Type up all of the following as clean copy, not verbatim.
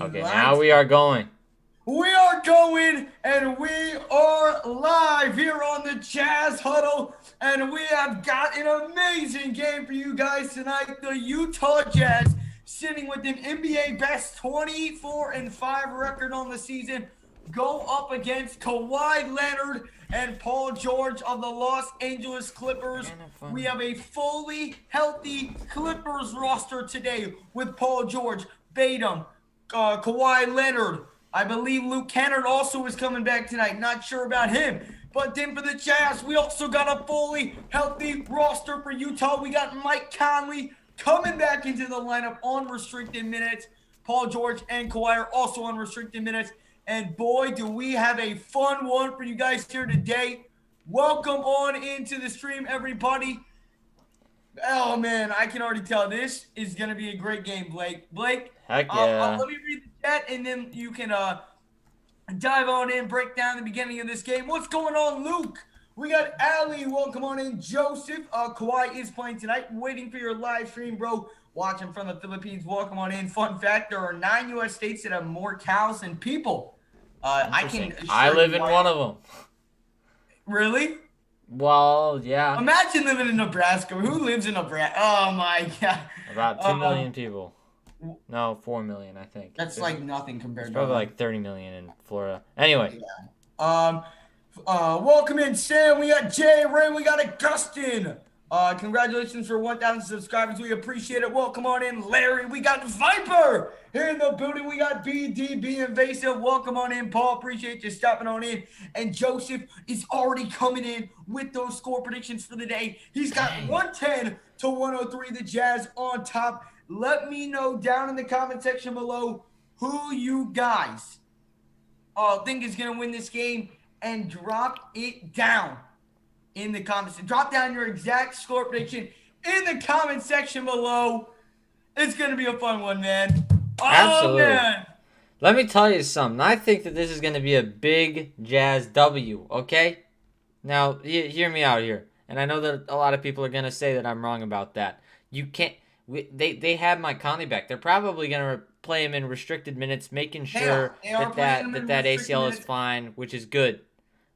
You Okay, now liked we it. are going. We are going and we are live here on the Jazz Huddle. And we have got an amazing game for you guys tonight. The Utah Jazz sitting with an NBA best 24-5 record on the season go up against Kawhi Leonard and Paul George of the Los Angeles Clippers. Kind of We fun. have a fully healthy Clippers roster today with Paul George, Batum, Kawhi Leonard. I believe Luke Kennard also is coming back tonight. Not sure about him. But then for the Jazz, we also got a fully healthy roster for Utah. We got Mike Conley coming back into the lineup on restricted minutes. Paul George and Kawhi are also on restricted minutes. And boy, do we have a fun one for you guys here today. Welcome on into the stream, everybody. Oh man, I can already tell this is gonna be a great game, Blake. Blake, Heck yeah. let me read the chat, and then you can dive on in, break down the beginning of this game. What's going on, Luke? We got Ali. Welcome on in, Joseph. Kawhi is playing tonight. Waiting for your live stream, bro. Watching from the Philippines. Welcome on in. Fun fact: there are 9 U.S. states that have more cows than people. I can Interesting. I assure you, live in why. one of them. Really? Well, yeah. Imagine living in Nebraska. Who lives in Nebraska? Oh my god. About 2 Um, million people. No, 4 million, I think. That's like nothing There's compared to probably our. like 30 million in Florida. Anyway, Yeah. Um, welcome in, Sam. We got Jay Ray. We got Augustin. Congratulations for 1,000 subscribers. We appreciate it. Welcome on in, Larry. We got Viper here in the building. We got BDB Invasive. Welcome on in, Paul. Appreciate you stopping on in. And Joseph is already coming in with those score predictions for the day. He's got dang. 110 to 103. The Jazz on top. Let me know down in the comment section below who you guys think is going to win this game, and drop it down in the comments. Drop down your exact score prediction in the comment section below. It's going to be a fun one, man. Oh, Absolutely. man. Let me tell you something. I think that this is going to be a big Jazz W, okay? Now, hear me out here. And I know that a lot of people are going to say that I'm wrong about that. You can't. They have Mike Conley back. They're probably going to play him in restricted minutes, making They sure are. They are playing them in that restricted ACL is minutes. fine, which is good.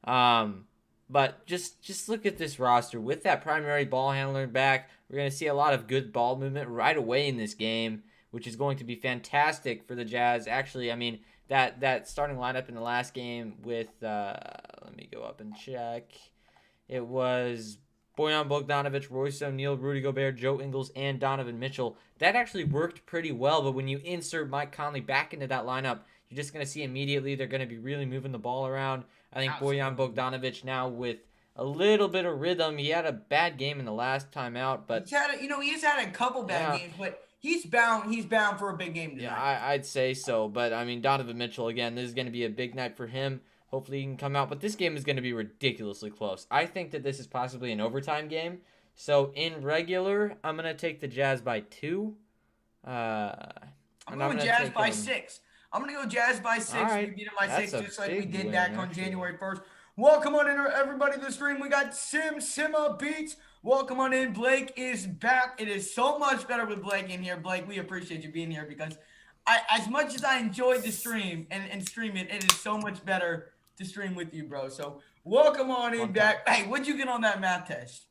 Um, but just look at this roster with that primary ball handler back. We're going to see a lot of good ball movement right away in this game, which is going to be fantastic for the Jazz. Actually, I mean that starting lineup in the last game with let me go up and check. It was Bojan Bogdanovic, Royce O'Neal, Rudy Gobert, Joe Ingles, and Donovan Mitchell. That actually worked pretty well, but when you insert Mike Conley back into that lineup, you're just going to see immediately they're going to be really moving the ball around. I think Bojan Absolutely. Bogdanovic now with a little bit of rhythm. He had a bad game in the last time out, but He's had a couple bad yeah, games, but he's bound. He's bound for a big game yeah, tonight. I'd say so. But I mean, Donovan Mitchell again. This is going to be a big night for him. Hopefully, he can come out. But this game is going to be ridiculously close. I think that this is possibly an overtime game. So in regular, I'm going to take the Jazz by 2. Uh, I'm and I'm going going to Jazz take by them. 6. I'm going to go Jazz by All 6. We right, beat it by that's 6 a just like we big did win, back on actually. January 1st. Welcome on in, everybody, to the stream. We got Sima Beats. Welcome on in. Blake is back. It is so much better with Blake in here. Blake, we appreciate you being here because as much as I enjoyed the stream and stream it, it is so much better to stream with you, bro. So welcome on in Fun time. back. Hey, what'd you get on that math test?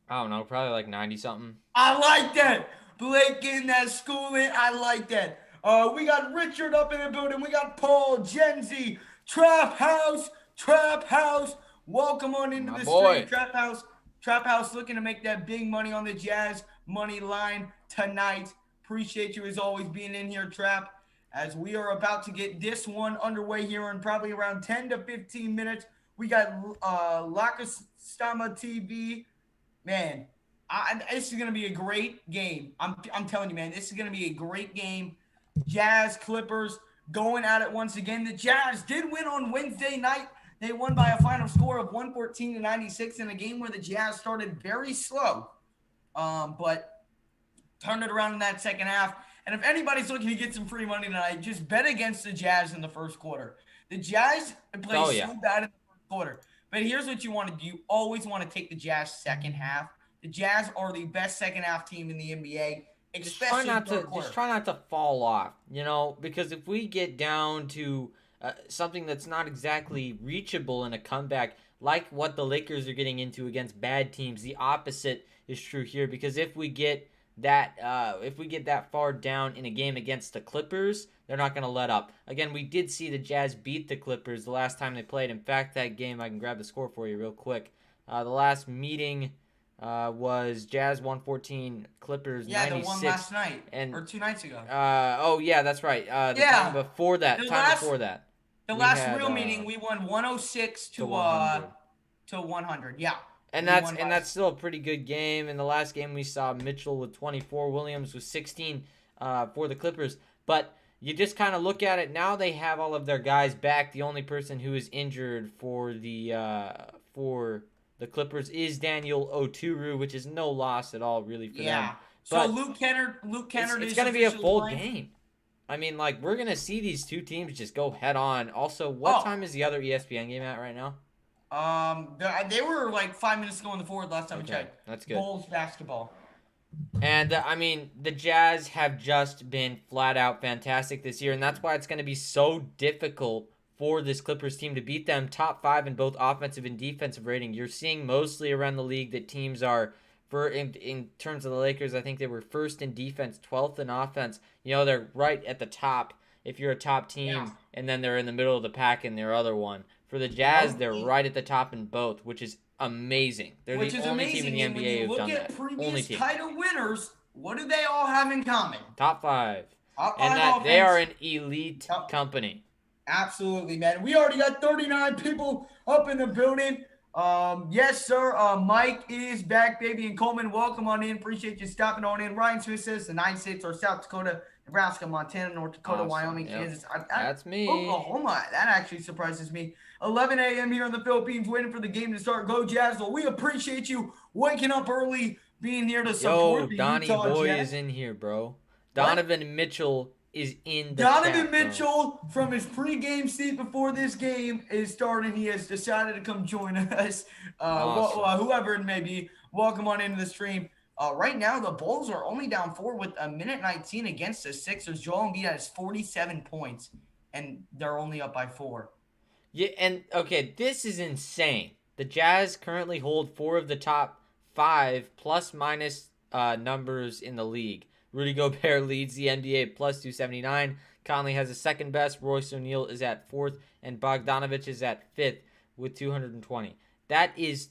I don't know, probably like 90 something. I like that. Blake getting that schooling. I like that. We got Richard up in the building. We got Paul, Gen Z, Trap House, Trap House. Welcome on into My the stream, boy. Trap House. Trap House looking to make that big money on the Jazz money line tonight. Appreciate you as always being in here, Trap. As we are about to get this one underway here in probably around 10 to 15 minutes. We got Lakastama TV. Man, this is going to be a great game. I'm telling you, man, this is going to be a great game. Jazz, Clippers going at it once again. The Jazz did win on Wednesday night. They won by a final score of 114 to 96 in a game where the Jazz started very slow, but turned it around in that second half. And if anybody's looking to get some free money tonight, just bet against the Jazz in the first quarter. The Jazz play Oh, yeah. so bad in the first quarter. But here's what you want to do. You always want to take the Jazz second half. The Jazz are the best second half team in the NBA. especially third just quarter. try not to fall off, because if we get down to something that's not exactly reachable in a comeback, like what the Lakers are getting into against bad teams, the opposite is true here. Because if we get that far down in a game against the Clippers, they're not going to let up. Again, we did see the Jazz beat the Clippers the last time they played. In fact, that game, I can grab the score for you real quick. The last meeting was Jazz 114, Clippers Yeah, the one 96, last night and or 2 nights ago. oh yeah, that's right. The time Yeah, before that, the last the we last had real meeting we won 106 to 100. to 100. Yeah, And we won by that's still a pretty good game. In the last game, we saw Mitchell with 24, Williams with 16 for the Clippers. But you just kind of look at it now. They have all of their guys back. The only person who is injured for the Clippers is Daniel Oturu, which is no loss at all, really, for them. So But Luke Kennard it's is going to be a officially full playing. game. I mean, like, we're going to see these two teams just go head on. Also, what time is the other ESPN game at right now? They were like 5 minutes ago in the fourth last time we checked. That's good. Bulls basketball. And I mean, the Jazz have just been flat out fantastic this year, and that's why it's going to be so difficult for this Clippers team to beat them. Top 5 in both offensive and defensive rating. You're seeing mostly around the league that teams are, in terms of the Lakers, I think they were first in defense, 12th in offense. They're right at the top if you're a top team, and then they're in the middle of the pack in their other one. For the Jazz, they're right at the top in both, which is amazing. They're the only team in the NBA who's done that. Only team. Title winners, what do they all have in common? Top 5. Top 5 and that offense. They are an elite company. Absolutely, man. We already got 39 people up in the building. Yes, sir. Mike is back, baby. And Coleman, welcome on in. Appreciate you stopping on in. Ryan Smith says the 9 states are South Dakota, Nebraska, Montana, North Dakota, awesome. Wyoming, Kansas. That's me. Oklahoma. That actually surprises me. 11 a.m. here in the Philippines, waiting for the game to start. Go Jazz. Well, we appreciate you waking up early, being here to support the Donnie Utah Boy Jazz. is in here, bro. Donovan Mitchell is in the Donovan chat, Mitchell, from his pregame seat before this game is starting, he has decided to come join us. Awesome. Whoever it may be, welcome on into the stream. Right now, the Bulls are only down 4 with a minute 19 against the Sixers. Joel Embiid has 47 points, and they're only up by 4. Yeah, and okay, this is insane. The Jazz currently hold 4 of the top 5 plus-minus numbers in the league. Rudy Gobert leads the NBA plus 279. Conley has the second best. Royce O'Neal is at 4th. And Bogdanovich is at 5th with 220. That is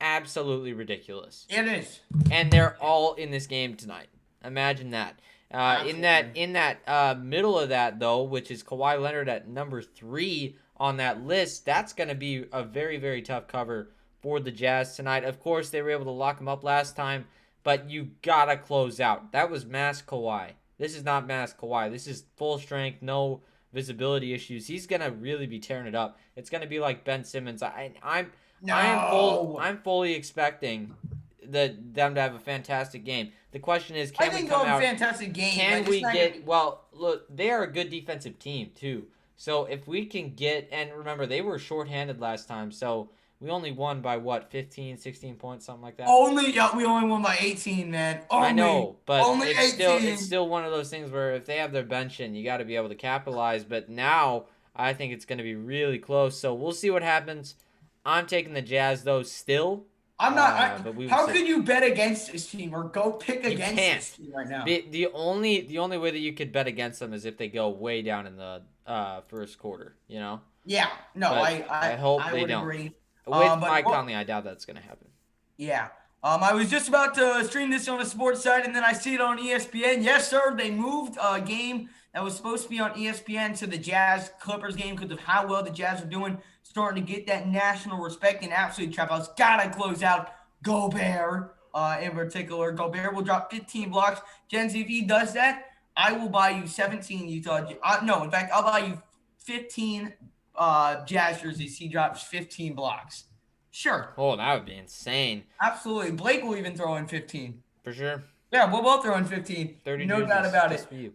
absolutely ridiculous. It is. And they're all in this game tonight. Imagine that. In that middle of that, though, which is Kawhi Leonard at number 3 on that list, that's going to be a very, very tough cover for the Jazz tonight. Of course, they were able to lock him up last time, but you got to close out. That was mass Kawhi. This is not mass Kawhi. This is full strength, no visibility issues. He's going to really be tearing it up. It's going to be like Ben Simmons. I'm fully expecting them to have a fantastic game. The question is, can we come out? Fantastic game. Can we get? Well, look, they are a good defensive team too. So if we can get, and remember, they were shorthanded last time, so we only won by what, 15, 16 points, something like that. We only won by 18, man. I know, but only it's still one of those things where if they have their bench in, you got to be able to capitalize. But now I think it's going to be really close. So we'll see what happens. I'm taking the Jazz though still. I'm not. How could you bet against this team or go pick against this team right now? The only way that you could bet against them is if they go way down in the first quarter. You know. Yeah. No. But I hope they don't. Agree. With Mike Conley, I doubt that's going to happen. Yeah. I was just about to stream this on the sports side, and then I see it on ESPN. Yes, sir. They moved a game that was supposed to be on ESPN to the Jazz Clippers game because of how well the Jazz are doing, starting to get that national respect and absolute trap house. Gotta close out Gobert in particular. Gobert will drop 15 blocks. Gen Z, if he does that, I will buy you 17 Utah. No, in fact, I'll buy you 15 Jazz jerseys. He drops 15 blocks. Sure. Oh, that would be insane. Absolutely. Blake will even throw in 15. For sure. Yeah, we'll both throw in 15. 30 no jerseys, doubt about just it. For you.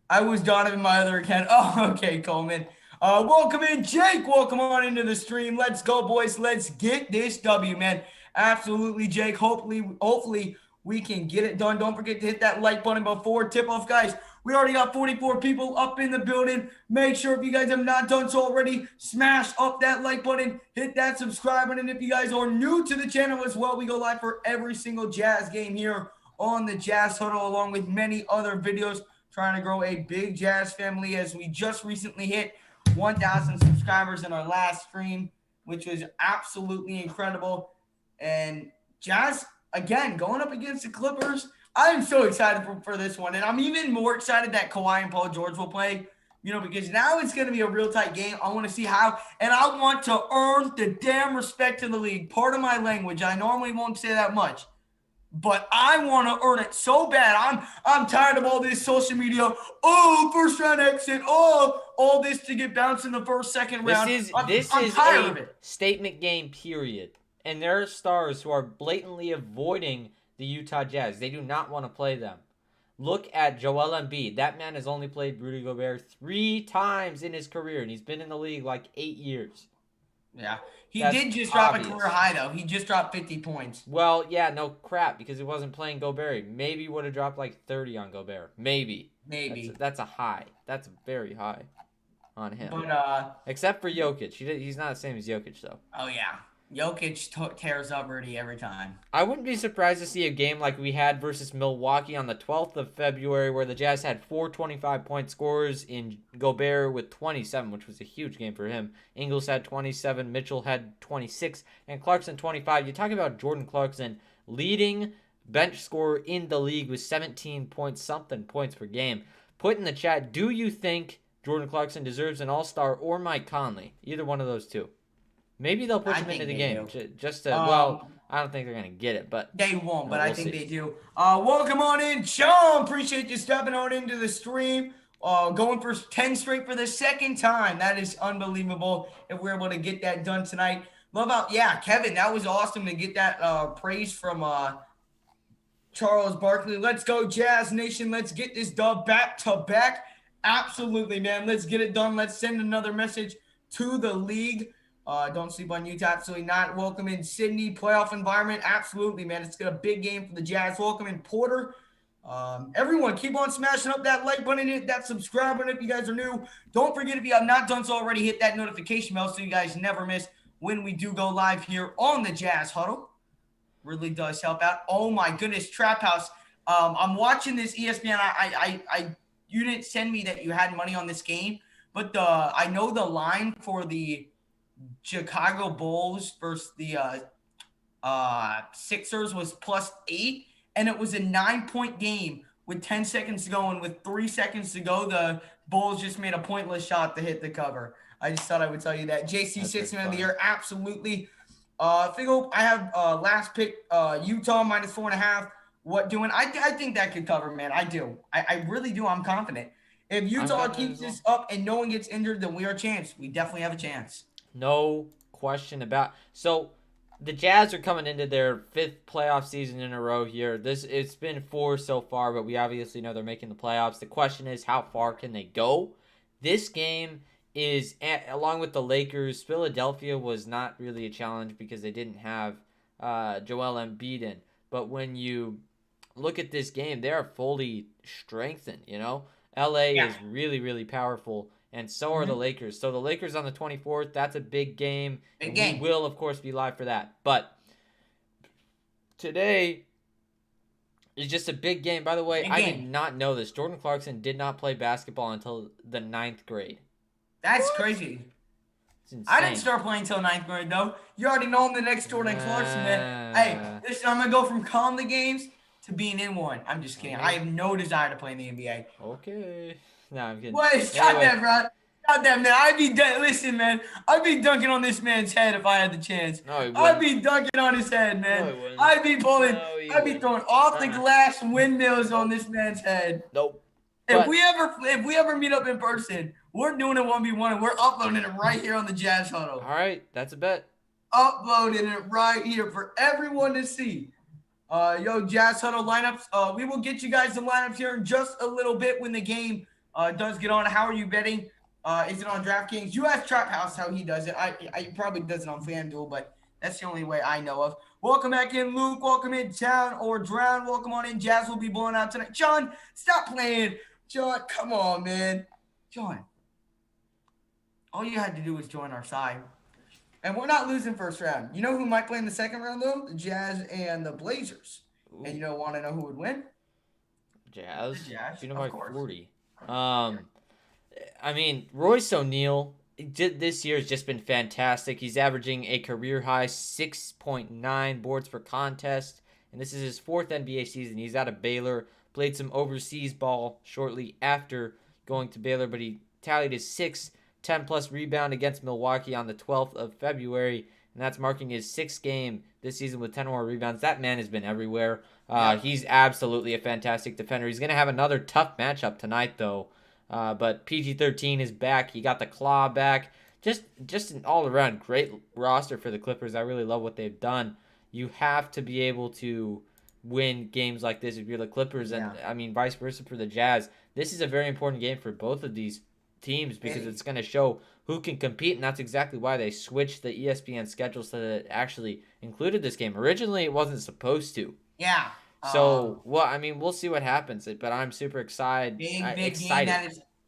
I was Donovan, my other account. Oh, okay, Coleman. Welcome in, Jake. Welcome on into the stream. Let's go, boys. Let's get this W, man. Absolutely, Jake. Hopefully we can get it done. Don't forget to hit that like button before tip-off, guys. We already got 44 people up in the building. Make sure if you guys have not done so already, smash up that like button, hit that subscribe button. If you guys are new to the channel as well, we go live for every single Jazz game here on the Jazz Huddle, along with many other videos, trying to grow a big Jazz family as we just recently hit 1,000 subscribers in our last stream, which was absolutely incredible. And Jazz, again, going up against the Clippers, I'm so excited for this one. And I'm even more excited that Kawhi and Paul George will play, because now it's going to be a real tight game. I want to see how, and I want to earn the damn respect in the league. Part of my language. I normally won't say that much, but I want to earn it so bad. I'm tired of all this social media. Oh, first round exit. Oh, all this to get bounced in the first, second round. This is tired of it. Statement game, period. And there are stars who are blatantly avoiding the Utah Jazz. They do not want to play them. Look at Joel Embiid. That man has only played Rudy Gobert 3 times in his career, and he's been in the league like 8 years. Yeah. That's did just drop a career high, though. He just dropped 50 points. Well, yeah, no crap, because he wasn't playing Gobert. Maybe would have dropped like 30 on Gobert. Maybe. That's a high. That's very high on him. But except for Jokic. He's not the same as Jokic, though. Oh, yeah. Jokic tears up Rudy every time. I wouldn't be surprised to see a game like we had versus Milwaukee on the 12th of February, where the Jazz had 4 25-point scorers in Gobert with 27, which was a huge game for him. Ingles had 27, Mitchell had 26, and Clarkson 25. You talk about Jordan Clarkson, leading bench scorer in the league with 17-point-something points per game. Put in the chat, do you think Jordan Clarkson deserves an All-Star or Mike Conley? Either one of those two. Maybe they'll push him into the game just to, I don't think they're going to get it, but they won't, but I think they do. Welcome on in, Sean. Appreciate you stepping on into the stream. Going for 10 straight for the second time. That is unbelievable if we're able to get that done tonight. Love out. Yeah, Kevin, that was awesome to get that praise from Charles Barkley. Let's go, Jazz Nation. Let's get this dub back to back. Absolutely, man. Let's get it done. Let's send another message to the league. Don't sleep on Utah. Absolutely not. Welcome in Sydney. Playoff environment. Absolutely, man. It's got a big game for the Jazz. Welcome in Porter. Everyone, keep on smashing up that like button, hit that subscribe button if you guys are new. Don't forget, if you have not done so already, hit that notification bell so you guys never miss when we do go live here on the Jazz Huddle. Really does help out. Oh my goodness, Trap House. I'm watching this ESPN. You didn't send me that you had money on this game, but I know the line for the Chicago Bulls versus the Sixers was +8, and it was a 9-point game with 10 seconds to go, and with 3 seconds to go, the Bulls just made a pointless shot to hit the cover. I just thought I would tell you that. JC Sixth Man of the Year, absolutely. Figo, I have last pick, Utah -4.5. What doing? I think that could cover, man. I do. I really do. I'm confident. If Utah keeps this up and no one gets injured, then we are a chance. We definitely have a chance. No question about. So the Jazz are coming into their 5th playoff season in a row here. It's been 4 so far, but we obviously know they're making the playoffs. The question is, how far can they go? This game is, along with the Lakers, Philadelphia was not really a challenge because they didn't have Joel Embiid in. But when you look at this game, they are fully strengthened, LA is really, really powerful. And so are the Lakers. So the Lakers on the 24th, that's a big game. We will, of course, be live for that. But today is just a big game. By the way, I did not know this. Jordan Clarkson did not play basketball until the 9th grade. That's crazy. I didn't start playing until 9th grade, though. You already know I'm the next Jordan Clarkson, man. Hey, listen, I'm going to go from calling the games to being in one. I'm just kidding. I have no desire to play in the NBA. Okay. No, I'm kidding. Wait, stop that, bro. Stop that, man. Listen, man. I'd be dunking on this man's head if I had the chance. No, he wouldn't. I'd be dunking on his head, man. No, he wouldn't. I'd be pulling. No, he I'd be throwing off the glass windmills on this man's head. Nope. If we ever meet up in person, we're doing a 1v1 and we're uploading it right here on the Jazz Huddle. All right, that's a bet. Uploading it right here for everyone to see. Jazz Huddle lineups. We will get you guys the lineups here in just a little bit when the game does get on. How are you betting? Is it on DraftKings? You ask Trap House how he does it. I probably does it on FanDuel, but that's the only way I know of. Welcome back in, Luke. Welcome in, Town or Drown. Welcome on in. Jazz will be blowing out tonight. John, stop playing. John, come on, man. John, all you had to do was join our side. And we're not losing first round. You know who might play in the second round, though? The Jazz and the Blazers. And you want to know who would win? Jazz. The Jazz, Beat them of by course. 40. I mean, Royce O'Neal this year has just been fantastic. He's averaging a career high 6.9 boards per contest, and this is his 4th NBA season. He's out of Baylor, played some overseas ball shortly after going to Baylor, but he tallied his 10-plus rebound against Milwaukee on the 12th of February, and that's marking his 6th game this season with 10 more rebounds. That man has been everywhere. He's absolutely a fantastic defender. He's going to have another tough matchup tonight, though. But PG-13 is back. He got the claw back. Just an all-around great roster for the Clippers. I really love what they've done. You have to be able to win games like this if you're the Clippers, and I mean vice versa for the Jazz. This is a very important game for both of these teams because it's going to show who can compete, and that's exactly why they switched the ESPN schedule so that it actually included this game. Originally, it wasn't supposed to. Yeah. So, I mean, we'll see what happens, but I'm super excited. Big game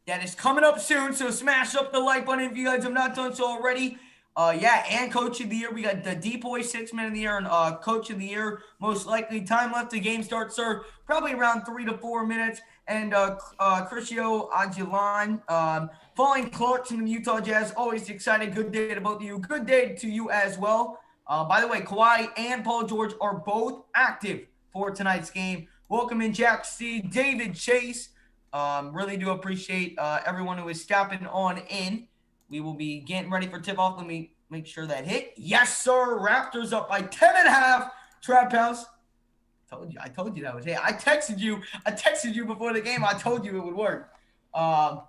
that is coming up soon, so smash up the like button if you guys have not done so already. And Coach of the Year. We got the D-Boy 6 Man of the Year and Coach of the Year. Most likely time left. The game starts, sir, probably around 3 to 4 minutes. And Criscio Aguilan, following Clarkson and Utah Jazz. Always excited. Good day to both of you. Good day to you as well. By the way, Kawhi and Paul George are both active for tonight's game. Welcome in, Jack C. David Chase. Really do appreciate everyone who is stopping on in. We will be getting ready for tip-off. Let me make sure that hit. Yes, sir. Raptors up by 10.5. Trap House. I told you that was it. I texted you before the game. I told you it would work. But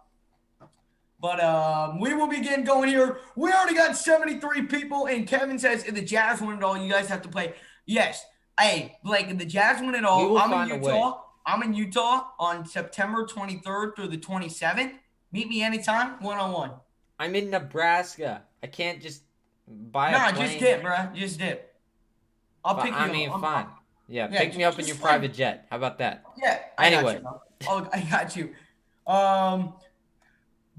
we will begin going here. We already got 73 people, and Kevin says if the Jazz win it all, you guys have to play. Yes. Hey, Blake, if the Jazz win it all, I'm in Utah. I'm in Utah on September 23rd through the 27th. Meet me anytime, one-on-one. I'm in Nebraska. I can't just buy a plane. Just dip, bro. Just dip. I'll pick you up. I mean, fine. Yeah, pick me up in your private jet. How about that? Yeah. Anyway. I got you.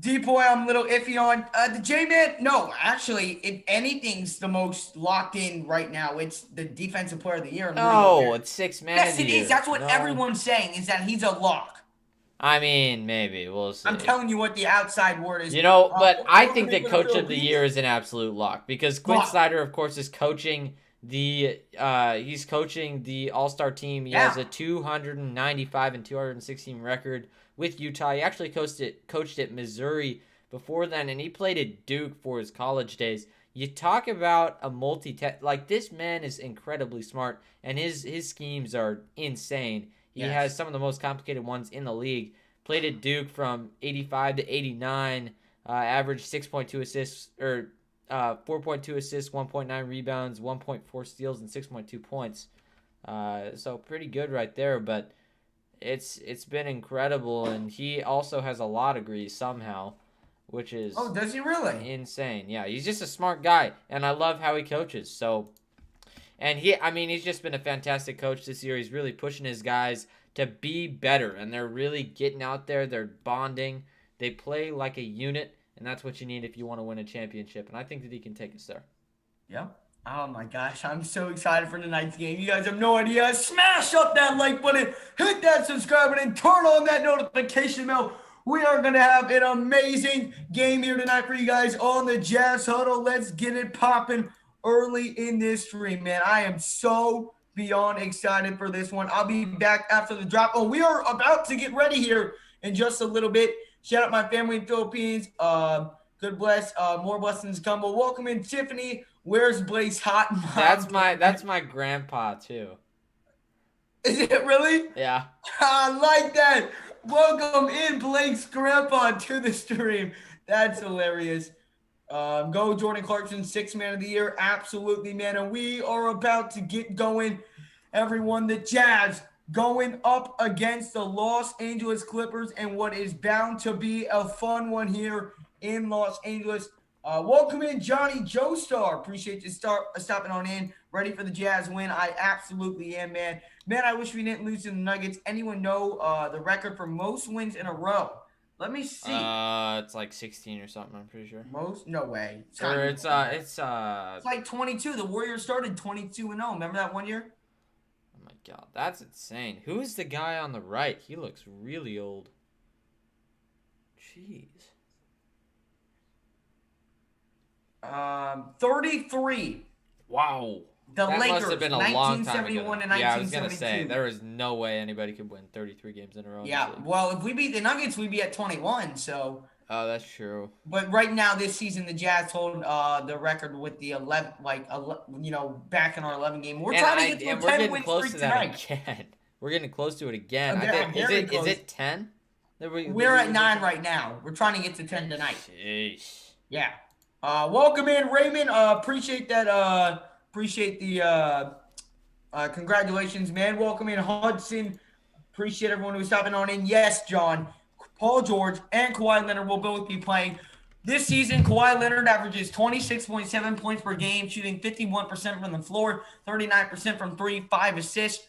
D-Boy, I'm a little iffy on. The J-Man, no. Actually, if anything's the most locked in right now, it's the Defensive Player of the Year. No, it's 6 Man Yes, of the Year. Yes, it is. That's what everyone's saying, is that he's a lock. I mean, maybe. We'll see. I'm telling you what the outside word is. You know, but I think that Coach of the Year is an absolute lock because Quinn Snyder, of course, is coaching the All-Star team. He has a 295 and 216 record with Utah. He actually coached at Missouri before then, and he played at Duke for his college days. You talk about a like this man is incredibly smart, and his schemes are insane. He has some of the most complicated ones in the league. Played at Duke from 85 to 89, averaged 6.2 assists, or 4.2 assists, 1.9 rebounds, 1.4 steals, and 6.2 points. So pretty good right there, but it's been incredible, and he also has a law degree somehow, which is does he really? Insane. Yeah, he's just a smart guy, and I love how he coaches. So, and he's just been a fantastic coach this year. He's really pushing his guys to be better, and they're really getting out there. They're bonding. They play like a unit, and that's what you need if you want to win a championship. And I think that he can take us there. Yeah. Oh my gosh, I'm so excited for tonight's game. You guys have no idea. Smash up that like button, hit that subscribe button, turn on that notification bell. We are going to have an amazing game here tonight for you guys on the Jazz Huddle. Let's get it popping early in this stream, man. I am so beyond excited for this one. I'll be back after the drop. Oh, we are about to get ready here in just a little bit. Shout out my family in Philippines. Good bless. More blessings come. Well, welcome in, Tiffany. Where's Blaze Hot? That's my grandpa too. Is it really? Yeah. I like that. Welcome in, Blake's grandpa, to the stream. That's hilarious. Go Jordan Clarkson, 6 Man of the Year. Absolutely, man. And we are about to get going. Everyone, the Jazz going up against the Los Angeles Clippers and what is bound to be a fun one here in Los Angeles. Welcome in, Johnny Joestar. Appreciate you stopping on in. Ready for the Jazz win? I absolutely am, man. Man, I wish we didn't lose to the Nuggets. Anyone know the record for most wins in a row? Let me see. It's like 16 or something. I'm pretty sure. Most? No way. It's Or gotta be it's more than that. it's It's like 22. The Warriors started 22-0. Remember that one year? Oh my god, that's insane. Who is the guy on the right? He looks really old. Jeez. 33. Wow. The That Lakers, must have been a long time ago. 1971 to Yeah, I was gonna 1972. say there is no way anybody could win 33 games in a row. Yeah, well, if we beat the Nuggets, we'd be at 21. So, Oh, that's true. but right now this season, the Jazz hold the record with the 11, back in our 11 game. We're trying to get to a we're 10 getting win close streak to that tonight. again. We're getting close to it again. Okay, I think very is close. it 10? We're at 9 right now. We're trying to get to 10 tonight. Sheesh. Yeah. Welcome in, Raymond. Appreciate that. Appreciate the congratulations, man. Welcome in, Hudson. Appreciate everyone who's stopping on in. Yes, John, Paul George, and Kawhi Leonard will both be playing. This season, Kawhi Leonard averages 26.7 points per game, shooting 51% from the floor, 39% from three, 5 assists.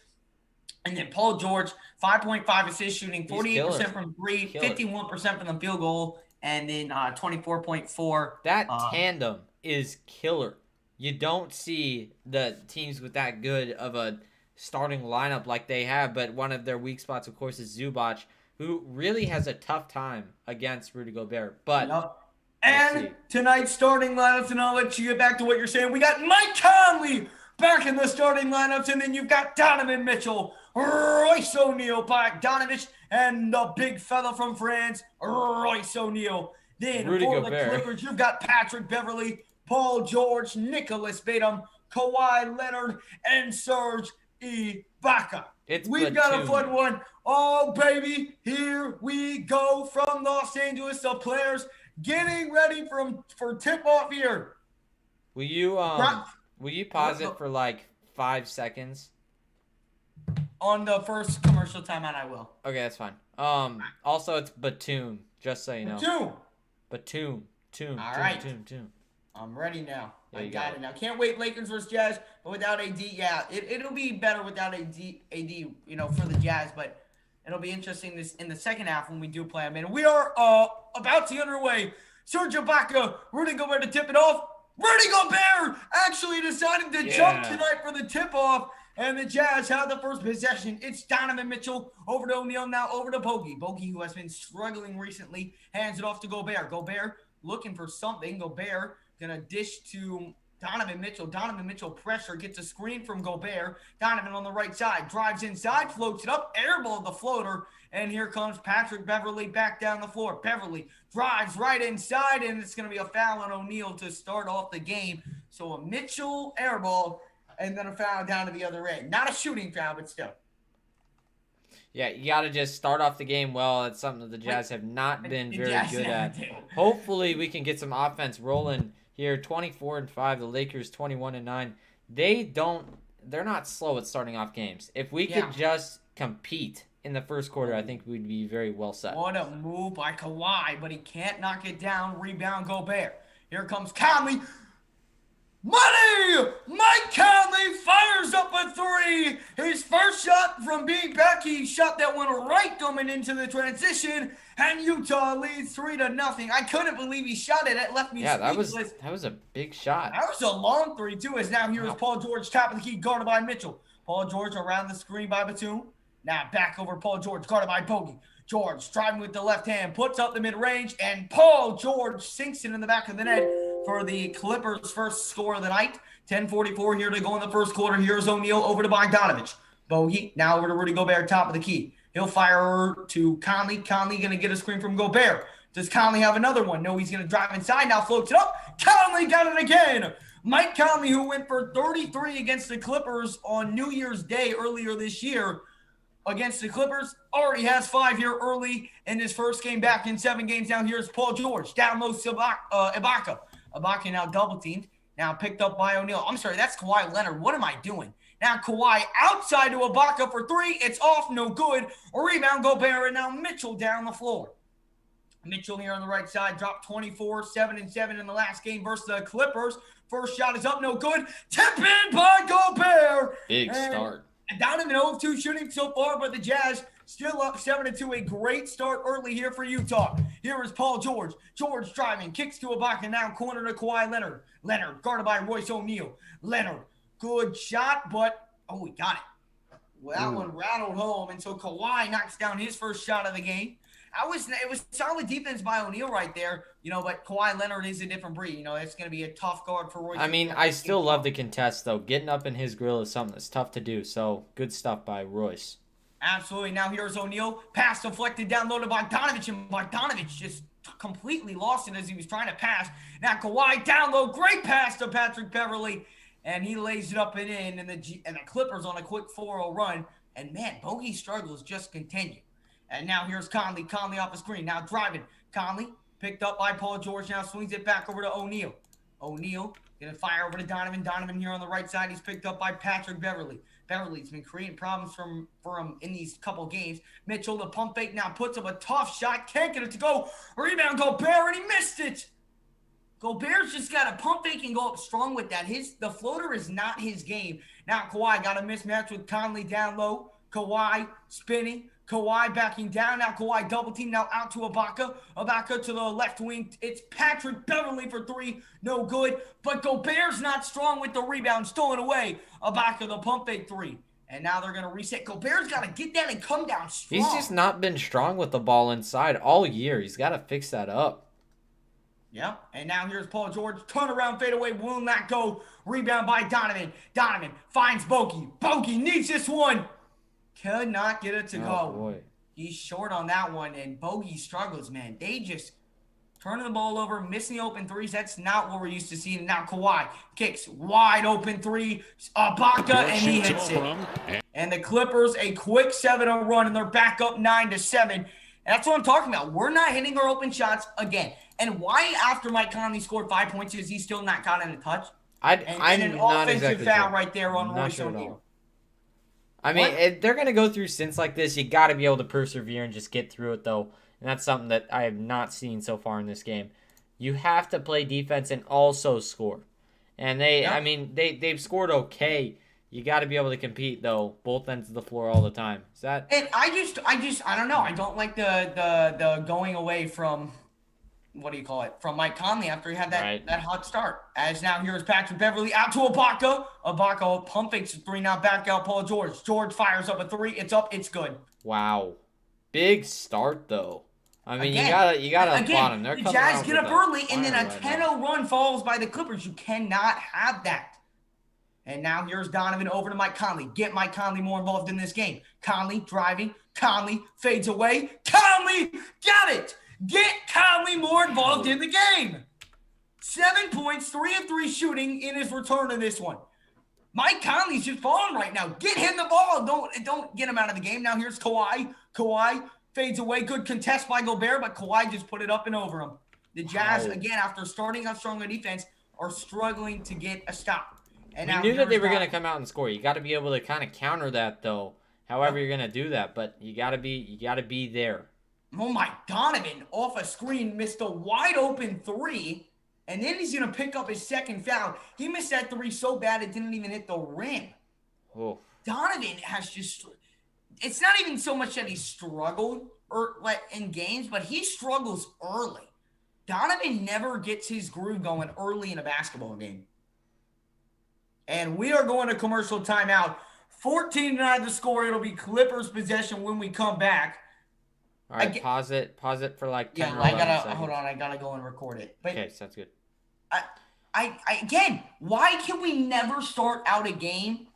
And then Paul George, 5.5 assists, shooting 48% from three, 51% from the field goal, and then 24.4. That tandem is killer. You don't see the teams with that good of a starting lineup like they have, but one of their weak spots, of course, is Zubac, who really has a tough time against Rudy Gobert. But and tonight's starting lineups, and I'll let you get back to what you're saying. We got Mike Conley back in the starting lineups, and then you've got Donovan Mitchell, Royce O'Neal, Bogdanovich, and the big fella from France, Royce O'Neal. Then Rudy for Gobert. The Clippers, you've got Patrick Beverly, Paul George, Nicholas Batum, Kawhi Leonard, and Serge Ibaka. We've got a fun one. Oh, baby, here we go from Los Angeles. The players getting ready for tip-off here. Will you pause it for like 5 seconds? On the first commercial timeout, I will. Okay, that's fine. Also, it's Batum, just so you know. Batum. All right. I'm ready now. Yeah, I got it now. Can't wait, Lakers versus Jazz, but without AD, yeah, it'll be better without AD, for the Jazz, but it'll be interesting in the second half when we do play them in. We are about to get underway. Serge Ibaka, Rudy Gobert to tip it off. Rudy Gobert actually decided to jump tonight for the tip-off, and the Jazz have the first possession. It's Donovan Mitchell over to O'Neal, now over to Bogey. Bogey, who has been struggling recently, hands it off to Gobert. Gobert looking for something. Gobert gonna dish to Donovan Mitchell. Donovan Mitchell pressure, gets a screen from Gobert. Donovan on the right side, drives inside, floats it up, airball the floater, and here comes Patrick Beverly back down the floor. Beverly drives right inside, and it's gonna be a foul on O'Neal to start off the game. So a Mitchell airball, and then a foul down to the other end. Not a shooting foul, but still. Yeah, you got to just start off the game well. It's something that the Jazz have not been very good at. Hopefully, we can get some offense rolling here. 24-5, the Lakers 21-9. They're not slow at starting off games. If we could just compete in the first quarter, I think we'd be very well set. What a move by Kawhi, but he can't knock it down. Rebound Gobert. Here comes Conley. Money! Mike Conley fires up a three. His first shot from being back, he shot that one right coming into the transition, and Utah leads 3-0. I couldn't believe he shot it. It left me speechless. That was a big shot. That was a long three, too, as now here is Paul George, top of the key, guarded by Mitchell. Paul George around the screen by Batum. Now back over Paul George, guarded by Bogey. George driving with the left hand, puts up the mid-range, and Paul George sinks it in the back of the net for the Clippers' first score of the night. 10:44 here to go in the first quarter. Here's O'Neal over to Bogdanovich. Bogey now over to Rudy Gobert, top of the key. He'll fire to Conley. Conley going to get a screen from Gobert. Does Conley have another one? No, he's going to drive inside. Now floats it up. Conley got it again. Mike Conley, who went for 33 against the Clippers on New Year's Day earlier this year, against the Clippers, already has 5 here early in his first game back in 7 games. Now here's Paul George. Down low to Ibaka. Ibaka now double teamed. Now picked up by O'Neal. I'm sorry, that's Kawhi Leonard. What am I doing? Now Kawhi outside to Ibaka for three. It's off, no good. A rebound, Gobert, and now Mitchell down the floor. Mitchell here on the right side dropped 24, 7-7 in the last game versus the Clippers. First shot is up, no good. Tip in by Gobert. Big start. Donovan 0-2 shooting so far, but the Jazz still up 7-2. A great start early here for Utah. Here is Paul George. George driving, kicks to Ibaka, now corner to Kawhi Leonard. Leonard guarded by Royce O'Neal. Leonard, good shot, but he got it. Well, that one rattled home, and so Kawhi knocks down his first shot of the game. It was solid defense by O'Neal right there, but Kawhi Leonard is a different breed. It's going to be a tough guard for Royce. I mean, I still love the contest, though. Getting up in his grill is something that's tough to do, so good stuff by Royce. Absolutely. Now here's O'Neal. Pass deflected down low to Bogdanovich, and Bogdanovich just completely lost it as he was trying to pass. Now Kawhi down low. Great pass to Patrick Beverley, and he lays it up and in, and the Clippers on a quick 4-0 run. And, man, Bogey's struggles just continue. And now here's Conley. Conley off the screen. Now driving. Conley picked up by Paul George. Now swings it back over to O'Neal. O'Neal going to fire over to Donovan. Donovan here on the right side. He's picked up by Patrick Beverley. Beverley's been creating problems for him in these couple games. Mitchell, the pump fake, now puts up a tough shot. Can't get it to go. Rebound, Gobert, and he missed it. Gobert's just got to pump fake and go up strong with that. The floater is not his game. Now Kawhi got a mismatch with Conley down low. Kawhi spinning. Kawhi backing down. Now Kawhi double team. Now out to Ibaka. Ibaka to the left wing. It's Patrick Beverley for three. No good. But Gobert's not strong with the rebound. Stolen away. Ibaka the pump fake three. And now they're going to reset. Gobert's got to get that and come down strong. He's just not been strong with the ball inside all year. He's got to fix that up. Yep. And now here's Paul George. Turnaround fadeaway. Will not go. Rebound by Donovan. Donovan finds Bogey. Bogey needs this one. Could not get it to go. Boy. He's short on that one, and Bogey struggles, man. They just turning the ball over, missing the open threes. That's not what we're used to seeing. Now Kawhi kicks wide open three. Ibaka, and he hits it. And the Clippers, a quick 7-0 run, and they're back up 9-7. And that's what I'm talking about. We're not hitting our open shots again. And why, after Mike Conley scored 5 points, is he still not gotten a touch? I'm an not offensive exactly foul sure. right there on Not Royce sure at O'Neal. all. I mean, if they're going to go through stints like this, you got to be able to persevere and just get through it, though. And that's something that I have not seen so far in this game. You have to play defense and also score. And they've scored okay. You got to be able to compete, though, both ends of the floor all the time. Is that? And I don't know. I don't like the going away from, from Mike Conley after he had that hot start. As now here's Patrick Beverley out to Ibaka. Ibaka pump fakes a three, now back out Paul George. George fires up a three. It's up. It's good. Wow. Big start, though. I mean, you gotta applaud them. The Jazz get up early, and then a 10-0 run falls by the Clippers. You cannot have that. And now here's Donovan over to Mike Conley. Get Mike Conley more involved in this game. Conley driving. Conley fades away. Conley got it. Get Conley more involved in the game. 7 points, 3 of 3 shooting in his return to this one. Mike Conley's just falling right now. Get him the ball. Don't get him out of the game. Now here's Kawhi. Kawhi fades away. Good contest by Gobert, but Kawhi just put it up and over him. The Jazz, again, after starting out strong on defense, are struggling to get a stop. And we knew that they were going to come out and score. You got to be able to kind of counter that, though. However you're going to do that, but you got to be there. Oh my, Donovan off a screen missed a wide open three, and then he's going to pick up his second foul. He missed that three so bad it didn't even hit the rim. Oh. Donovan has just – it's not even so much that he struggled in games, but he struggles early. Donovan never gets his groove going early in a basketball game. And we are going to commercial timeout. 14-9 the score. It'll be Clippers possession when we come back. All right, pause it for like 10 or 11 seconds. Hold on, I gotta go and record it. But okay, sounds good. I again, why can we never start out a game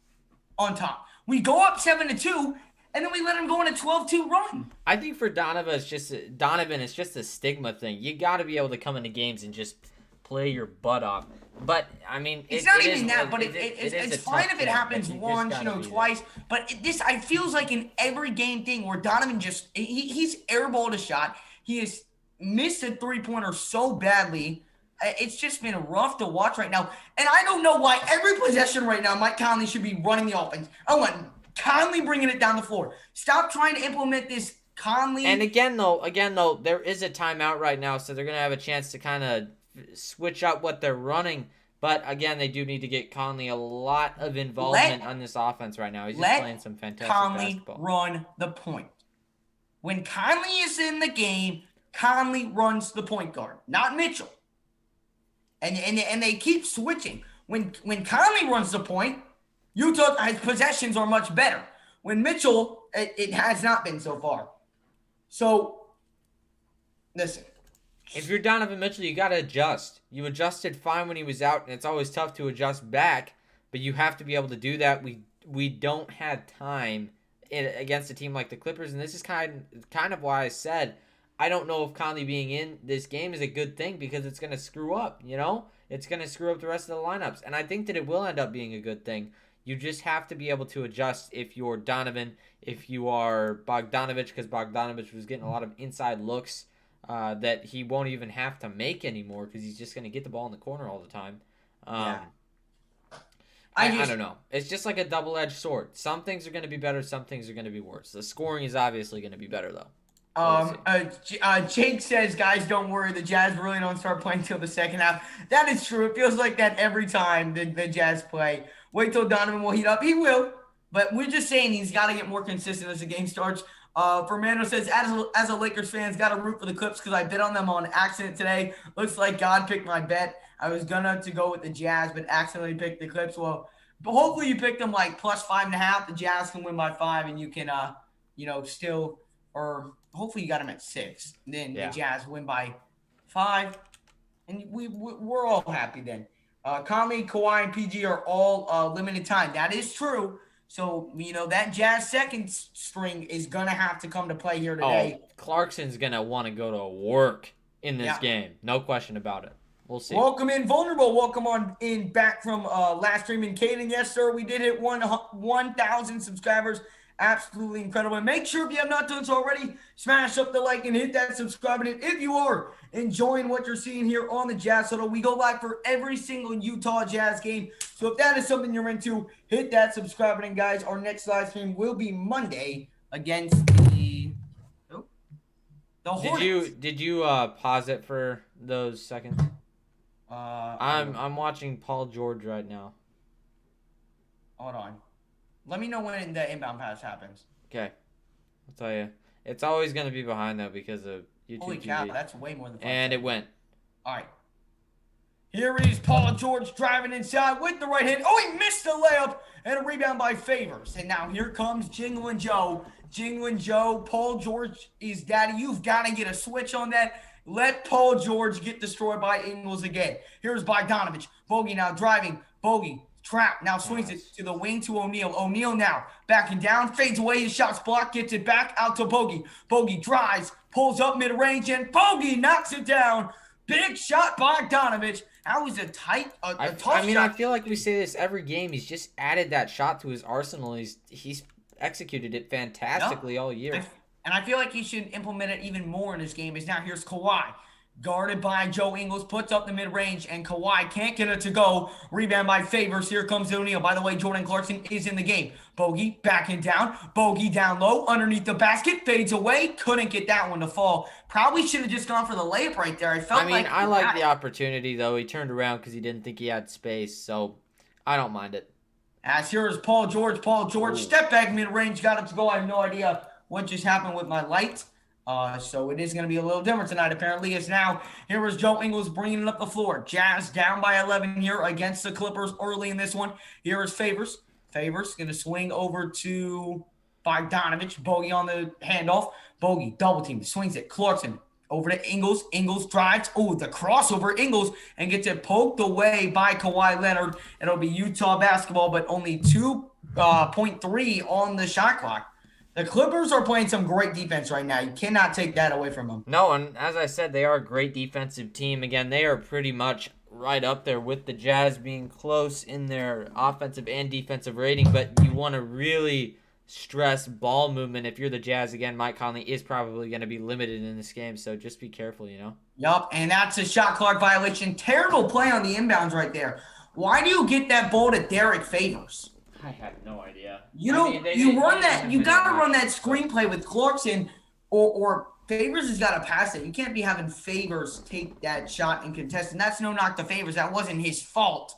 on top? We go up 7-2, and then we let him go on a 12-2 run. I think for Donovan, it's just a stigma thing. You got to be able to come into games and just play your butt off. But I mean, it's not even that. But it's fine if it happens once, twice. But I feels like an every game thing where Donovan he's airballed a shot. He has missed a 3-pointer so badly. It's just been rough to watch right now. And I don't know why every possession right now, Mike Conley should be running the offense. I want Conley bringing it down the floor. Stop trying to implement this And Conley, again though, there is a timeout right now, so they're gonna have a chance to kind of switch up what they're running. But again, they do need to get Conley a lot of involvement on this offense right now. He's just playing let some fantastic Conley basketball. run the point. When Conley is in the game, Conley runs the point guard, not Mitchell. And they keep switching. When Conley runs the point, Utah's possessions are much better. When Mitchell, it has not been so far. So, listen. If you're Donovan Mitchell, you got to adjust. You adjusted fine when he was out, and it's always tough to adjust back, but you have to be able to do that. We don't have time against a team like the Clippers, and this is kind of why I said I don't know if Conley being in this game is a good thing, because it's going to screw up, you know? It's going to screw up the rest of the lineups, and I think that it will end up being a good thing. You just have to be able to adjust if you're Donovan, if you are Bogdanovich, because Bogdanovich was getting a lot of inside looks that he won't even have to make anymore, because he's just going to get the ball in the corner all the time. Yeah. I don't know. It's just like a double-edged sword. Some things are going to be better, some things are going to be worse. The scoring is obviously going to be better, though. Jake says, guys, don't worry. The Jazz really don't start playing till the second half. That is true. It feels like that every time the Jazz play. Wait till Donovan will heat up. He will. But we're just saying he's got to get more consistent as the game starts. Fernando says, as a Lakers fan, got to root for the Clips because I bet on them on accident today. Looks like God picked my bet. I was going to go with the Jazz, but accidentally picked the Clips. Well, but hopefully you picked them like plus 5.5. The Jazz can win by 5, and you can, still, or hopefully you got them at 6. Then the Jazz win by 5, and we're all happy then. Conley, Kawhi, and PG are all limited time. That is true. So, that Jazz second string is going to have to come to play here today. Oh, Clarkson's going to want to go to work in this game. No question about it. We'll see. Welcome in, Vulnerable. Welcome on in back from last stream. And Caden, yes, sir, we did hit 1,000 subscribers. Absolutely incredible. And make sure if you have not done so already, smash up the like and hit that subscribe button. If you are enjoying what you're seeing here on the Jazz Huddle, we go live for every single Utah Jazz game. So if that is something you're into, hit that subscribe button, guys. Our next live stream will be Monday against the Hornets. Did you pause it for those seconds? I'm watching Paul George right now. Hold on. Let me know when the inbound pass happens. Okay. I'll tell you. It's always going to be behind, though, because of YouTube Holy cow, that's way more than 5 And seconds. it went. All right. Here it is, Paul George driving inside with the right hand. Oh, he missed the layup and a rebound by Favors. And now here comes Jingling Joe. Jingling Joe, Paul George is daddy. You've got to get a switch on that. Let Paul George get destroyed by Ingles again. Here's Bogdanovich. Bogey now driving. Bogey. Trap now swings it to the wing to O'Neal. O'Neal now backing down, fades away. His shot's blocked, gets it back out to Bogey. Bogey drives, pulls up mid-range, and Bogey knocks it down. Big shot by Bogdanovich. That was a tough shot. I feel like we say this every game. He's just added that shot to his arsenal. He's executed it fantastically all year. And I feel like he should implement it even more in this game. Is now here's Kawhi. Guarded by Joe Ingles, puts up the mid-range, and Kawhi can't get it to go. Rebound by Favors. Here comes O'Neal. By the way, Jordan Clarkson is in the game. Bogey backing down. Bogey down low, underneath the basket, fades away. Couldn't get that one to fall. Probably should have just gone for the layup right there. I like the opportunity, though. He turned around because he didn't think he had space, so I don't mind it. As here is Paul George. Step back mid-range, got it to go. I have no idea what just happened with my lights. So it is going to be a little different tonight, apparently. It's now, here is Joe Ingles bringing it up the floor. Jazz down by 11 here against the Clippers early in this one. Here is Favors. Favors going to swing over to Bogdanovich. Bogey on the handoff. Bogey, double team, swings it. Clarkson over to Ingles. Ingles drives. Oh, the crossover. Ingles, and gets it poked away by Kawhi Leonard. It'll be Utah basketball, but only 2.3 on the shot clock. The Clippers are playing some great defense right now. You cannot take that away from them. No, and as I said, they are a great defensive team. Again, they are pretty much right up there with the Jazz being close in their offensive and defensive rating, but you want to really stress ball movement. If you're the Jazz, again, Mike Conley is probably going to be limited in this game, so just be careful, Yup, and that's a shot clock violation. Terrible play on the inbounds right there. Why do you get that ball to Derek Favors? I have no idea. You got to run that screenplay with Clarkson or Favors has got to pass it. You can't be having Favors take that shot and contest, and that's no knock to Favors. That wasn't his fault.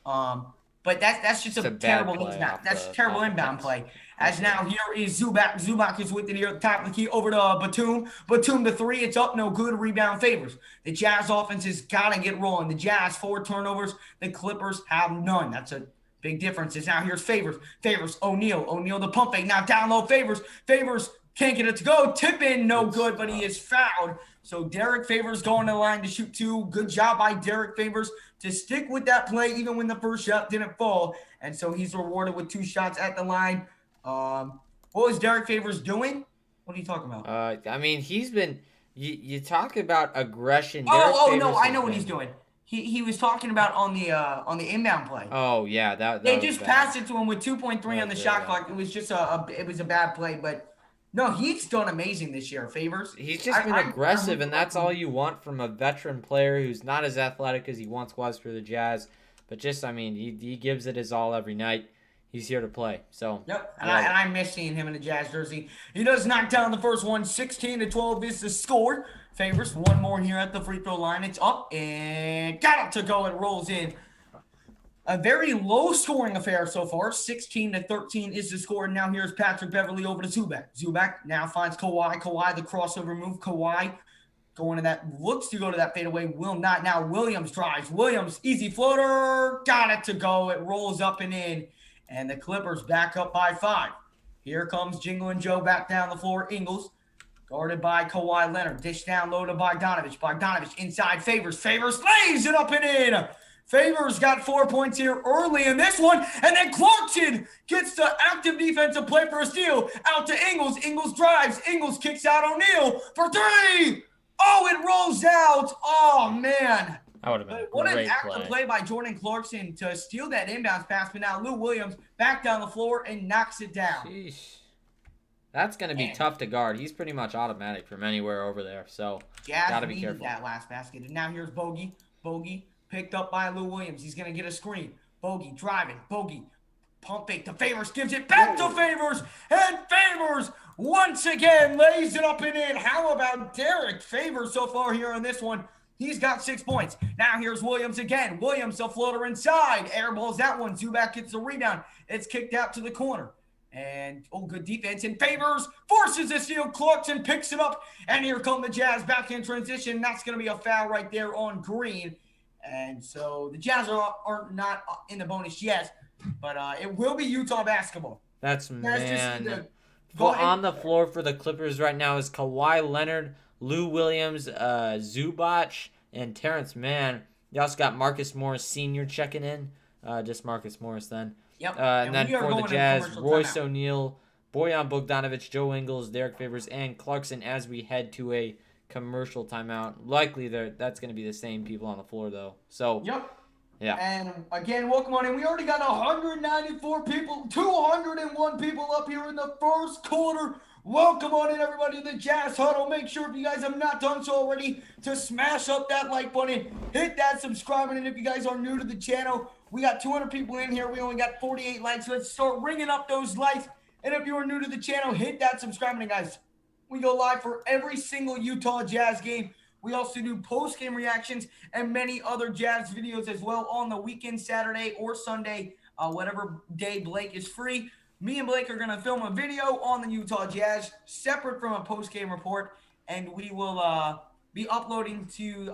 Um, but that's just It's a a bad terrible play inbound. off That's the terrible inbound pass. play. As now here is Zubac. Zubac is with it here at the top of the key over to Batum. Batum to three. It's up. No good. Rebound Favors. The Jazz offense has got to get rolling. The Jazz 4 turnovers. The Clippers have none. That's a big difference. Is now here's Favors. Favors. O'Neal the pump fake. Now down low Favors. Favors can't get it to go. Tip in. No good, but he is fouled. So Derek Favors going to the line to shoot 2. Good job by Derek Favors to stick with that play even when the first shot didn't fall. And so he's rewarded with 2 shots at the line. What was Derek Favors doing? What are you talking about? I mean, he's been. You talk about aggression. No, I know what he's doing. He was talking about on the inbound play. Oh yeah, that They was just bad. passed it to him with 2.3 on the shot bad. clock. It was just it was a bad play, but no, he's done amazing this year. Favors. He's just been aggressive, and that's all you want from a veteran player who's not as athletic as he once was for the Jazz. But just, I mean, he gives it his all every night. He's here to play. So Yep, and I miss seeing him in a Jazz jersey. He does knock down the first one. 16-12 is the score. Favors one more here at the free throw line. It's up and got it to go. It rolls in. A very low-scoring affair so far. 16-13 is the score. And now here's Patrick Beverly over to Zubac. Zubac now finds Kawhi. Kawhi, the crossover move. Kawhi going to that, looks to go to that fadeaway. Will not. Now Williams drives. Williams, easy floater. Got it to go. It rolls up and in. And the Clippers back up by 5. Here comes Jingle and Joe back down the floor. Ingles guarded by Kawhi Leonard. Dish down low to Bogdanovich. Bogdanovich inside Favors. Favors lays it up and in. Favors got 4 points here early in this one. And then Clarkson gets the active defensive play for a steal. Out to Ingles. Ingles drives. Ingles kicks out O'Neal for 3. Oh, it rolls out. Oh, man. that would have been a What an great active play by Jordan Clarkson to steal that inbounds pass. But now Lou Williams back down the floor and knocks it down. Sheesh. That's going to be tough to guard. He's pretty much automatic from anywhere over there. So, got to be careful. That last basket. And now here's Bogey. Bogey picked up by Lou Williams. He's going to get a screen. Bogey driving. Bogey pump fake to Favors. Gives it back to Favors. And Favors once again lays it up and in. How about Derek Favors so far here on this one? He's got 6 points. Now here's Williams again. Williams, a floater inside. Airballs that one. Zubac gets the rebound. It's kicked out to the corner. And, good defense. And Favors forces a steal. Clarkson picks it up. And here come the Jazz back in transition. That's going to be a foul right there on Green. And so the Jazz are not in the bonus yet. But it will be Utah basketball. That's, man. On the floor for the Clippers right now is Kawhi Leonard, Lou Williams, Zubac, and Terrence Mann. You also got Marcus Morris Sr. checking in. Just Marcus Morris then. Yep. And then for the Jazz, Royce O'Neal, Bojan Bogdanovich, Joe Ingles, Derek Favors, and Clarkson as we head to a commercial timeout. Likely that's going to be the same people on the floor, though. So, yep. Yeah. And again, welcome on in. We already got 194 people, 201 people up here in the first quarter. Welcome on in, everybody, to the Jazz Huddle. Make sure, if you guys have not done so already, to smash up that like button, hit that subscribe button. And if you guys are new to the channel, we got 200 people in here. We only got 48 likes. Let's start ringing up those likes. And if you are new to the channel, hit that subscribe button, guys. We go live for every single Utah Jazz game. We also do post-game reactions and many other Jazz videos as well on the weekend, Saturday or Sunday, whatever day Blake is free. Me and Blake are going to film a video on the Utah Jazz, separate from a post-game report, and we will be uploading to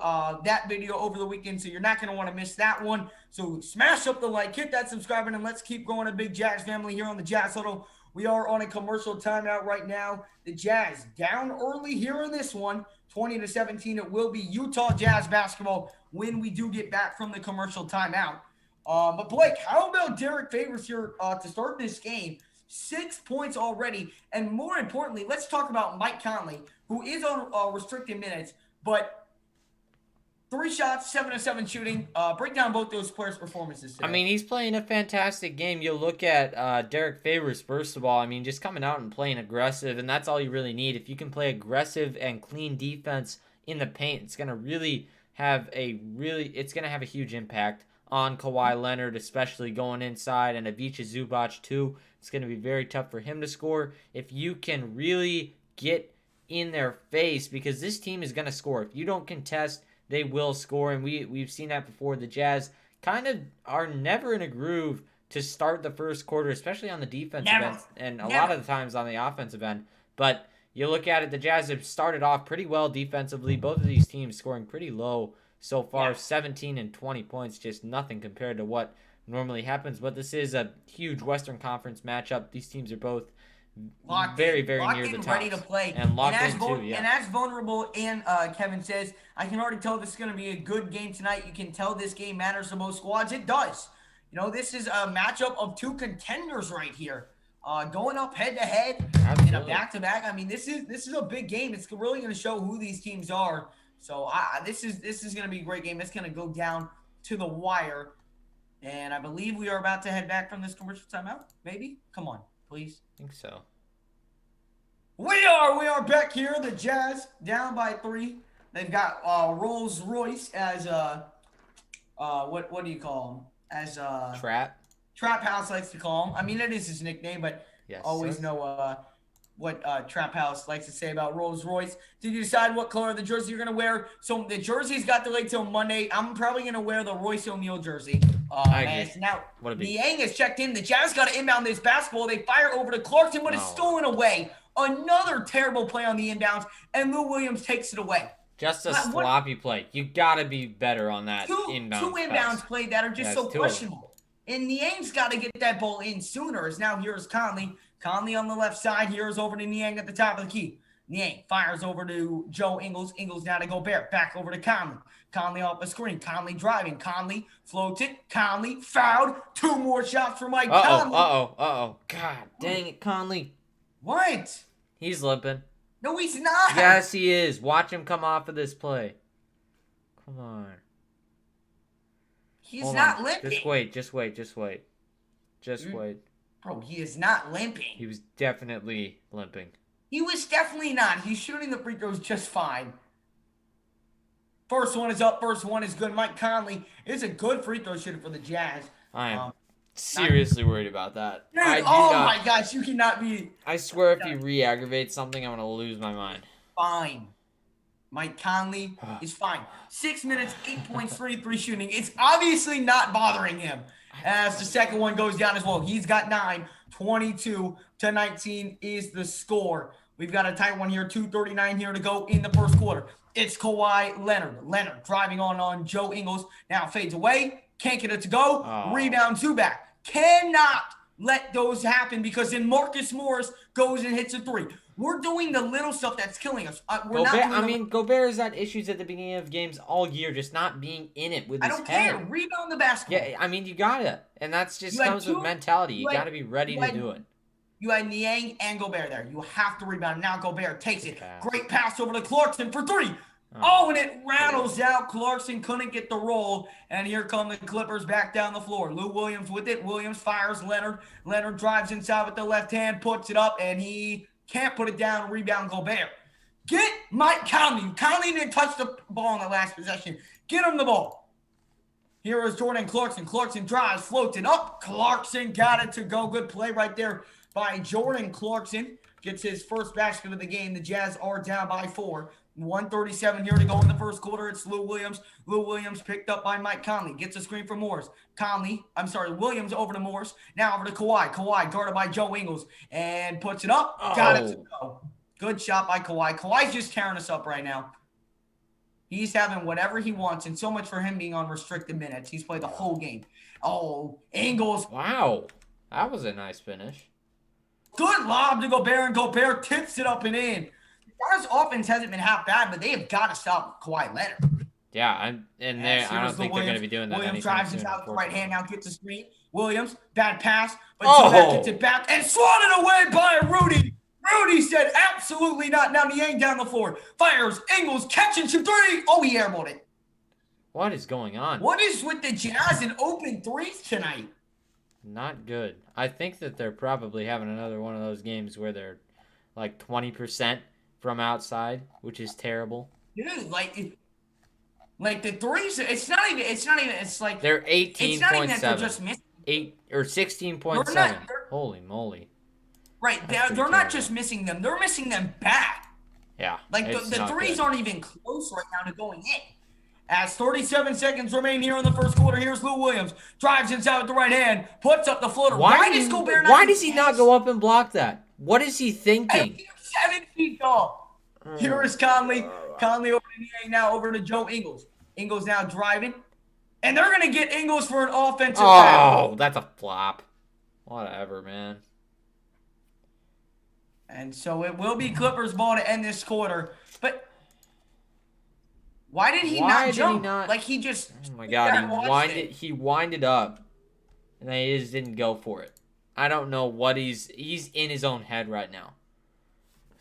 that video over the weekend, so you're not going to want to miss that one. So smash up the like, hit that subscribe button, and let's keep going, a big Jazz family here on the Jazz Huddle. We are on a commercial timeout right now. The Jazz down early here in this one, 20-17. It will be Utah Jazz basketball when we do get back from the commercial timeout. But Blake, how about Derek Favors here to start this game? 6 points already. And more importantly, let's talk about Mike Conley, who is on restricted minutes, but 3 shots, 7 of 7 shooting. Break down both those players' performances today. I mean, he's playing a fantastic game. You look at Derek Favors, first of all. I mean, just coming out and playing aggressive, and that's all you really need. If you can play aggressive and clean defense in the paint, it's going to really have a huge impact on Kawhi Leonard, especially going inside, and Ivica Zubac too. It's going to be very tough for him to score. If you can really get in their face because this team is going to score. If you don't contest, they will score, and we've seen that before. The Jazz kind of are never in a groove to start the first quarter, especially on the defensive end, and a lot of the times on the offensive end. But you look at it, the Jazz have started off pretty well defensively. Both of these teams scoring pretty low so far, 17 and 20 points, just nothing compared to what normally happens. But this is a huge Western Conference matchup. These teams are both very near the top, ready to play, and locked in too. And as vulnerable and Kevin says, I can already tell this is going to be a good game tonight. You can tell this game matters to both squads. It does. You know, this is a matchup of two contenders right here, going up head to head in a back-to-back. I mean, this is a big game. It's really going to show who these teams are. So this is going to be a great game. It's going to go down to the wire, and I believe we are about to head back from this commercial timeout. Maybe, come on, please. I think so. We are back here. The Jazz down by 3. They've got Rolls Royce as what do you call him? As Trap House likes to call him. I mean, it is his nickname, but always know what Trap House likes to say about Rolls Royce. Did you decide what color of the jersey you're gonna wear? So the jersey's got delayed till Monday. I'm probably gonna wear the Royce O'Neal jersey. I agree. Now Niang has checked in. The Jazz got to inbound this basketball. They fire over to Clarkson, but it's stolen away. Another terrible play on the inbounds, and Lou Williams takes it away. Just a sloppy play. You gotta be better on that inbounds. Two inbounds played that are just so questionable. And Niang's got to get that ball in sooner. As now here's Conley. Conley on the left side. Here's over to Niang at the top of the key. Niang fires over to Joe Ingles. Ingles now to Gobert. Back over to Conley. Conley off the screen. Conley driving. Conley floats it. Conley fouled. 2 more shots for Mike Conley. God dang it, Conley. What? He's limping. No, he's not. Yes, he is. Watch him come off of this play. Come on. He's not limping. Just wait. Bro, he is not limping. He was definitely limping. He was definitely not. He's shooting the free throws just fine. First one is up. First one is good. Mike Conley is a good free throw shooter for the Jazz. I am seriously worried about that. Dude, my gosh, you cannot be. I swear if he re-aggravates something, I'm going to lose my mind. Fine. Mike Conley is fine. 6 minutes, 8 points, 3 shooting. It's obviously not bothering him. As the second one goes down as well. He's got 9. 22-19 is the score. We've got a tight one here. 2:39 here to go in the first quarter. It's Kawhi Leonard. Leonard driving on Joe Ingles. Now fades away. Can't get it to go. Rebound Zubac. Cannot let those happen because then Marcus Morris goes and hits a 3. We're doing the little stuff that's killing us. Gobert has had issues at the beginning of games all year, just not being in it with his head. I don't care. Rebound the basketball. Yeah, I mean, you gotta. And that's just comes with mentality. You gotta be ready to do it. You had Niang and Gobert there. You have to rebound. Now Gobert takes it. Great pass over to Clarkson for 3. And it rattles out. Clarkson couldn't get the roll. And here come the Clippers back down the floor. Lou Williams with it. Williams fires Leonard. Leonard drives inside with the left hand, puts it up, and he can't put it down. Rebound Gobert. Get Mike Conley. Conley didn't touch the ball in the last possession. Get him the ball. Here is Jordan Clarkson. Clarkson drives, floats it up. Clarkson got it to go. Good play right there by Jordan Clarkson. Gets his first basket of the game. The Jazz are down by 4. 1:37 here to go in the first quarter. It's Lou Williams. Lou Williams picked up by Mike Conley. Gets a screen from Morris. Williams over to Morris. Now over to Kawhi. Kawhi guarded by Joe Ingles. And puts it up. Got it to go. Good shot by Kawhi. Kawhi's just tearing us up right now. He's having whatever he wants, and so much for him being on restricted minutes. He's played the whole game. Ingles. Wow. That was a nice finish. Good lob to Gobert, and Gobert tips it up and in. Jazz offense hasn't been half bad, but they have got to stop Kawhi Leonard. Yeah, I don't think they're going to be doing that Williams anytime drives soon. inside with the right hand, now gets the screen. Williams, bad pass, but Zubac gets it back and swatted away by Rudy. Rudy said absolutely not. Now Niang down the floor. Fires, Ingles, catch and shoot 3. He airballed it. What is going on? What is with the Jazz in open threes tonight? Not good. I think that they're probably having another one of those games where they're like 20% from outside, which is terrible. Dude, like the threes, it's like they're 18.7. It's not even that they're just missing 8 or 16.7. Holy moly. Right, they're not just missing them, they're missing them bad. Yeah, Like it's the not threes good. aren't even close right now to going in. As 37 seconds remain here in the first quarter, here's Lou Williams. Drives inside with the right hand, puts up the floater. Why does Gobert not Why just does he not go up and block that? What is he Hey, thinking? you're 7 feet tall. Here Oh is my Conley. god. Conley over to Niang, now over to Joe Ingles. Ingles now driving. And they're going to get Ingles for an offensive foul. Oh, that's a flop. Whatever, man. And so it will be Clippers ball to end this quarter. But why did he Why not did he jump? not? Like he just Oh my god, watched it. he winded up. And then he just didn't go for it. I don't know what he's in his own head right now.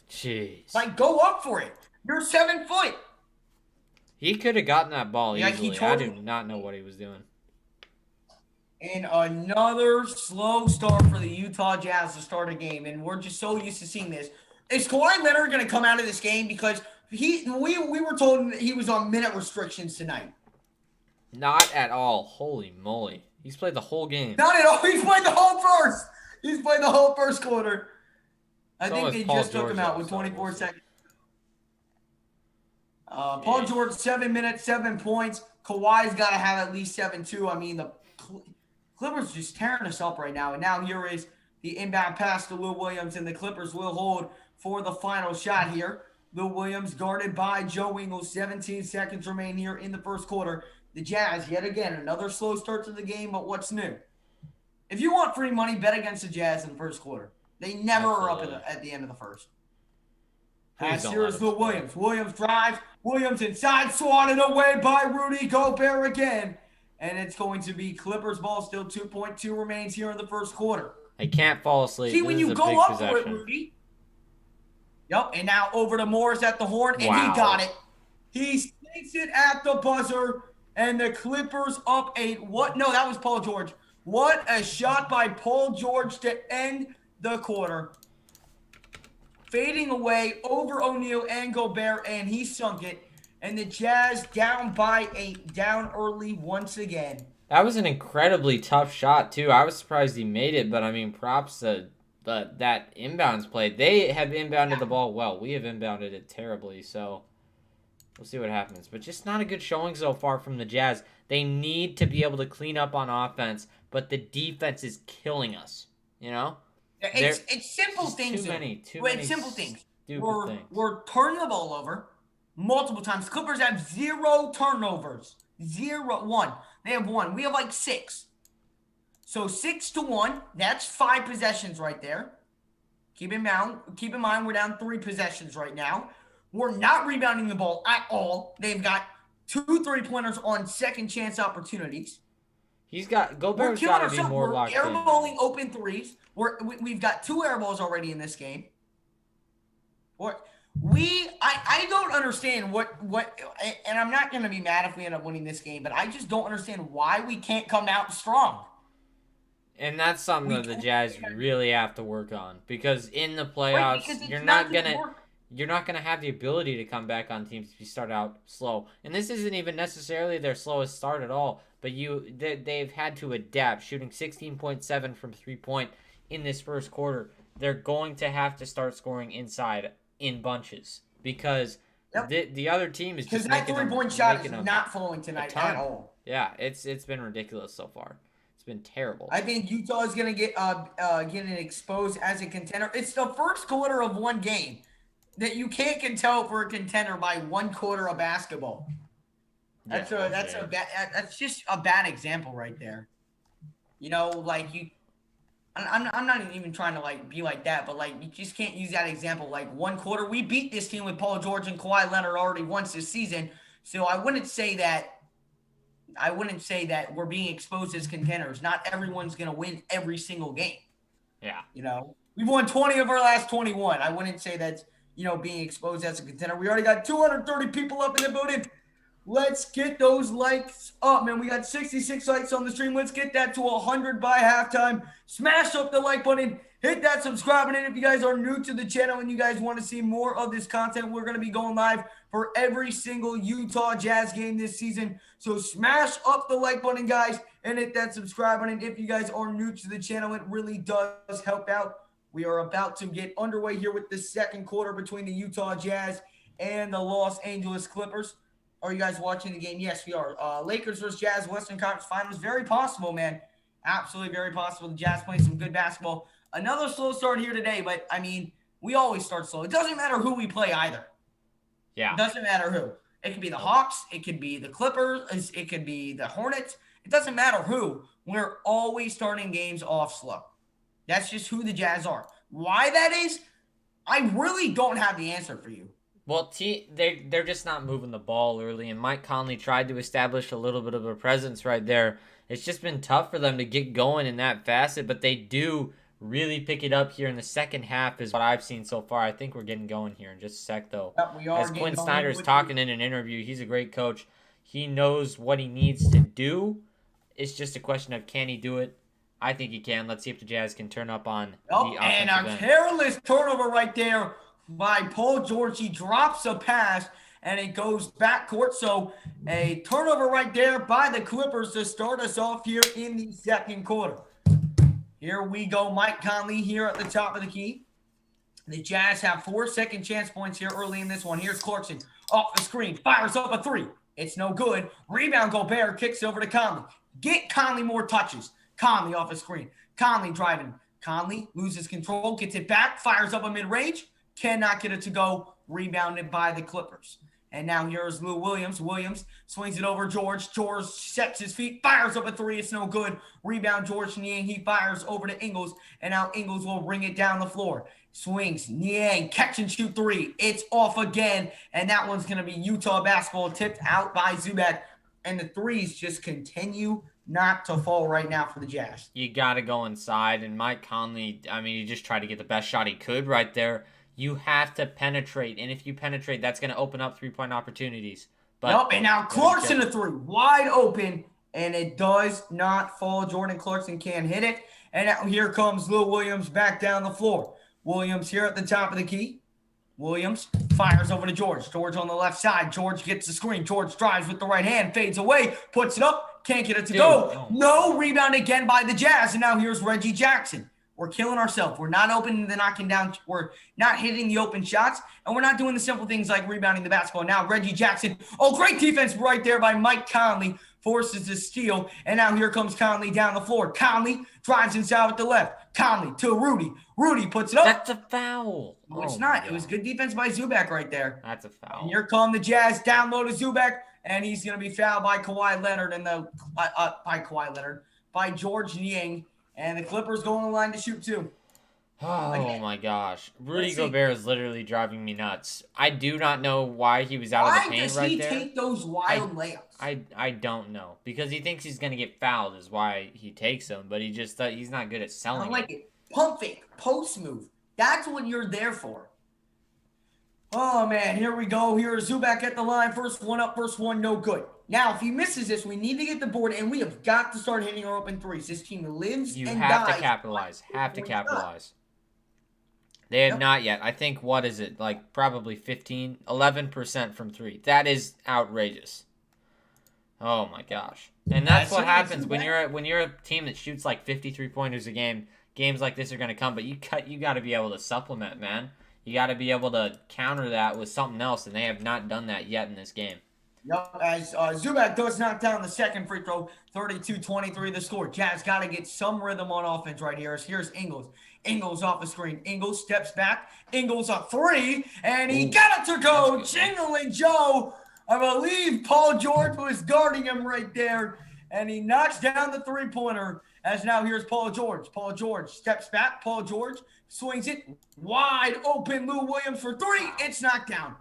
Jeez. Like go up for it. You're 7 foot. He could have gotten that ball Yeah, easily. I do not know what he was doing. And another slow start for the Utah Jazz to start a game. And we're just so used to seeing this. Is Kawhi Leonard going to come out of this game? Because we were told that he was on minute restrictions tonight. Not at all. Holy moly. He's played the whole game. Not at all. He's played the whole first. He's played the whole first quarter. I think they just took him out with 24 seconds. Paul George, 7 minutes, 7 points. Kawhi's got to have at least 7 too. I mean, the Clippers just tearing us up right now. And now here is the inbound pass to Lou Williams, and the Clippers will hold for the final shot here. Lou Williams guarded by Joe Ingles. 17 seconds remain here in the first quarter. The Jazz, yet again, another slow start to the game, but what's new? If you want free money, bet against the Jazz in the first quarter. They never are up at the end of the first. Pass here is Lou Williams. Williams drives. Williams inside, swatted away by Rudy Gobert again. And it's going to be Clippers ball. Still 2.2 remains here in the first quarter. I can't fall asleep. See, when you go up for it, Rudy. Yep, and now over to Morris at the horn, and he got it. He sneaks it at the buzzer, and the Clippers up 8. What? No, that was Paul George. What a shot by Paul George to end the quarter. Fading away over O'Neal and Gobert, and he sunk it. And the Jazz down by 8, down early once again. That was an incredibly tough shot, too. I was surprised he made it, but, I mean, props to that inbounds play. They have inbounded the ball well. We have inbounded it terribly, so we'll see what happens. But just not a good showing so far from the Jazz. They need to be able to clean up on offense, but the defense is killing us, you know? It's simple things. Too many simple things. Things. We're turning the ball over multiple times. Clippers have 0 turnovers. 1. They have 1. We have like 6. So 6-1. That's 5 possessions right there. Keep in mind, we're down 3 possessions right now. We're not rebounding the ball at all. They've got 2 3-pointers on second chance opportunities. Gobert's got to be more locked in. We're airballing open threes. We've got 2 air balls already in this game. I don't understand what, and I'm not going to be mad if we end up winning this game, but I just don't understand why we can't come out strong. And that's something that the Jazz really have to work on, because in the playoffs, you're not gonna have the ability to come back on teams if you start out slow. And this isn't even necessarily their slowest start at all, but they've had to adapt, shooting 16.7 from 3-point in this first quarter. They're going to have to start scoring inside in bunches, because the other team is just making that 3-point shot is not falling tonight at all. Yeah, it's been ridiculous so far. It's been terrible. I think Utah is going to get getting exposed as a contender. It's the first quarter of one game that you can't tell for a contender by 1 quarter of basketball. That's just a bad example right there. You know, like you. I'm not even trying to like be like that, but like you just can't use that example. Like 1 quarter, we beat this team with Paul George and Kawhi Leonard already once this season, so I wouldn't say that we're being exposed as contenders. Not everyone's gonna win every single game. Yeah, you know, we've won 20 of our last 21. I wouldn't say that's being exposed as a contender. We already got 230 people up in the building. Let's get those likes up, man. We got 66 likes on the stream. Let's get that to 100 by halftime. Smash up the like button. Hit that subscribe button. If you guys are new to the channel and you guys want to see more of this content, we're going to be going live for every single Utah Jazz game this season. So smash up the like button, guys, and hit that subscribe button. If you guys are new to the channel, it really does help out. We are about to get underway here with the second quarter between the Utah Jazz and the Los Angeles Clippers. Are you guys watching the game? Yes, we are. Lakers versus Jazz, Western Conference Finals. Very possible, man. Absolutely very possible. The Jazz playing some good basketball. Another slow start here today, but I mean, we always start slow. It doesn't matter who we play either. Yeah. It doesn't matter who. It could be the Hawks. It could be the Clippers. It could be the Hornets. It doesn't matter who. We're always starting games off slow. That's just who the Jazz are. Why that is, I really don't have the answer for you. Well, they're just not moving the ball early, and Mike Conley tried to establish a little bit of a presence right there. It's just been tough for them to get going in that facet, but they do really pick it up here in the second half is what I've seen so far. I think we're getting going here in just a sec, though. Yep, we are. As Quinn Snyder's talking in an interview, he's a great coach. He knows what he needs to do. It's just a question of can he do it? I think he can. Let's see if the Jazz can turn up on the offensive end. And a end. careless turnover right there by Paul George. He drops a pass, and it goes back court. So a turnover right there by the Clippers to start us off here in the second quarter. Here we go. Mike Conley here at the top of the key. The Jazz have 4 second chance points here early in this one. Here's Clarkson off the screen. Fires up a three. It's no good. Rebound Gobert kicks over to Conley. Get Conley more touches. Conley off the screen. Conley driving. Conley loses control. Gets it back. Fires up a mid-range. Cannot get it to go. Rebounded by the Clippers. And now here's Lou Williams. Williams swings it over George. George sets his feet, fires up a three. It's no good. Rebound George Niang. He fires over to Ingles. And now Ingles will bring it down the floor. Swings. Niang. Catch and shoot three. It's off again. And that one's going to be Utah basketball tipped out by Zubac. And the threes just continue not to fall right now for the Jazz. You got to go inside. And Mike Conley, I mean, he just tried to get the best shot he could right there. You have to penetrate, and if you penetrate, that's going to open up three-point opportunities. But nope, and now Clarkson the three, wide open, and it does not fall. Jordan Clarkson can't hit it, and now here comes Lou Williams back down the floor. Williams here at the top of the key. Williams fires over to George. George on the left side. George gets the screen. George drives with the right hand, fades away, puts it up, can't get it to go. No rebound again by the Jazz, and now here's Reggie Jackson. We're killing ourselves. We're not opening the knocking down. We're not hitting the open shots. And we're not doing the simple things like rebounding the basketball. Now Reggie Jackson. Oh, great defense right there by Mike Conley. Forces the steal. And now here comes Conley down the floor. Conley drives inside with the left. Conley to Rudy. Rudy puts it up. That's a foul. No, it's not. It was good defense by Zubac right there. That's a foul. And here come the Jazz. Down low to Zubac. And he's going to be fouled by Kawhi Leonard. And by George Niang. And the Clippers go on the line to shoot too. Oh my gosh. Rudy Gobert is literally driving me nuts. I do not know why he was out of the paint right there. Why does he take those wild layups? I don't know. Because he thinks he's going to get fouled is why he takes them. But he's not good at selling I like it. Pump fake. Post move. That's what you're there for. Oh, man. Here we go. Here's Zubac at the line. First one up. First one no good. Now, if he misses this, we need to get the board, and we have got to start hitting our open threes. This team lives and dies. You have to capitalize. Have to capitalize. They have not yet. I think, what is it? Like, probably 11% from three. That is outrageous. Oh, my gosh. And that's what happens when you're a team that shoots like 53 pointers a game. Games like this are going to come, but you got to be able to supplement, man. You got to be able to counter that with something else, and they have not done that yet in this game. Yep, as Zubac does knock down the second free throw, 32-23 the score. Jazz got to get some rhythm on offense right here. Here's Ingles. Ingles off the screen. Ingles steps back. Ingles a three, and he got it to go. Jingling Joe. I believe Paul George was guarding him right there, and he knocks down the three-pointer. As now here's Paul George. Paul George steps back. Paul George swings it wide open. Lou Williams for three. It's knocked down.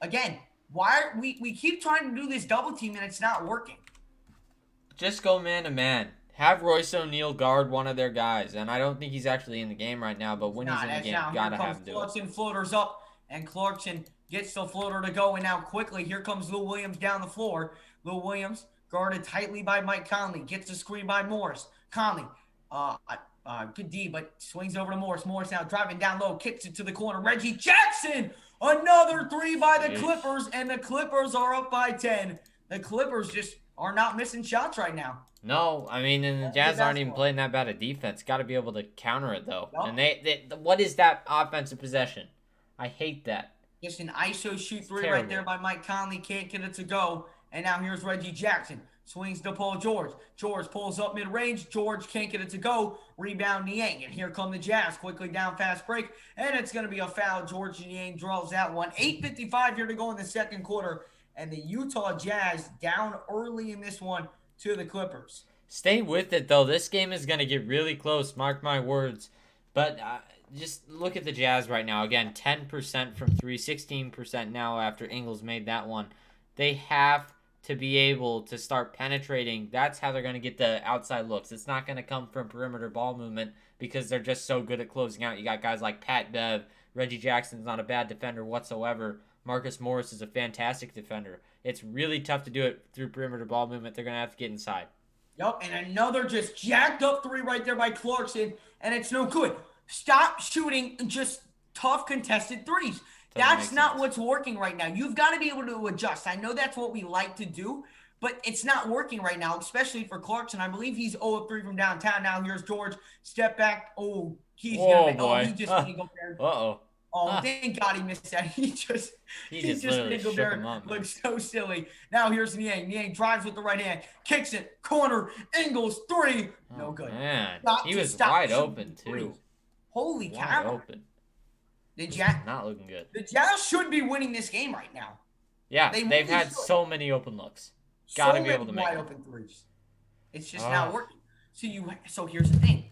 Again. Why we keep trying to do this double team and it's not working? Just go man to man. Have Royce O'Neal guard one of their guys, and I don't think he's actually in the game right now. But when he's in the game, gotta have him do it. Clarkson floaters up, and Clarkson gets the floater to go, and now quickly here comes Lou Williams down the floor. Lou Williams guarded tightly by Mike Conley, gets the screen by Morris. Conley, good D, but swings over to Morris. Morris now driving down low, kicks it to the corner. Reggie Jackson. Another three by the Clippers, and the Clippers are up by 10. The Clippers just are not missing shots right now. No, I mean, and the Jazz aren't even playing that bad of defense. Got to be able to counter it, though. Nope. And what is that offensive possession? I hate that. Just an ISO shoot three right Terrible. there by Mike Conley. Can't get it to go. And now here's Reggie Jackson. Swings to Paul George. George pulls up mid-range. George can't get it to go. Rebound Niang. And here come the Jazz. Quickly down fast break. And it's going to be a foul. George Niang draws that one. 8:55 here to go in the second quarter. And the Utah Jazz down early in this one to the Clippers. Stay with it, though. This game is going to get really close. Mark my words. But just look at the Jazz right now. Again, 10% from 3, 16% now after Ingles made that one. They have to be able to start penetrating. That's how they're going to get the outside looks. It's not going to come from perimeter ball movement because they're just so good at closing out. You got guys like Pat Bev. Reggie Jackson's not a bad defender whatsoever. Marcus Morris is a fantastic defender. It's really tough to do it through perimeter ball movement. They're going to have to get inside. Yep, and another just jacked up three right there by Clarkson, and it's no good. Stop shooting just tough contested threes. That's not what's working right now. You've got to be able to adjust. I know that's what we like to do, but it's not working right now, especially for Clarkson. I believe he's 0 of 3 from downtown. Now here's George. Step back. Oh, he's going to he just didn't go there. Uh-oh. Oh, thank God he missed that. He just literally shook him up. Looks so silly. Now here's Niang. Niang drives with the right hand. Kicks it. Corner. Ingles. 3. No good. Man, he was wide open, too. Holy wide cow. Open. The Jazz not looking good. The Jazz should be winning this game right now. Yeah, they've had so many open looks. Got to be able to make wide open threes. It's just not working. So here's the thing.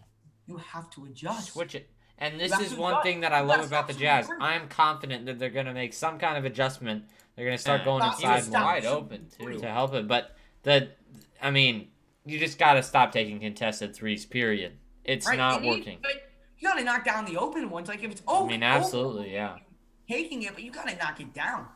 You have to adjust. Switch it. And this is one thing that I love about the Jazz. I'm confident that they're going to make some kind of adjustment. They're going to start going inside wide open, too, to help it. But, you just got to stop taking contested threes, period. It's not working. You got to knock down the open ones. Like, if it's open, absolutely, yeah. Taking it, but you got to knock it down.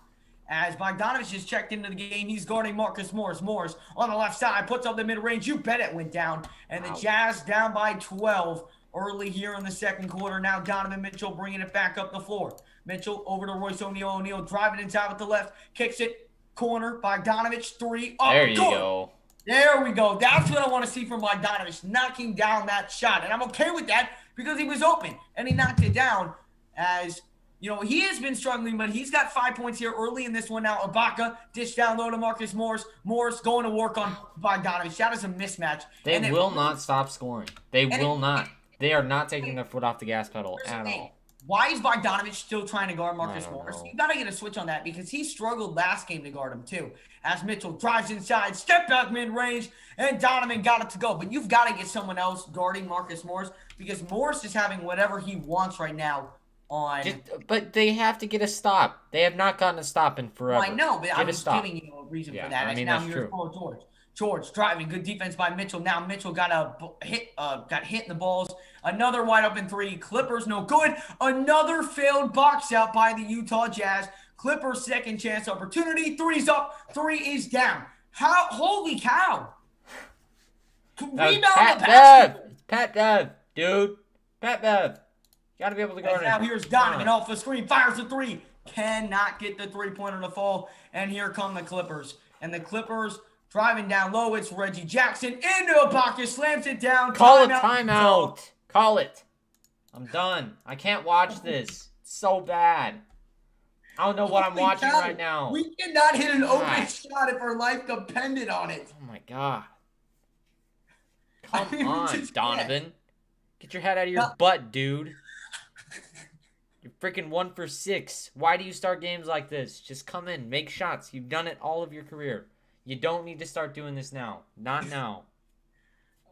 As Bogdanovich just checked into the game, he's guarding Marcus Morris. Morris on the left side, puts up the mid-range. You bet it went down. And the Jazz down by 12 early here in the second quarter. Now Donovan Mitchell bringing it back up the floor. Mitchell over to Royce O'Neal. O'Neal driving inside with the left. Kicks it. Corner. Bogdanovich. 3. Up. There you go. There we go. That's what I want to see from Bogdanovich. Knocking down that shot. And I'm okay with that because he was open. And he knocked it down as... he has been struggling, but he's got 5 points here early in this one now. Ibaka, dish down low to Marcus Morris. Morris going to work on Bogdanovich. That is a mismatch. They will not stop scoring. They will not. They are not taking their foot off the gas pedal at all. Why is Bogdanovich still trying to guard Marcus Morris? You got to get a switch on that because he struggled last game to guard him too. As Mitchell drives inside, step back mid-range, and Donovan got it to go. But you've got to get someone else guarding Marcus Morris because Morris is having whatever he wants right now. But they have to get a stop. They have not gotten a stop in forever. Well, I know, but I'm just giving you a reason for that. Now here's Paul George. George driving, good defense by Mitchell. Now Mitchell got hit in the balls. Another wide open 3. Clippers no good. Another failed box out by the Utah Jazz. Clippers second chance opportunity. 3's up. 3 is down. Holy cow! Rebound the basket. Pat Bev, dude. Pat Bev. Got to be able to guard it. Now here's Donovan off the screen. Fires the 3. Cannot get the 3-pointer to fall. And here come the Clippers. And the Clippers driving down low. It's Reggie Jackson into Ibaka. Slams it down. Call a timeout. Call it. I'm done. I can't watch this. It's so bad. I don't know what I'm watching right now. We cannot hit an open shot if our life depended on it. Oh, my God. Come on, Donovan. Get your head out of your butt, dude. You're freaking 1 for 6. Why do you start games like this? Just come in, make shots. You've done it all of your career. You don't need to start doing this now. Not now.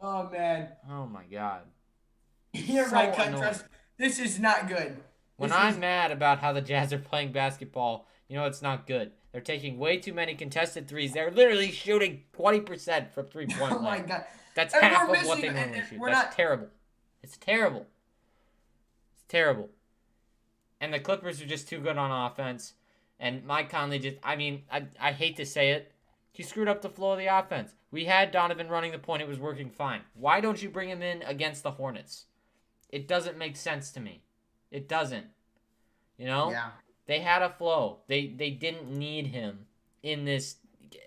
Oh, man. Oh, my God. You're right, Contrast. This is not good. When I'm mad about how the Jazz are playing basketball, it's not good. They're taking way too many contested threes. They're literally shooting 20% from three-point line. Oh, my God. That's half of what they normally shoot. That's terrible. It's terrible. It's terrible. And the Clippers are just too good on offense. And Mike Conley I hate to say it, he screwed up the flow of the offense. We had Donovan running the point. It was working fine. Why don't you bring him in against the Hornets? It doesn't make sense to me. It doesn't. Yeah. They had a flow. They didn't need him in this.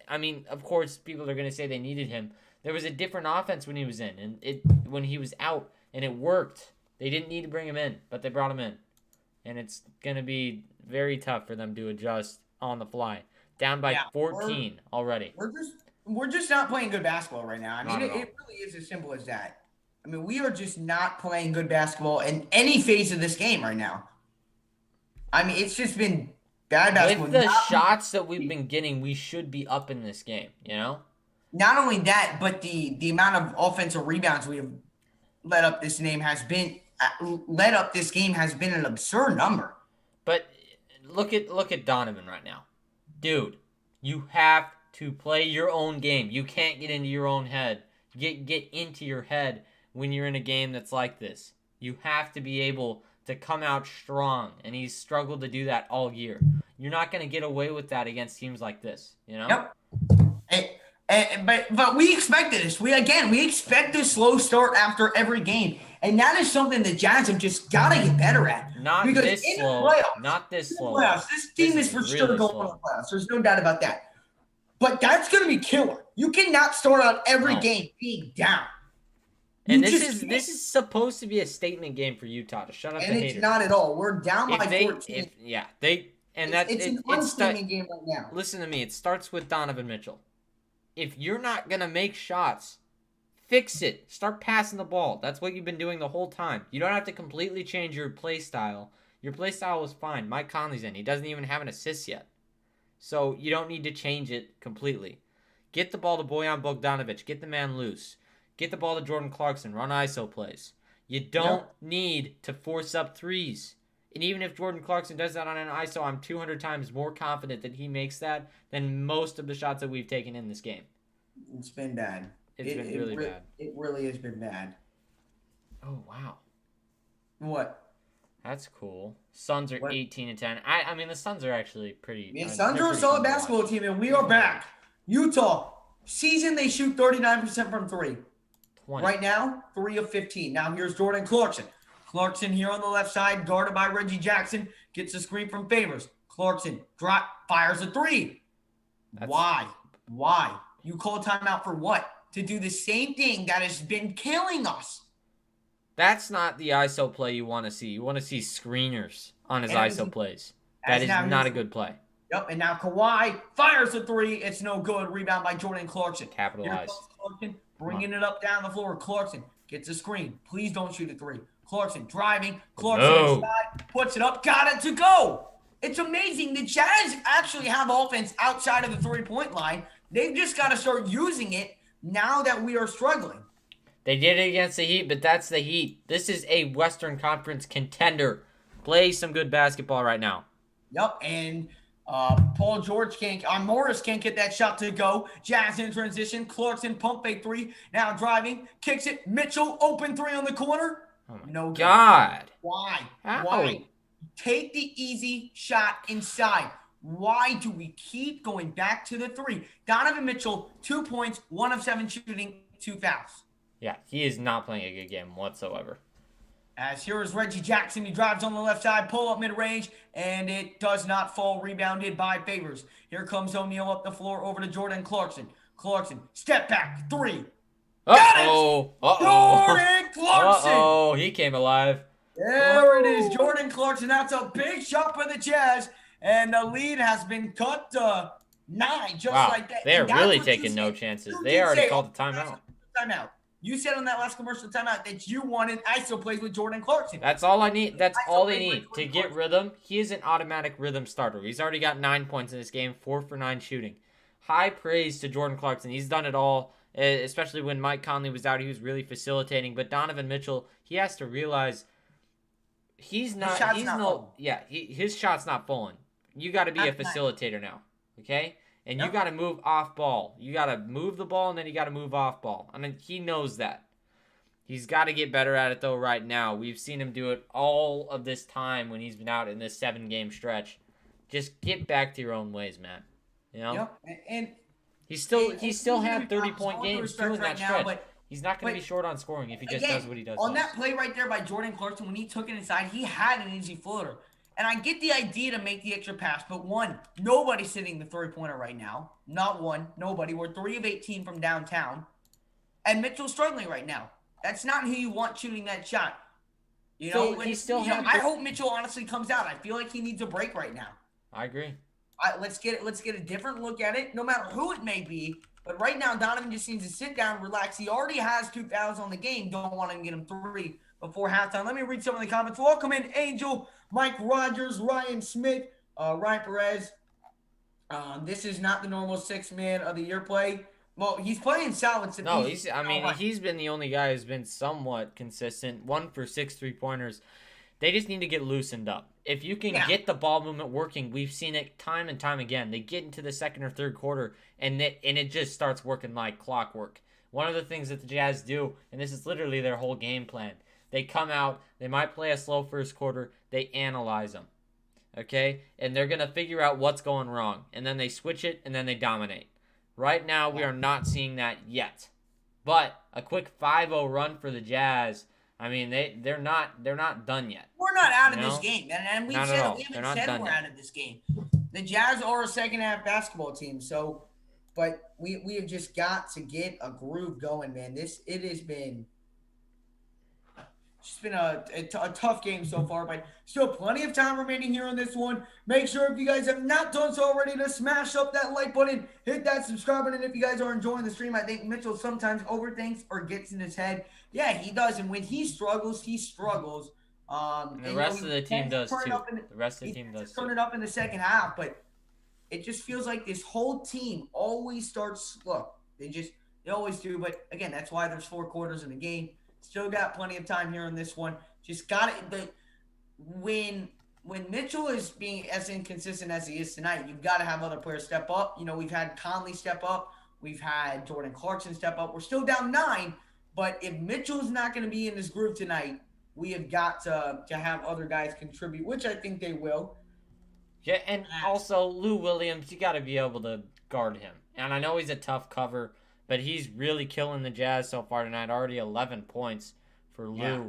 Of course, people are going to say they needed him. There was a different offense when he was in, and when he was out, and it worked. They didn't need to bring him in, but they brought him in. and it's going to be very tough for them to adjust on the fly. Down by Yeah, 14 already. we're just not playing good basketball right now. I mean, Not at all. it really is as simple as that. I mean, we are just not playing good basketball in any phase of this game right now. I mean, it's just been bad basketball. With the shots that we've been getting, we should be up in this game, you know? Not only that, but the amount of offensive rebounds we have led up this game has been an absurd number. But look at Donovan right now. Dude, you have to play your own game. You can't get into your own head. Get into your head when you're in a game that's like this. You have to be able to come out strong, and he's struggled to do that all year. You're not going to get away with that against teams like this, you know? Yep. But we expected this. We expect this slow start after every game, and that is something the Jazz have just got to get better at. Not this slow. Not this slow. This team is for sure going to the playoffs. There's no doubt about that. But that's going to be killer. You cannot start out every game being down. And this is supposed to be a statement game for Utah to shut up the haters. And it's not at all. We're down by 14. It's an unstatement game right now. Listen to me. It starts with Donovan Mitchell. If you're not going to make shots, fix it. Start passing the ball. That's what you've been doing the whole time. You don't have to completely change your play style. Your play style was fine. Mike Conley's in. He doesn't even have an assist yet. So you don't need to change it completely. Get the ball to Bojan Bogdanovic. Get the man loose. Get the ball to Jordan Clarkson. Run ISO plays. You don't need to force up threes. And even if Jordan Clarkson does that on an ISO, I'm 200 times more confident that he makes that than most of the shots that we've taken in this game. It's been bad. It's been really bad. It really has been bad. Oh, wow. What? That's cool. Suns are 18-10. I mean, the Suns are actually pretty. Yeah, Suns are a solid basketball team, and we are back. Utah, season they shoot 39% from three. 20. Right now, 3 of 15. Now here's Jordan Clarkson. Clarkson here on the left side, guarded by Reggie Jackson, gets a screen from Favors. Clarkson fires a three. Why? You call timeout for what? To do the same thing that has been killing us. That's not the ISO play you want to see. You want to see screeners on his ISO plays. That is not a good play. Yep, and now Kawhi fires a three. It's no good. Rebound by Jordan Clarkson. Capitalize. Clarkson bringing it up down the floor. Clarkson gets a screen. Please don't shoot a three. Clarkson driving. Clarkson inside, puts it up. Got it to go. It's amazing. The Jazz actually have offense outside of the three-point line. They've just got to start using it now that we are struggling. They did it against the Heat, but that's the Heat. This is a Western Conference contender. Play some good basketball right now. Yep, and Morris can't get that shot to go. Jazz in transition. Clarkson pump fake three. Now driving, kicks it. Mitchell open three on the corner. Oh my God! Why? How? Why? Take the easy shot inside. Why do we keep going back to the three? Donovan Mitchell, 2 points, 1 of 7 shooting, 2 fouls. Yeah, he is not playing a good game whatsoever. As here is Reggie Jackson. He drives on the left side, pull up mid-range, and it does not fall. Rebounded by Favors. Here comes O'Neal up the floor over to Jordan Clarkson. Clarkson, step back, three. Uh-oh. Jordan Clarkson. Uh-oh, he came alive. There it is, Jordan Clarkson. That's a big shot for the Jazz, and the lead has been cut to 9, just like that. They're really taking no chances. They already called the timeout. You said on that last commercial timeout that you wanted ISO plays with Jordan Clarkson. That's all I need. That's all they need to get rhythm. He is an automatic rhythm starter. He's already got 9 points in this game, 4 for 9 shooting. High praise to Jordan Clarkson. He's done it all, especially when Mike Conley was out. He was really facilitating. But Donovan Mitchell, he has to realize his shot's not falling. You got to be a facilitator now, okay? And you got to move off ball. You got to move the ball, and then you got to move off ball. I mean, he knows that. He's got to get better at it, though, right now. We've seen him do it all of this time when he's been out in this 7-game stretch. Just get back to your own ways, man. You know? Yep. And he still had 30-point games too in that stretch. But he's not going to be short on scoring if he just does what he does. On that play right there by Jordan Clarkson, when he took it inside, he had an easy floater. And I get the idea to make the extra pass, but one, nobody's hitting the three-pointer right now. Not one. Nobody. We're 3 of 18 from downtown. And Mitchell's struggling right now. That's not who you want shooting that shot. So he still had. I hope Mitchell honestly comes out. I feel like he needs a break right now. I agree. Let's get a different look at it, no matter who it may be. But right now, Donovan just needs to sit down, relax. He already has 2 fouls on the game. Don't want to get him 3 before halftime. Let me read some of the comments. Welcome in Angel, Mike Rogers, Ryan Smith, Ryan Perez. This is not the normal 6-man of the year play. Well, he's playing solid. No, he's been the only guy who's been somewhat consistent. 1 for 6 3-pointers. They just need to get loosened up. If you can get the ball movement working, we've seen it time and time again. They get into the second or third quarter, and it just starts working like clockwork. One of the things that the Jazz do, and this is literally their whole game plan, they come out, they might play a slow first quarter, they analyze them, okay? And they're going to figure out what's going wrong, and then they switch it, and then they dominate. Right now, we are not seeing that yet. But a quick 5-0 run for the Jazz, I mean, they're not done yet. We're not out of this game, and we haven't said we're out of this game. The Jazz are a second half basketball team, so but we have just got to get a groove going, man. It has been just been a tough game so far, but still plenty of time remaining here on this one. Make sure if you guys have not done so already to smash up that like button, hit that subscribe button. If you guys are enjoying the stream, I think Mitchell sometimes overthinks or gets in his head. Yeah, he does, and when he struggles, he struggles. And the rest of the team does too. The rest of the team does turn it up in the second half, but it just feels like this whole team always starts slow. They always do, but again, that's why there's 4 quarters in the game. Still got plenty of time here on this one. Just got it. When Mitchell is being as inconsistent as he is tonight, you've got to have other players step up. You know, we've had Conley step up. We've had Jordan Clarkson step up. We're still down 9, but if Mitchell's not going to be in this group tonight, we have got to have other guys contribute, which I think they will. Yeah, and also Lou Williams, you got to be able to guard him. And I know he's a tough cover, but he's really killing the Jazz so far tonight. Already 11 points for Lou. Yeah.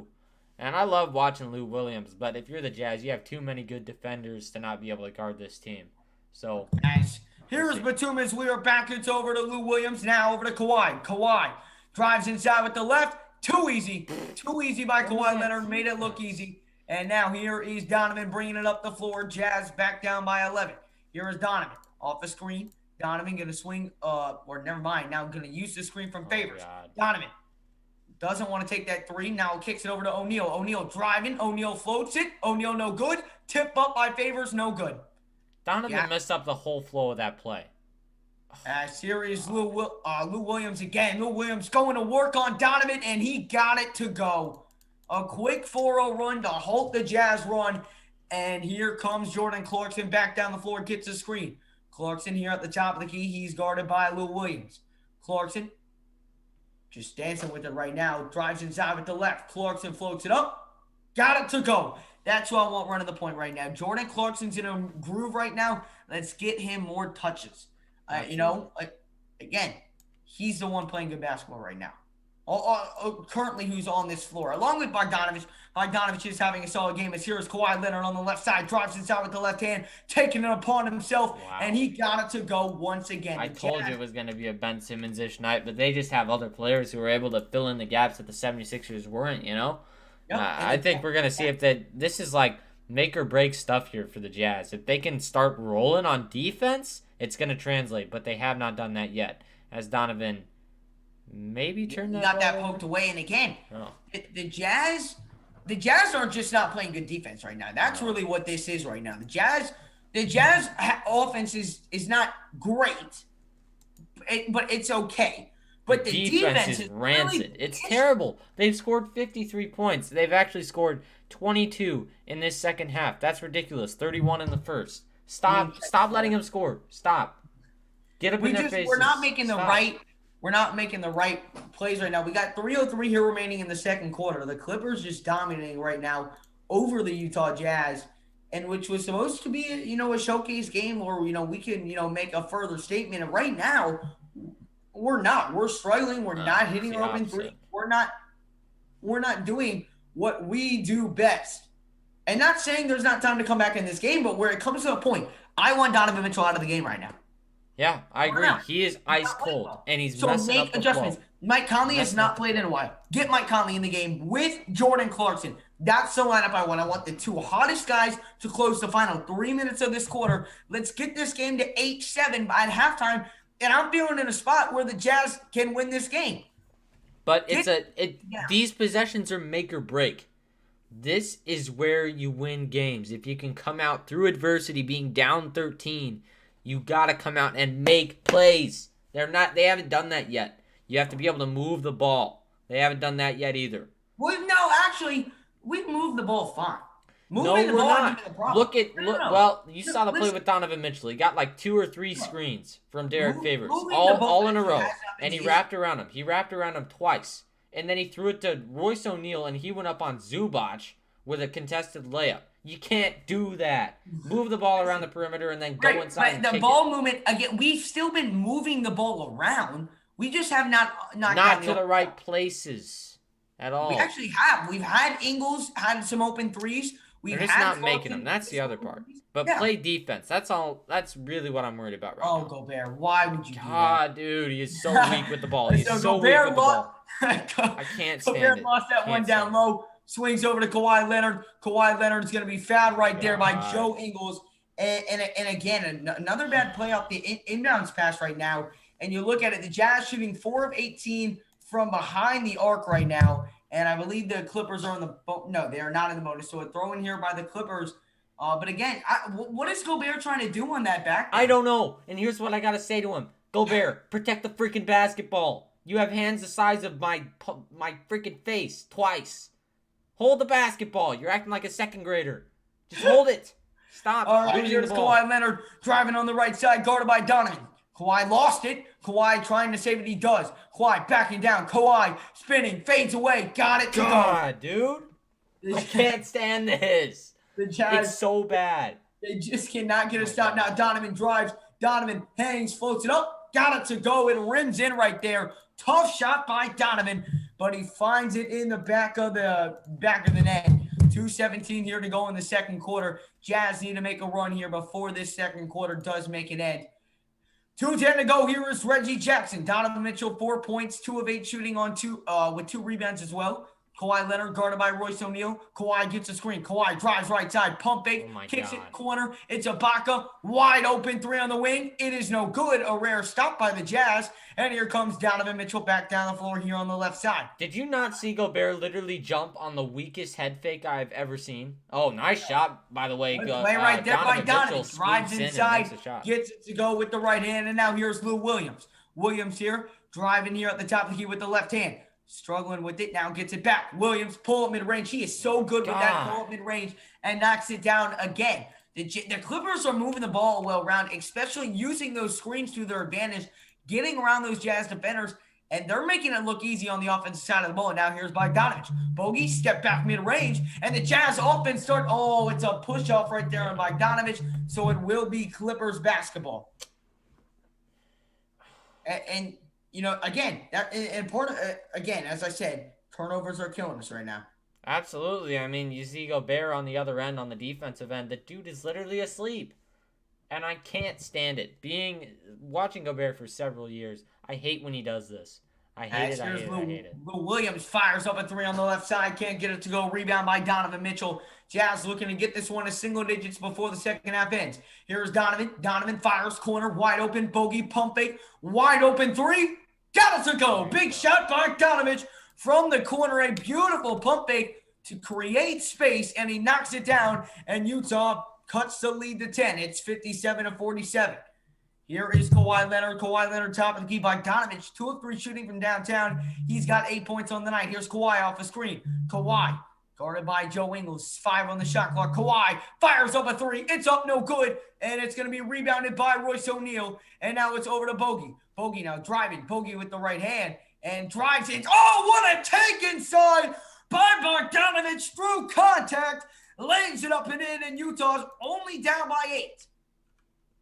And I love watching Lou Williams, but if you're the Jazz, you have too many good defenders to not be able to guard this team. So nice. Here's Batum as we are back. It's over to Lou Williams. Now over to Kawhi. Kawhi drives inside with the left. Too easy. Too easy by Kawhi Leonard. Made it look easy. And now here is Donovan bringing it up the floor. Jazz back down by 11. Here is Donovan off the screen. Donovan going to swing, or never mind. Now going to use the screen from Favors. Donovan doesn't want to take that 3. Now kicks it over to O'Neal. O'Neal driving. O'Neal floats it. O'Neal no good. Tip up by Favors, no good. Donovan messed up the whole flow of that play. Here is Lou Williams again. Lou Williams going to work on Donovan, and he got it to go. A quick 4-0 run to halt the Jazz run. And here comes Jordan Clarkson back down the floor, gets a screen. Clarkson here at the top of the key. He's guarded by Lou Williams. Clarkson just dancing with it right now. Drives inside with the left. Clarkson floats it up. Got it to go. That's what I want running the point right now. Jordan Clarkson's in a groove right now. Let's get him more touches. Again, he's the one playing good basketball right now. Currently who's on this floor, along with Bogdanovich. Bogdanovich is having a solid game. As here is Kawhi Leonard on the left side, drives inside with the left hand, taking it upon himself, and he got it to go once again. I told you it was going to be a Ben Simmons-ish night, but they just have other players who are able to fill in the gaps that the 76ers weren't, you know? Yep. I think we're going to see if this is like make or break stuff here for the Jazz. If they can start rolling on defense, it's going to translate, but they have not done that yet. As Donovan maybe turned that got that poked away, and again, the Jazz aren't just not playing good defense right now. That's really what this is right now. The Jazz offense is not great, but it's okay. But the defense is rancid. Really, it's terrible. They've scored 53 points. They've actually scored 22 in this second half. That's ridiculous. 31 in the first. Stop letting them score. Stop. Get up in their faces. We're not making the right. We're not making the right plays right now. We got 3:03 here remaining in the second quarter. The Clippers just dominating right now over the Utah Jazz, and which was supposed to be, a showcase game where, we can, make a further statement. And right now, we're not. We're struggling. We're not hitting our open three. We're not doing what we do best. And not saying there's not time to come back in this game, but where it comes to a point, I want Donovan Mitchell out of the game right now. Yeah, I Run agree. out. He is He's ice not playing cold, well. and he's So messing up make the adjustments. flow. Mike Conley has Messing up not the played in flow. a while. Get Mike Conley in the game with Jordan Clarkson. That's the lineup I want. I want the two hottest guys to close the final 3 minutes of this quarter. Let's get this game to 8-7 at halftime, and I'm feeling in a spot where the Jazz can win this game. But Get yeah. these possessions are make or break. This is where you win games. If you can come out through adversity being down 13, you got to come out and make plays. They haven't done that yet. You have to be able to move the ball. They haven't done that yet either. Well, no, actually, we moved the ball fine. No, Moving the we're ball not. isn't the problem. Look. Well, you saw the play Listen. with Donovan Mitchell. He got like 2 or 3 screens from Derek Favors, moving the ball all in a row, has not been and he easy. wrapped around him. He wrapped around him twice, and then he threw it to Royce O'Neal, and he went up on Zubac with a contested layup. You can't do that. Move the ball around the perimeter and then go inside and the kick ball movement again. We've still been moving the ball around. We just have not not to the right places at all. We actually have. We've had Ingles had some open threes. They're just not making them. That's the other part. But play defense. That's all. That's really what I'm worried about right now. Oh, Gobert, why would you do that? God, dude, he is so weak with the ball. He's so weak Gobert with the ball. I can't stand Gobert it. lost that one down low. Swings over to Kawhi Leonard. Kawhi Leonard's going to be fouled right there by Joe Ingles. And again, another bad play off the inbounds pass right now. And you look at it, the Jazz shooting 4 of 18 from behind the arc right now. And I believe the Clippers are in the no, they are not in the bonus. So a throw in here by the Clippers. But again, what is Gobert trying to do on that back? I don't know. And here's what I got to say to him. Gobert, protect the freaking basketball. You have hands the size of my freaking face twice. Hold the basketball. You're acting like a second grader. Just hold it. Stop. All right, here's Kawhi Leonard driving on the right side, guarded by Donovan. Kawhi lost it. Kawhi trying to save it. He does. Kawhi backing down. Kawhi spinning, fades away. Got it to God, dude. I can't stand this. The Jazz, it's so bad. They just cannot get a stop. Now Donovan drives. Donovan hangs, floats it up. Got it to go. It rims in right there. Tough shot by Donovan, but he finds it in the back of the net. 2:17 here to go in the second quarter. Jazz need to make a run here before this second quarter does make an end. 2:10 to go. Here is Reggie Jackson. Donovan Mitchell, 4 points, 2 of 8 shooting on with 2 rebounds as well. Kawhi Leonard guarded by Royce O'Neal. Kawhi gets a screen. Kawhi drives right side. Pump fake. Kicks it corner. It's Ibaka. Wide open 3 on the wing. It is no good. A rare stop by the Jazz. And here comes Donovan Mitchell back down the floor here on the left side. Did you not see Gobert literally jump on the weakest head fake I've ever seen? Oh, nice shot, by the way. Play right there by Donovan. Drives inside. Gets it to go with the right hand. And now here's Lou Williams. Williams here. Driving here at the top of the key with the left hand. Struggling with it, now gets it back. Williams, pull up mid-range. He is so good with that pull up mid-range and knocks it down again. The Clippers are moving the ball well around, especially using those screens to their advantage, getting around those Jazz defenders, and they're making it look easy on the offensive side of the ball. And now here's Bogdanovich. Bogey, step back mid-range, and the Jazz offense start. Oh, it's a push-off right there on Bogdanovich, so it will be Clippers basketball. And you know, again, that important. Again, as I said, turnovers are killing us right now. Absolutely. I mean, you see Gobert on the other end, on the defensive end. The dude is literally asleep, and I can't stand it. Watching Gobert for several years, I hate when he does this. I hate it. Lou Williams fires up a 3 on the left side. Can't get it to go. Rebound by Donovan Mitchell. Jazz looking to get this one to single digits before the second half ends. Here's Donovan. Donovan fires corner. Wide open. Bogey pump fake. Wide open 3. Got it to go. Big shot by Donovan from the corner. A beautiful pump fake to create space. And he knocks it down. And Utah cuts the lead to 10. It's 57-47. Here is Kawhi Leonard. Kawhi Leonard top of the key by Donovan. 2 of 3 shooting from downtown. He's got 8 points on the night. Here's Kawhi off the screen. Kawhi guarded by Joe Ingles. 5 on the shot clock. Kawhi fires up a 3. It's up, no good. And it's going to be rebounded by Royce O'Neal. And now it's over to Bogey. Bogey now driving. Bogey with the right hand. And drives in. Oh, what a take inside by Bogdanovich through contact. Lays it up and in. And Utah's only down by 8.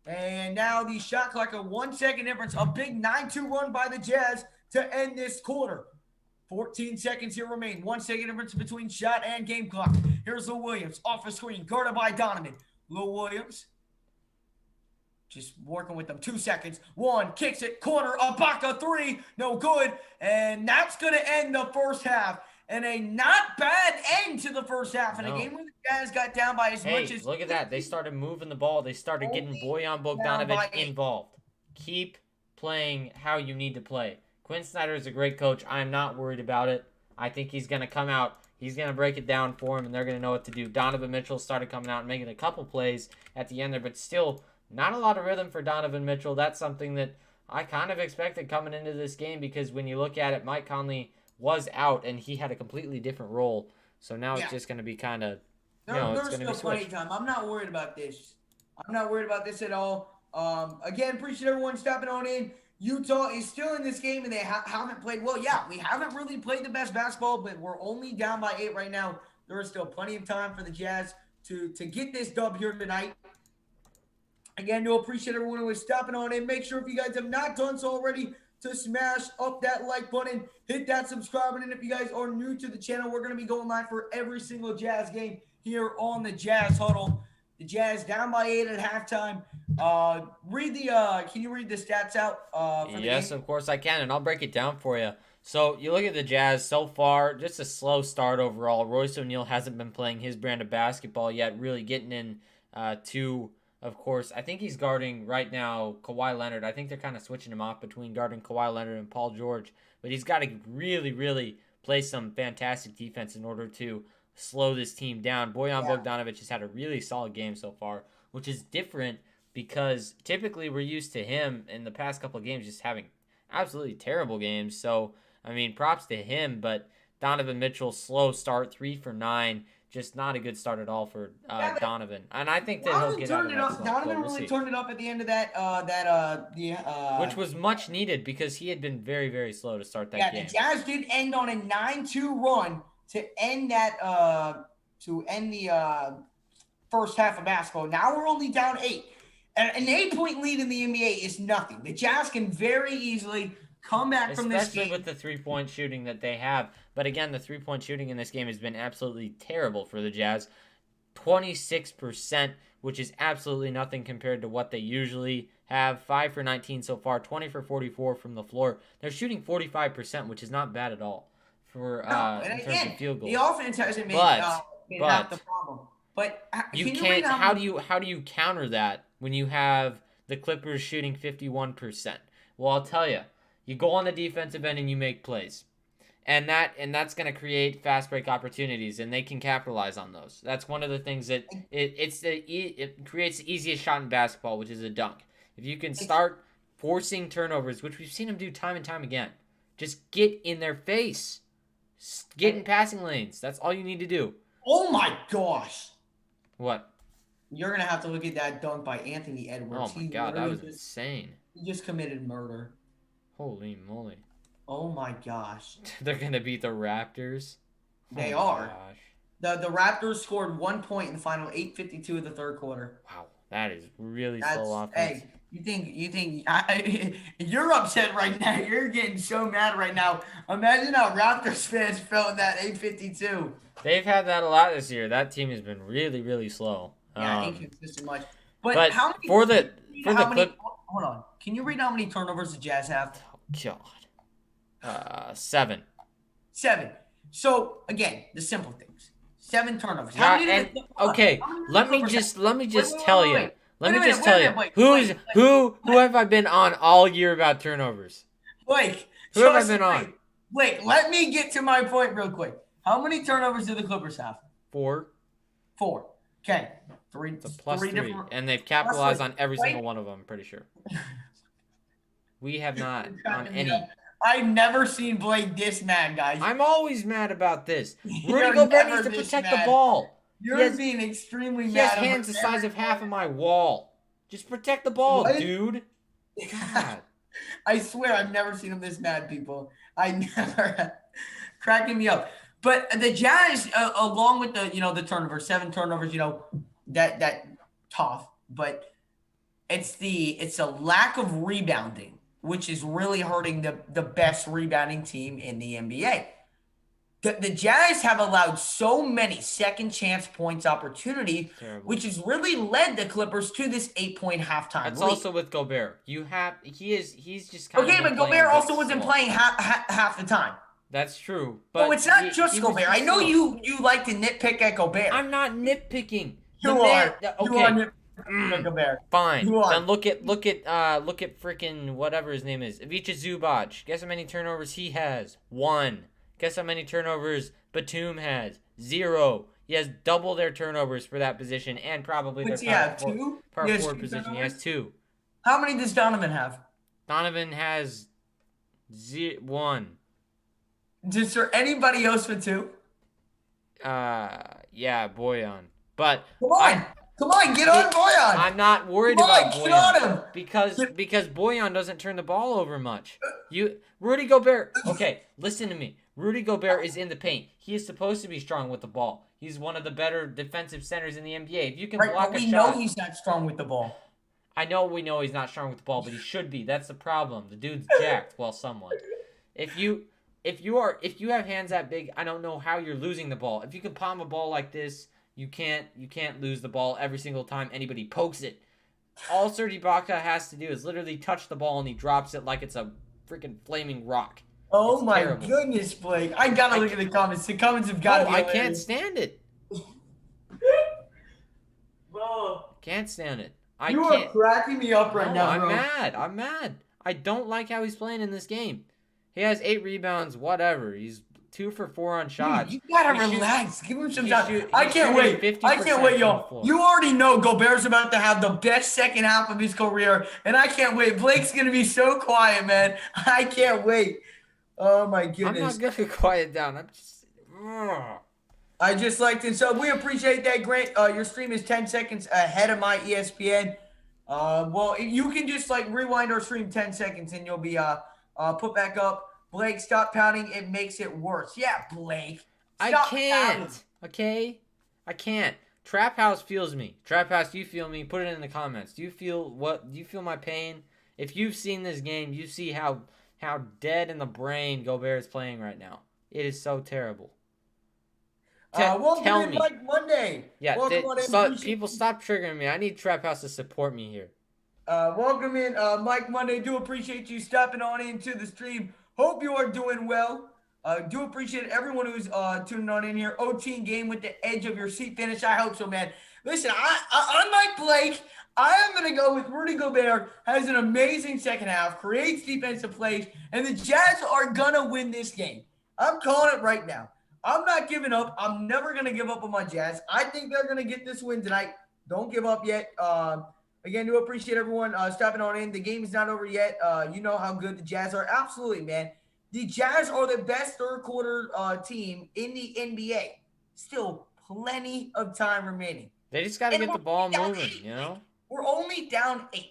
And now the shot clock, a 1 second difference. A big 9-2 run by the Jazz to end this quarter. 14 seconds here remain. 1 second difference between shot and game clock. Here's Lou Williams off the screen, guarded by Donovan. Lou Williams Just working with them. 2 seconds. One, kicks it, corner, Ibaka, three, no good. And that's going to end the first half. And a not bad end to the first half. And a No. game where the Jazz got down by as much Hey, as look at that. They started moving the ball. They started getting only Bojan down by Bogdanovic 8. involved. Keep playing how you need to play. Quinn Snyder is a great coach. I'm not worried about it. I think he's going to come out. He's going to break it down for him, and they're going to know what to do. Donovan Mitchell started coming out and making a couple plays at the end there, but still not a lot of rhythm for Donovan Mitchell. That's something that I kind of expected coming into this game because when you look at it, Mike Conley was out, and he had a completely different role. So now it's just going to be kind of, it's going to be There's still plenty of time. I'm not worried about this. I'm not worried about this at all. Again, appreciate everyone stopping on in. Utah is still in this game, and they haven't played well. Yeah, we haven't really played the best basketball, but we're only down by 8 right now. There is still plenty of time for the Jazz to get this dub here tonight. Again, do appreciate everyone who is stopping on in. Make sure if you guys have not done so already to smash up that like button, hit that subscribe button. And if you guys are new to the channel, we're going to be going live for every single Jazz game here on the Jazz Huddle. The Jazz down by 8 at halftime. Can you read the stats out? For yes, the game? of course I can, and I'll break it down for you. So you look at the Jazz so far, just a slow start overall. Royce O'Neal hasn't been playing his brand of basketball yet, really getting in to, of course, I think he's guarding right now Kawhi Leonard. I think they're kind of switching him off between guarding Kawhi Leonard and Paul George, but he's got to really, really play some fantastic defense in order to slow this team down. Bojan Bogdanovic has had a really solid game so far, which is different because typically we're used to him in the past couple of games just having absolutely terrible games. So, I mean, props to him, but Donovan Mitchell, slow start, 3 for 9. Just not a good start at all for Donovan. And I think that he'll get out of that slump. Donovan really turned it up at the end of which was much needed because he had been very, very slow to start that game. The Jazz did end on a 9-2 run to end the first half of basketball. Now we're only down 8. An 8-point lead in the NBA is nothing. The Jazz can very easily come back from this game. Especially with the three-point shooting that they have. But again, the three-point shooting in this game has been absolutely terrible for the Jazz. 26%, which is absolutely nothing compared to what they usually have. 5 for 19 so far, 20 for 44 from the floor. They're shooting 45%, which is not bad at all for in terms of field goals. The offense hasn't been half the problem. But you can't. How do you counter that when you have the Clippers shooting 51%? Well, I'll tell you. You go on the defensive end and you make plays. And that's going to create fast break opportunities, and they can capitalize on those. That's one of the things that it creates the easiest shot in basketball, which is a dunk. If you can start forcing turnovers, which we've seen them do time and time again, just get in their face. Get in passing lanes. That's all you need to do. Oh my gosh. What? You're going to have to look at that dunk by Anthony Edwards. Oh my God, that was insane. He just committed murder. Holy moly. Oh my gosh. They're going to beat the Raptors? They are. Gosh. The Raptors scored 1 point in the final 8:52 of the third quarter. Wow, that is really slow offense. Hey, you think you're upset right now. You're getting so mad right now. Imagine how Raptors fans felt in that 8:52. They've had that a lot this year. That team has been really, really slow. Yeah, inconsistent much. But how many hold on. Can you read how many turnovers the Jazz have? Oh, God. 7. 7. So again, the simple things. 7 turnovers. Let me just tell you. Who have I been on all year about turnovers? Blake. Who have I been on? Blake, let me get to my point real quick. How many turnovers do the Clippers have? 4. 4. Okay. 3. It's a plus 3. And they've capitalized on every single one of them, I'm pretty sure. We have not on any. I've never seen Blake this mad, guys. I'm always mad about this. Rudy Gobert needs to protect the ball. You're being extremely mad. He has hands the size of half of my wall. Just protect the ball, dude. God. I swear I've never seen him this mad, people. I never. Cracking me up. But the Jazz, along with the turnovers, 7 turnovers, that tough. But it's a lack of rebounding, which is really hurting the best rebounding team in the NBA. the Jazz have allowed so many second chance points opportunity, Terrible. which has really led the Clippers to this 8-point halftime That's lead. also with Gobert. He's just kind Okay, of but been playing Gobert a bit also wasn't slow. playing half the time. That's true, So but it's not just he was Gobert. I just know slow. you like to nitpick at Gobert. I'm not nitpicking. The You man. are. You Okay. are nitpicking at Gobert. Fine. You are. Then look at freaking whatever his name is. Ivica Zubac. Guess how many turnovers he has? 1. Guess how many turnovers Batum has? 0. He has double their turnovers for that position and probably What's he their have? 2? power He has forward 2 position. He turnovers? has 2. How many does Donovan have? Donovan has 1. Is there anybody else with 2? Yeah, Boyan. But Come on, get on Boyan. I'm not worried Come on, about get on Boyan him. because Boyan doesn't turn the ball over much. Rudy Gobert. Okay, listen to me. Rudy Gobert is in the paint. He is supposed to be strong with the ball. He's one of the better defensive centers in the NBA. If you can Right, block but a we shot, know he's not strong with the ball. we know he's not strong with the ball, but he should be. That's the problem. The dude's jacked, well, somewhat. If you have hands that big, I don't know how you're losing the ball. If you can palm a ball like this, you can't lose the ball every single time anybody pokes it. All Serge Ibaka has to do is literally touch the ball and he drops it like it's a freaking flaming rock. Oh It's my terrible. goodness, Blake. I gotta look at the comments. The comments have got to No, be I hilarious. can't stand it. Oh, Can't stand it. you are cracking me up right No, now, I'm bro. mad. I'm mad. I don't like how he's playing in this game. He has 8 rebounds, whatever. He's 2 for 4 on shots. Dude, you gotta He shoot- relax. Give him some he's time. shoot- I he's can't shooting wait. 50% I can't wait, from the y'all. floor. You already know Gobert's about to have the best second half of his career, and I can't wait. Blake's gonna be so quiet, man. I can't wait. Oh my I'm goodness. not gonna quiet down. I'm just. I just liked it. So we appreciate that, Grant. Your stream is 10 seconds ahead of my ESPN. Well, you can just like rewind our stream 10 seconds and you'll be put back up. Blake, stop pounding. It makes it worse. Yeah, Blake. I Stop can't. pounding. Okay, I can't. Trap House feels me. Trap House, do you feel me? Put it in the comments. Do you feel my pain? If you've seen this game, you see how dead in the brain Gobert is playing right now. It is so terrible. Welcome tell in me. Mike Monday. Yeah, Welcome on in. people stop triggering me. I need Trap House to support me here. Welcome in, Mike Monday. Do appreciate you stopping on into the stream. Hope you are doing well. Do appreciate everyone who's tuning on in here. OT game with the edge of your seat finish. I hope so, man. Listen, unlike Blake, I am going to go with Rudy Gobert. Has an amazing second half, creates defensive plays, and the Jazz are going to win this game. I'm calling it right now. I'm not giving up. I'm never going to give up on my Jazz. I think they're going to get this win tonight. Don't give up yet. Again, do appreciate everyone stopping on in. The game is not over yet. You know how good the Jazz are. Absolutely, man. The Jazz are the best third quarter team in the NBA. Still plenty of time remaining. They just got to get the ball moving, you know? We're only down 8,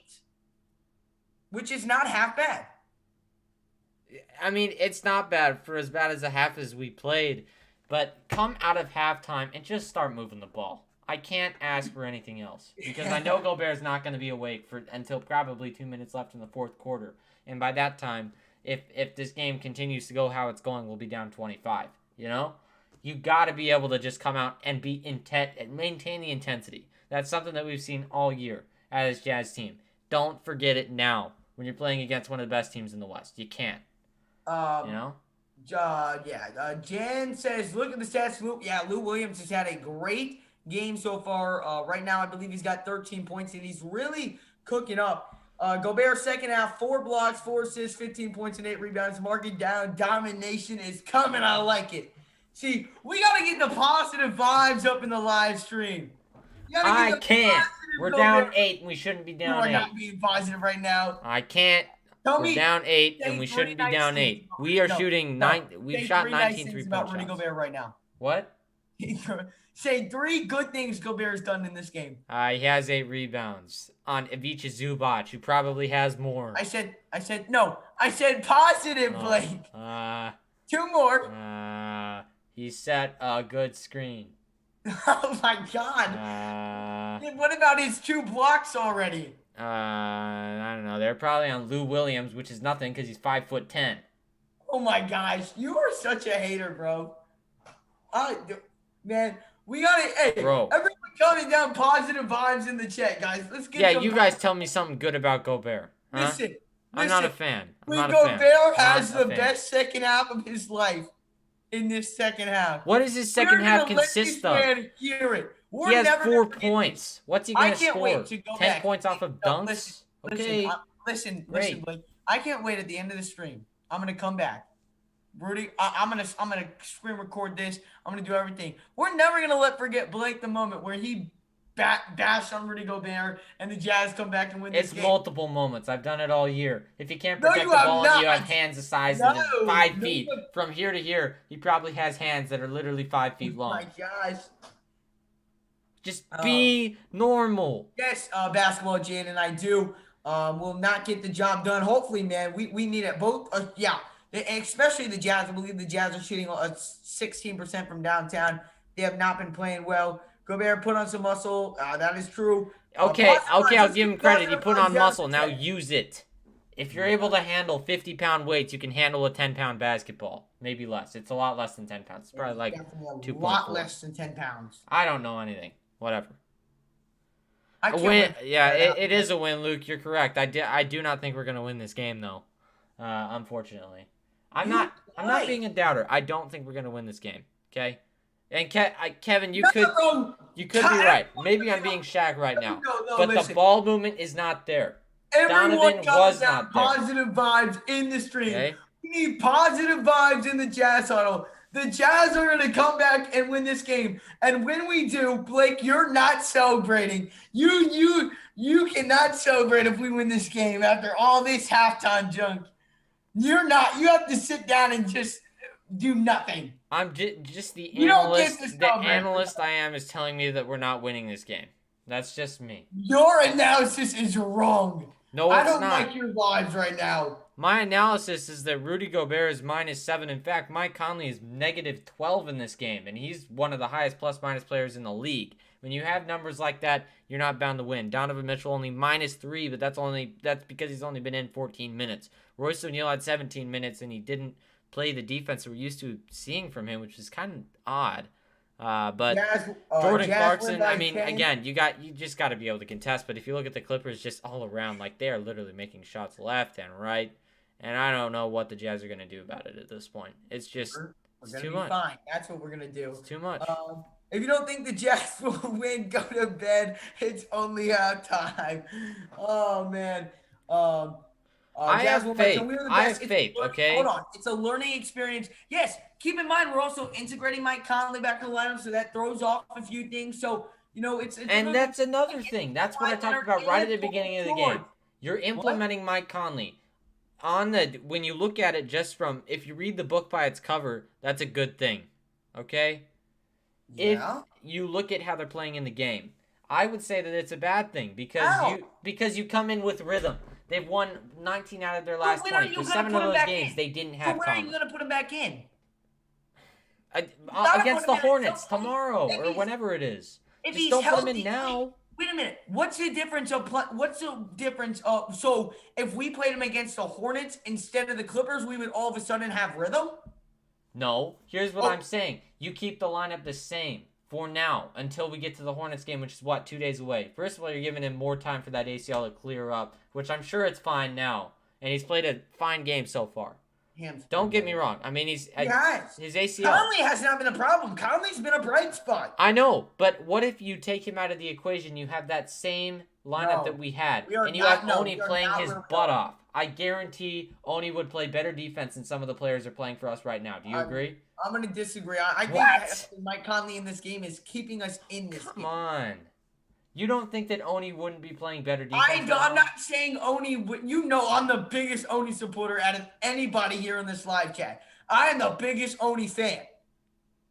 which is not half bad. I mean, it's not bad for as bad as a half as we played, but come out of halftime and just start moving the ball. I can't ask for anything else because I know Gobert's not going to be awake until probably 2 minutes left in the fourth quarter. And by that time, if this game continues to go how it's going, we'll be down 25, you know? You got to be able to just come out and be and maintain the intensity. That's something that we've seen all year at this Jazz team. Don't forget it now when you're playing against one of the best teams in the West. You can't. You know? Jan says, look at the stats. Lou Williams has had a great game so far. Right now, I believe he's got 13 points, and he's really cooking up. Gobert, second half, 4 blocks, 4 assists, 15 points, and 8 rebounds. Mark it down. Domination is coming. I like it. See, we got to get the positive vibes up in the live stream. I can't. We're down 8, and we shouldn't be down 8. You are not being positive right now. I can't. We're down 8, and we shouldn't be down 8. We are shooting 9. We've shot 19 3-point about Rudy shots. Gobert right now. What? Say 3 good things Gobert's done in this game. He has 8 rebounds on Ivica Zubac, who probably has more. I said no. I said positive, Blake. 2 more. He set a good screen. Oh my God. What about his 2 blocks already? I don't know. They're probably on Lou Williams, which is nothing because he's 5'10". Oh my gosh, you are such a hater, bro. I, man, we gotta. Hey, Bro. everyone counting down positive vibes in the chat, guys. Let's get Yeah, some. you guys tell me something good about Gobert, huh? Listen, I'm not a listen. fan. I'm not a fan. Gobert Not has a the fan. best second half of his life in this second half. What does his second We're half gonna let this consist of? man hear it. He We're has never 4 gonna forget this. points. What's he I gonna can't wait score? to go 10 back. points off of No, listen, dunks? listen, Okay, listen, great. Blake. I can't wait at the end of the stream. I'm gonna come back. Rudy, I'm gonna screen record this. I'm gonna do everything. We're never gonna forget Blake the moment where he bashed on Rudy Gobert and the Jazz come back and win this It's game. multiple moments. I've done it all year. If you can't No, protect you the have ball not. and you have hands the size of No, 5 no, feet, you- from here to here, he probably has hands that are literally 5 feet Oh long. my gosh. Just be normal. Yes, basketball, Jane, and I do. Will not get the job done. Hopefully, man, we need it both. Yeah, especially the Jazz. I believe the Jazz are shooting 16% from downtown. They have not been playing well. Gobert put on some muscle. That is true. Okay, I'll let's give him keep credit. He positive put vibes on down muscle. the Now chat. use it. If you're able to handle 50-pound weights, you can handle a 10-pound basketball. Maybe less. It's a lot less than 10 pounds. It's probably like Definitely 2.4. a lot less than 10 pounds. I don't know anything. Whatever. I A can't win. wait. Yeah, it is a win, Luke. You're correct. I do not think we're gonna win this game though. Unfortunately, I'm not being a doubter. I don't think we're gonna win this game. Okay. And Kevin, you could be right. Maybe I'm being Shaq right now. But listen. the ball movement is not there. Everyone Donovan was down not there. positive vibes in the stream. Okay. We need positive vibes in the Jazz huddle. The Jazz are going to come back and win this game. And when we do, Blake, you're not celebrating. You cannot celebrate if we win this game after all this halftime junk. You're not. You have to sit down and just do nothing. I'm just the You don't get analyst. to The celebrate. analyst I am is telling me that we're not winning this game. That's just me. Your analysis is wrong. No, I it's don't not. like your vibes right now. My analysis is that Rudy Gobert is -7. In fact, Mike Conley is -12 in this game, and he's one of the highest plus-minus players in the league. When you have numbers like that, you're not bound to win. Donovan Mitchell only -3, but that's because he's only been in 14 minutes. Royce O'Neal had 17 minutes, and he didn't play the defense that we're used to seeing from him, which is kind of odd. But Jordan Clarkson, I mean, 10. again, you just got to be able to contest. But if you look at the Clippers, just all around, like they are literally making shots left and right, and I don't know what the Jazz are gonna do about it at this point. It's just We're gonna too be much. fine. That's what we're gonna do. It's too much. If you don't think the Jazz will win, go to bed. It's only halftime. Oh man. I Jazz have will faith. win. We are the I best. have It's faith, okay? Hold on. It's a learning experience. Yes. Keep in mind, we're also integrating Mike Conley back to the lineup, so that throws off a few things. So, it's And that's another thing. That's what I talked about right at the beginning of the game. You're implementing Mike Conley. When you look at it just from, if you read the book by its cover, that's a good thing. Okay? Yeah. If you look at how they're playing in the game, I would say that it's a bad thing because you come in with rhythm. They've won 19 out of their last when are 20. you For gonna 7 put of him those back games, in? they didn't So have when are you Conley. gonna put him back in? Against the put him in. Hornets tomorrow If or he's- whenever it is. If Just he's don't healthy, put him in now. Wait a minute. What's the difference of so if we played him against the Hornets instead of the Clippers, we would all of a sudden have rhythm? No, here's what I'm saying. You keep the lineup the same for now until we get to the Hornets game, which is 2 days away. First of all, you're giving him more time for that ACL to clear up, which I'm sure it's fine now. And he's played a fine game so far. Don't get me wrong. I mean, his ACL. Conley has not been a problem. Conley's been a bright spot. I know, but what if you take him out of the equation? You have that same lineup that we had, and you have Oni playing his butt off. I guarantee Oni would play better defense than some of the players are playing for us right now. Do you agree? I'm going to disagree. I think Mike Conley in this game is keeping us in this game. Come on. You don't think that Oni wouldn't be playing better defense? I'm not saying Oni. I'm the biggest Oni supporter out of anybody here in this live chat. I am the biggest Oni fan.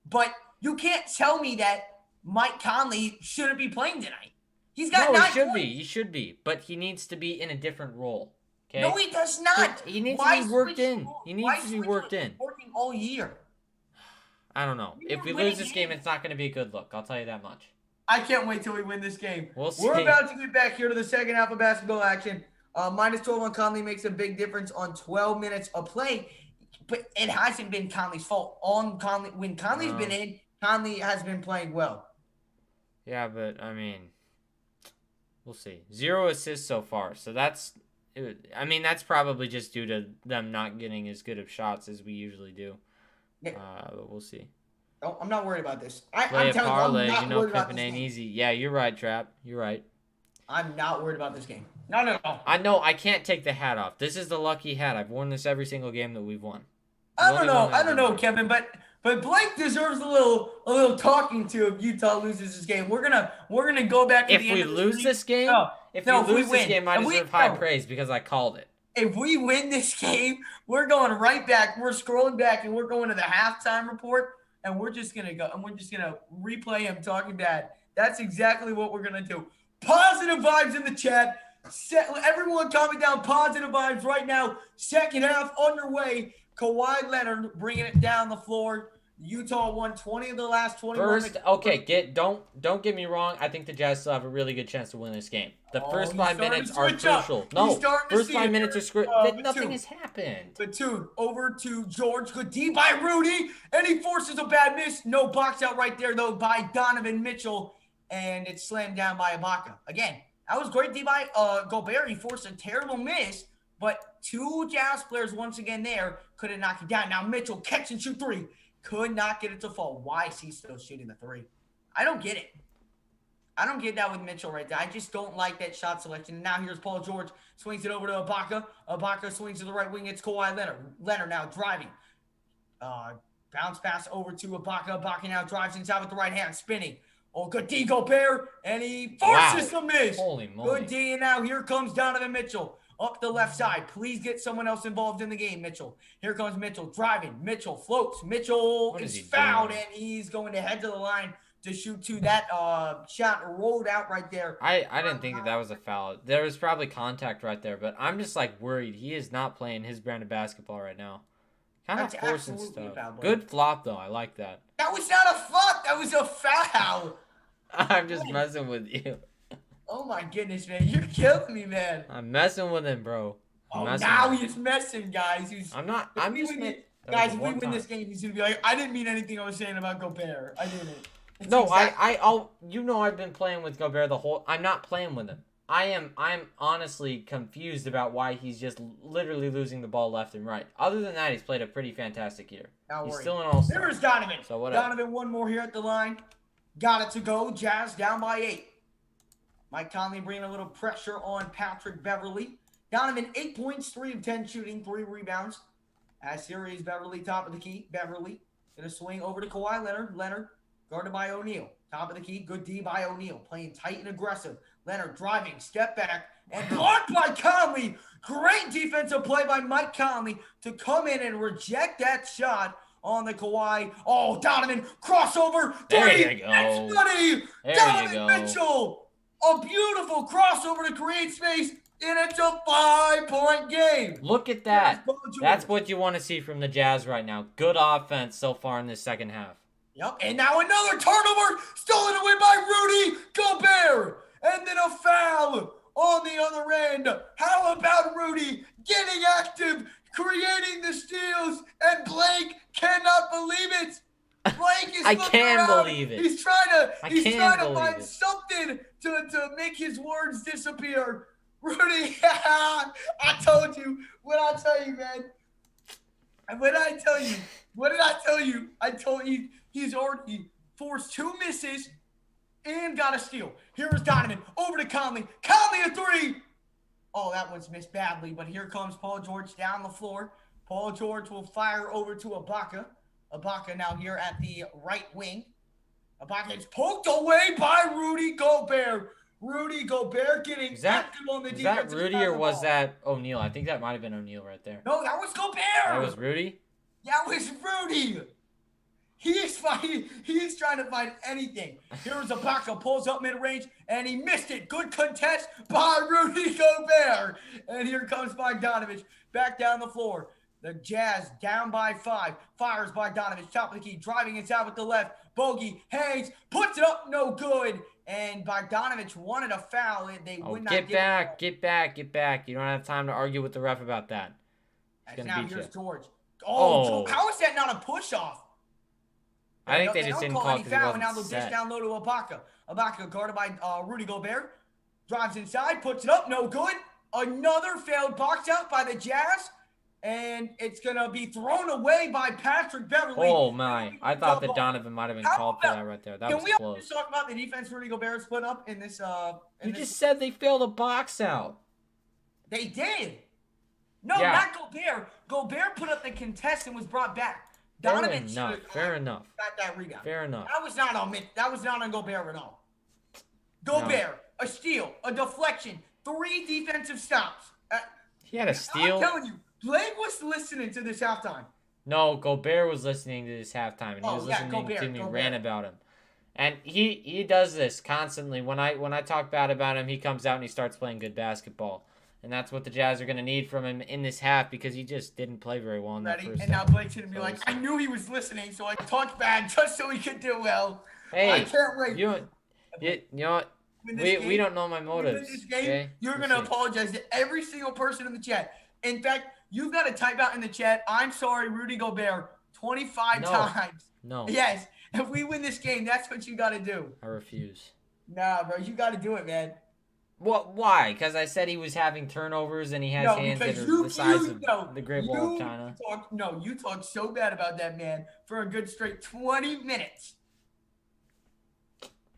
But you can't tell me that Mike Conley shouldn't be playing tonight. He's got 9 points. He should be. But he needs to be in a different role. Okay? No, he does not. He needs to be worked in. He needs to be worked in. Working all year. I don't know. If we lose this game, it's not going to be a good look. I'll tell you that much. I can't wait till we win this game. We'll see. We're about to get back here to the second half of basketball action. -12 on Conley makes a big difference on 12 minutes of play, but it hasn't been Conley's fault. When Conley's been in, Conley has been playing well. Yeah, but I mean, we'll see. 0 assists so far, so that's probably just due to them not getting as good of shots as we usually do. Yeah, But we'll see. I'm not worried about this. Play I'm a telling you, I'm parlay, not worried about pimping this ain't game. easy. Yeah, you're right, Trap. You're right. I'm not worried about this game. Not at all. I know I can't take the hat off. This is the lucky hat. I've worn this every single game that we've won. The I don't only one know. that I I don't didn't know, win. Kevin, but Blake deserves a little talking to if Utah loses this game. We're gonna go back to If the end we of the lose streak. this game, No, if we no. If we lose this win, game, I if we deserve high no, praise because I called it. if we win this game, we're going right back. We're scrolling back and we're going to the halftime report, and we're just gonna go and we're just gonna replay him talking bad. That's exactly what we're gonna do. Positive vibes in the chat. Everyone comment down positive vibes right now. Second half underway. Kawhi Leonard bringing it down the floor. Utah won 20 of the last 21. First, okay, don't get me wrong. I think the Jazz still have a really good chance to win this game. The Oh, first he's 5 minutes starting to are switch up. crucial. He's No, starting to first see five it minutes are here. scripted. But Nothing two. has happened. The two over to George. Good D by Rudy. And he forces a bad miss. No box out right there, though, by Donovan Mitchell. And it's slammed down by Ibaka. Again, that was great D by Gobert. He forced a terrible miss. But two Jazz players once again there couldn't knock it down. Now Mitchell catch and shoot three. Could not get it to fall. Why is he still shooting the three? I don't get it. I don't get that with Mitchell right there. I just don't like that shot selection. Now here's Paul George. Swings it over to Ibaka. Ibaka swings to the right wing. It's Kawhi Leonard. Leonard now driving. Bounce pass over to Ibaka. Ibaka now drives inside with the right hand. Spinning. Oh, good D, Gobert. And he forces the miss. Holy moly. Good D. And now here comes Donovan Mitchell. Up the left side. Please get someone else involved in the game, Mitchell. Here comes Mitchell driving. Mitchell floats. Mitchell is fouled, and he's going to head to the line to shoot two. That shot rolled out right there. I didn't think that was a foul. There was probably contact right there, but I'm just like worried. He is not playing his brand of basketball right now. Kind of forcing stuff. Good flop though. I like that. That was not a flop. That was a foul. I'm just messing with you. Oh my goodness, man! You're killing me, man. I'm messing with him, bro. Now he's messing, guys. I'm not. I'm just. Guys, if we win this game, he's gonna be like, I didn't mean anything I was saying about Gobert. I didn't. No, I'll. You know, I've been playing with Gobert the whole. I'm not playing with him. I'm honestly confused about why he's just literally losing the ball left and right. Other than that, he's played a pretty fantastic year. He's still an all-star. There's Donovan. So whatever. Donovan, one more here at the line. Got it to go. Jazz down by 8. Mike Conley bringing a little pressure on Patrick Beverly. Donovan, 8 points, 3 of 10 shooting, 3 rebounds. As here is Beverly, top of the key. Beverly going to swing over to Kawhi Leonard. Leonard guarded by O'Neal. Top of the key, good D by O'Neal. Playing tight and aggressive. Leonard driving, step back, and blocked by Conley. Great defensive play by Mike Conley to come in and reject that shot on the Kawhi. Oh, Donovan, crossover. There you go. That's money. Donovan Mitchell. A beautiful crossover to create space, and it's a 5-point game. Look at that. That's what you want to see from the Jazz right now. Good offense so far in this second half. Yep, and now another turnover, stolen away by Rudy Gobert. And then a foul on the other end. How about Rudy getting active, creating the steals, and Blake cannot believe it. Blake is I can believe it. He's trying to find it. something to make his words disappear. Rudy, I told you. What I tell you, man? What did I tell you? I told you he's already forced 2 misses and got a steal. Here is Donovan over to Conley. Conley a 3. Oh, that one's missed badly, but here comes Paul George down the floor. Paul George will fire over to Ibaka. Ibaka now here at the right wing. Ibaka is poked away by Rudy Gobert. Rudy Gobert getting active on the defense. Was that Rudy or was that O'Neal? I think that might have been O'Neal right there. No, that was Gobert. That was Rudy? That was Rudy. He's trying to find anything. Here's Ibaka, pulls up mid-range, and he missed it. Good contest by Rudy Gobert. And here comes Bogdanovich back down the floor. The Jazz down by 5. Fires Bogdanovich, top of the key, driving inside with the left. Bogey hangs, puts it up, no good. And Bogdanovich wanted a foul. They would not get back. You don't have time to argue with the ref about that. Now here's George. Oh, how is that not a push-off? I think they They just don't didn't call call it any because he foul, and wasn't now they'll dish set. down low to Ibaka. Ibaka guarded by Rudy Gobert. Drives inside, puts it up, no good. Another failed box out by the Jazz. And it's going to be thrown away by Patrick Beverley. Oh, my. I thought that Donovan might have been How called for about, that right there. That can was we also just close. talk about the defense Rudy Gobert's put up in this? You just said they failed a box out. They did. No, Yeah. not Gobert. Gobert put up the contest and was brought back. Donovan Fair enough. got that rebound. Fair enough. That was not on Gobert at all. Gobert, a steal, a deflection, 3 defensive stops. He had a steal. I'm telling you, Blake was listening to this halftime. No, Gobert was listening to this halftime, and he was listening to me rant about him. And he does this constantly. When I talk bad about him, he comes out and he starts playing good basketball. And that's what the Jazz are going to need from him in this half because he just didn't play very well in that first half. And now Blake's going to be like, I knew he was listening, so I talked bad just so he could do well. Hey, I can't wait. You know what? We don't know my motives. This game, okay? you're going to apologize to every single person in the chat. In fact, you've got to type out in the chat, I'm sorry, Rudy Gobert, 25 times. No. Yes. If we win this game, that's what you got to do. I refuse. Nah, bro, you got to do it, man. What? Why? Because I said he was having turnovers and he has hands that are the size of the Great Wall of China. You talked so bad about that man for a good straight 20 minutes.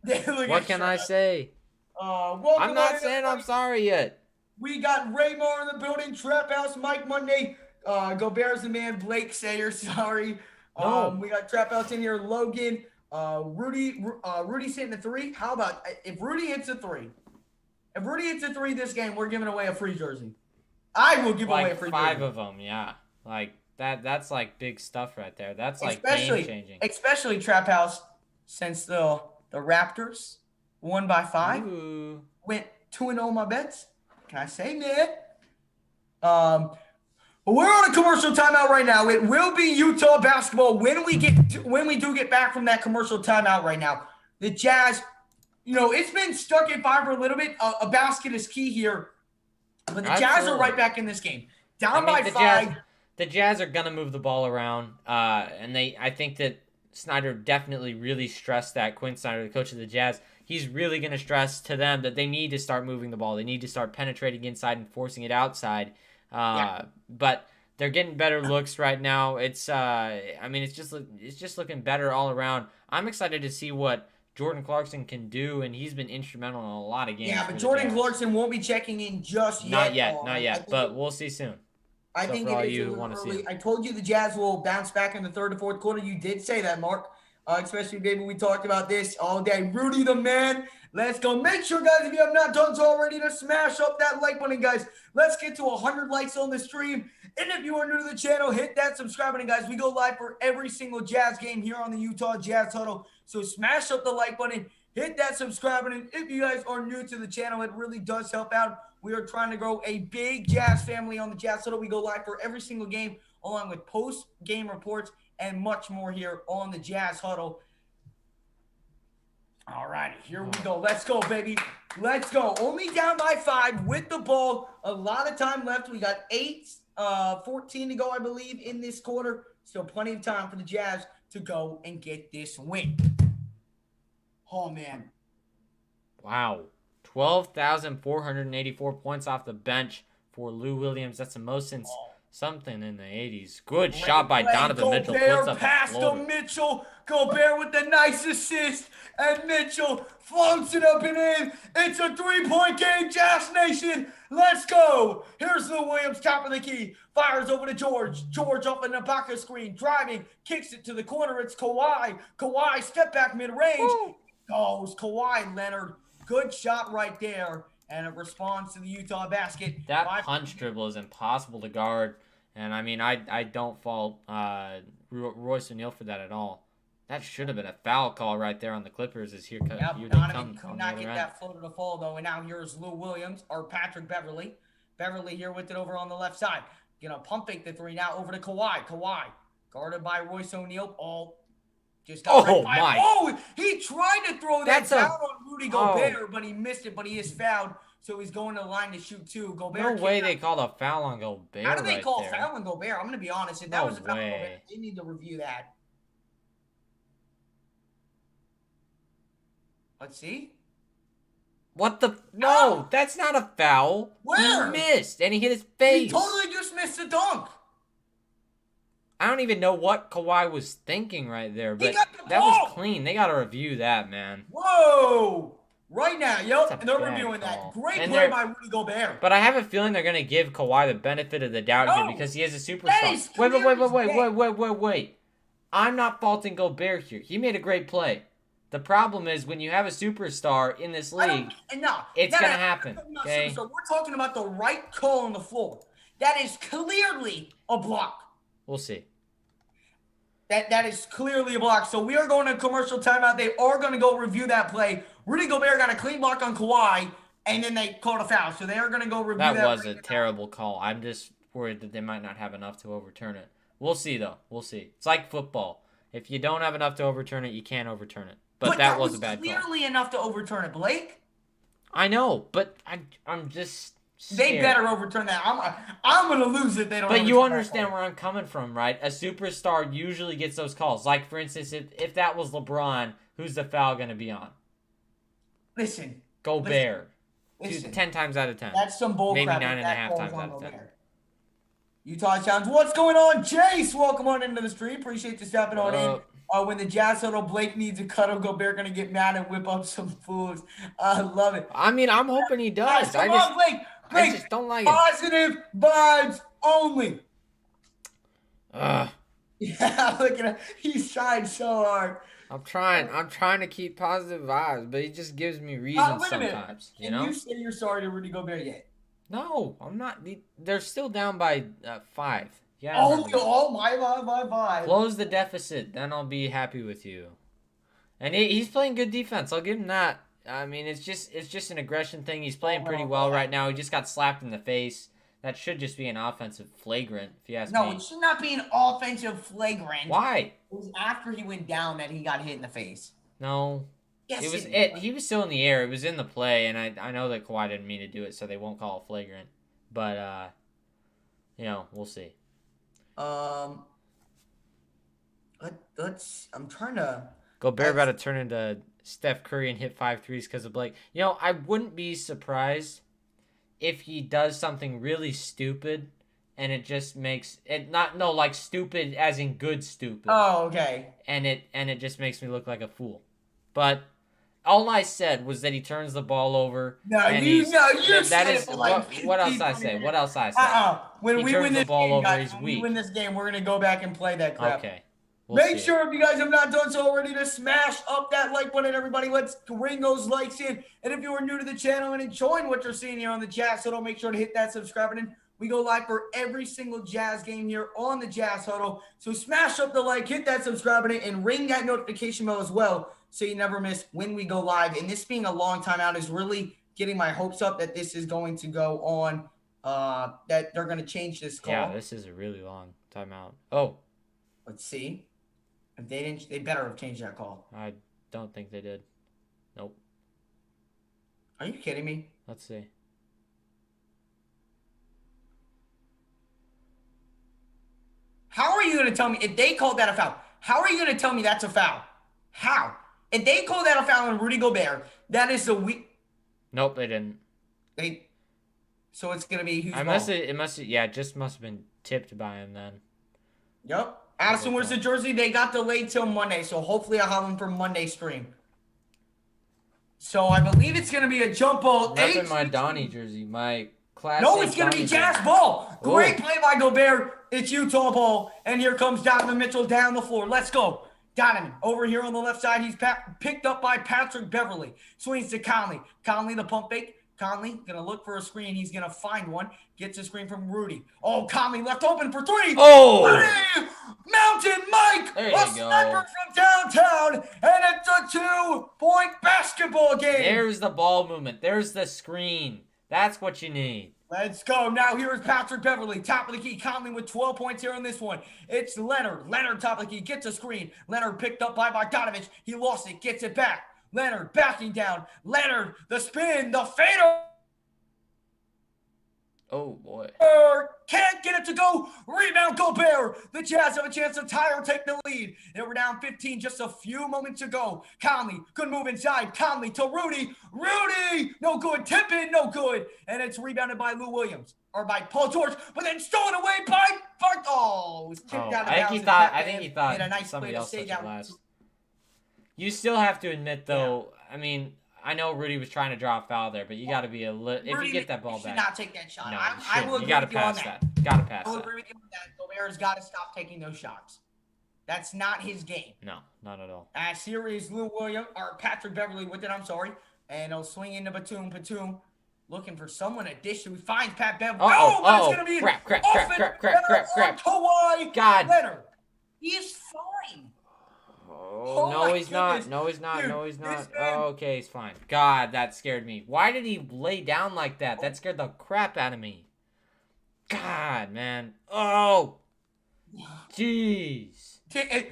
What can I say? I'm not saying I'm sorry yet. We got Raymar in the building, Trap House, Mike Monday, Gobert's the man, Blake Sayer, sorry. No. We got Trap House in here, Logan, Rudy's hitting the 3. How about if Rudy hits a 3? If Rudy hits a 3 this game, we're giving away a free jersey. I will give away a free jersey. 5 of them, yeah. Like that's like big stuff right there. That's like game changing. Especially Trap House, since the Raptors won by 5. Ooh. Went 2-0 my bets. Can I say, man? We're on a commercial timeout right now. It will be Utah basketball when we do get back from that commercial timeout right now. The Jazz, it's been stuck at 5 for a little bit. A basket is key here. But the Jazz are right back in this game. Down by 5. The Jazz are going to move the ball around. And I think that Snyder definitely really stressed that. Quinn Snyder, the coach of the Jazz, he's really going to stress to them that they need to start moving the ball. They need to start penetrating inside and forcing it outside. But they're getting better looks right now. It's just looking better all around. I'm excited to see what Jordan Clarkson can do, and he's been instrumental in a lot of games. Yeah, but Jordan Clarkson won't be checking in just yet. Not yet, but we'll see soon. I think it is a little early. I told you the Jazz will bounce back in the third to fourth quarter. You did say that, Mark. Especially, baby, we talked about this all day. Rudy the man. Let's go. Make sure, guys, if you have not done so already, to smash up that like button, guys. Let's get to 100 likes on the stream. And if you are new to the channel, hit that subscribe button, guys. We go live for every single Jazz game here on the Utah Jazz Huddle. So smash up the like button. Hit that subscribe button. If you guys are new to the channel, it really does help out. We are trying to grow a big Jazz family on the Jazz Huddle. We go live for every single game, along with post-game reports and much more here on the Jazz Huddle. All righty, here we go. Let's go, baby. Let's go. Only down by 5 with the ball. A lot of time left. We got 14 to go, I believe, in this quarter. Still plenty of time for the Jazz to go and get this win. Oh, man. Wow. 12,484 points off the bench for Lou Williams. That's the most since something in the 80s. Good shot by Donovan Mitchell. Gobert pass to Mitchell. Gobert with the nice assist. And Mitchell floats it up and in. It's a 3-point game, Jazz Nation. Let's go. Here's Lou Williams, top of the key. Fires over to George. George up in the back of screen. Driving. Kicks it to the corner. It's Kawhi. Kawhi, step back mid-range. Goes Kawhi Leonard. Good shot right there. And it responds to the Utah basket. That punch dribble is impossible to guard. And, I don't fault Royce O'Neal for that at all. That should have been a foul call right there on the Clippers. Donovan could not get that floater to fall, though. And now here's Lou Williams, or Patrick Beverley. Beverley here with it over on the left side. Pump fake the 3 now over to Kawhi. Kawhi, guarded by Royce O'Neal. Just got he tried to throw that down on Rudy Gobert, but he missed it. But he is fouled, so he's going to the line to shoot 2. Gobert. No way they called a foul on Gobert. How do they call foul on Gobert? I'm going to be honest. If that was a foul on Gobert, they need to review that. Let's see. What the? No, Oh! that's not a foul. Where? He missed, and he hit his He face. totally just missed a dunk. I don't even know what Kawhi was thinking right there, He but got the that was ball. clean. They got to review that, man. Whoa! Right now, That's a and they're bad reviewing call. that. Great And play by Rudy Gobert. But I have a feeling they're going to give Kawhi the benefit of the doubt here No! because he is a That superstar. is Wait, clear as day. I'm not faulting Gobert here. He made a great play. The problem is when you have a superstar in this league, it's going to happen. Okay? So we're talking about the right call on the floor. That is clearly a block. We'll see. That is clearly a block. So we are going to commercial timeout. They are going to go review that play. Rudy Gobert got a clean block on Kawhi, and then they called a foul. So they are going to go review that. That was a terrible call. I'm just worried that they might not have enough to overturn it. We'll see, though. We'll see. It's like football. If you don't have enough to overturn it, you can't overturn it. But that was a bad call. Clearly enough to overturn it, Blake. I know, but I'm just scared. They better overturn that. I'm going to lose if they don't. But you understand where I'm coming from, right? A superstar usually gets those calls. Like, for instance, if that was LeBron, who's the foul going to be on? Listen. Gobert. Listen. 10 times out of 10. That's some bull Maybe crap. 9.5 times out of 10. Utah Sounds. What's going on, Chase? Welcome on into the stream. Appreciate you stepping on in. When the Jazz huddle, Blake needs a cuddle. Gobert gonna get mad and whip up some fools. I love it. I mean, I'm hoping he does. Guys, come on, Blake. I just don't like positive vibes only. Ugh. Yeah, look at him. He's trying so hard. I'm trying to keep positive vibes, but he just gives me reasons sometimes. You know? Can you say you're sorry to Rudy Gobert yet? No, I'm not. They're still down by 5. Yeah. Oh my. Close the deficit, then I'll be happy with you. And he's playing good defense. I'll give him that. I mean, it's just an aggression thing. He's playing pretty well right now. He just got slapped in the face. That should just be an offensive flagrant, if you ask me. No, it should not be an offensive flagrant. Why? It was after he went down that he got hit in the face. No. Yes, it was he was still in the air. It was in the play, and I know that Kawhi didn't mean to do it, so they won't call it flagrant. But we'll see. I'm trying to. Gobert about to turn into Steph Curry and hit 5 threes because of Blake. I wouldn't be surprised if he does something really stupid, and it just makes it like stupid as in good stupid. Oh, okay. And it just makes me look like a fool. But all I said was that he turns the ball over. No, and you that is what else I say. What else I say? When we win this game, guys, when we win this game, we're gonna go back and play that crap. Okay. Make sure if you guys have not done so already to smash up that like button, everybody. Let's ring those likes in. And if you are new to the channel and enjoying what you're seeing here on the Jazz Huddle, make sure to hit that subscribe button. We go live for every single Jazz game here on the Jazz Huddle. So smash up the like, hit that subscribe button, and ring that notification bell as well so you never miss when we go live. And this being a long time out is really getting my hopes up that this is going to go on, that they're going to change this call. Yeah, this is a really long timeout. Oh. Let's see. If they didn't, they better have changed that call. I don't think they did. Nope. Are you kidding me? Let's see. How are you going to tell me if they called that a foul? How are you going to tell me that's a foul? How? If they called that a foul on Rudy Gobert, that is the weak. Nope, they didn't. So it's going to be who's it just must have been tipped by him then. Yep. Addison wears the jersey. They got delayed till Monday, so hopefully I'll have them for Monday stream. So I believe it's going to be a jump ball. That's in my Donnie jersey, my classic. No, it's going to be Jazz ball. Great play by Gobert. It's Utah ball, and here comes Donovan Mitchell down the floor. Let's go. Donovan over here on the left side. He's picked up by Patrick Beverly. Swings to Conley. Conley, the pump fake. Conley going to look for a screen. He's going to find one. Gets a screen from Rudy. Oh, Conley left open for 3. Oh! Rudy! Mountain Mike! There you sniper from downtown! And it's a 2-point basketball game! There's the ball movement. There's the screen. That's what you need. Let's go. Now here is Patrick Beverly. Top of the key. Conley with 12 points here on this one. It's Leonard. Leonard top of the key. Gets a screen. Leonard picked up by Bogdanovich. He lost it. Gets it back. Leonard backing down. Leonard, the spin, the fader. Oh, boy. Can't get it to go. Rebound, Gobert. The Jazz have a chance to tie or take the lead. They were down 15 just a few moments ago. Conley, good move inside. Conley to Rudy. Rudy, no good. Tip in, no good. And it's rebounded by Lou Williams. Or by Paul George, but then stolen away by oh, it was tipped out of bounds. I think he thought made a nice somebody play to else save touched it that. last. You still have to admit, though, I mean, I know Rudy was trying to draw a foul there, but you got to be a little. If you get that ball should back, not take that shot. no, I will agree you got to with you on pass that. that. Got to pass I will that. agree with you on that. Gobert's got to stop taking those shots. That's not his game. No, not at all. As here is Lou Williams or Patrick Beverly with it. I'm sorry, and he'll swing into Batum. Batum looking for someone to dish to. He finds Pat Beverly. But it's gonna be crap. Kawhi God. Leonard. He's fine. Oh, no, he's not. No, he's not. Dude, no, he's not. man. Oh, okay, he's fine. God, that scared me. Why did he lay down like that? That scared the crap out of me. God, man. Oh. Jeez. And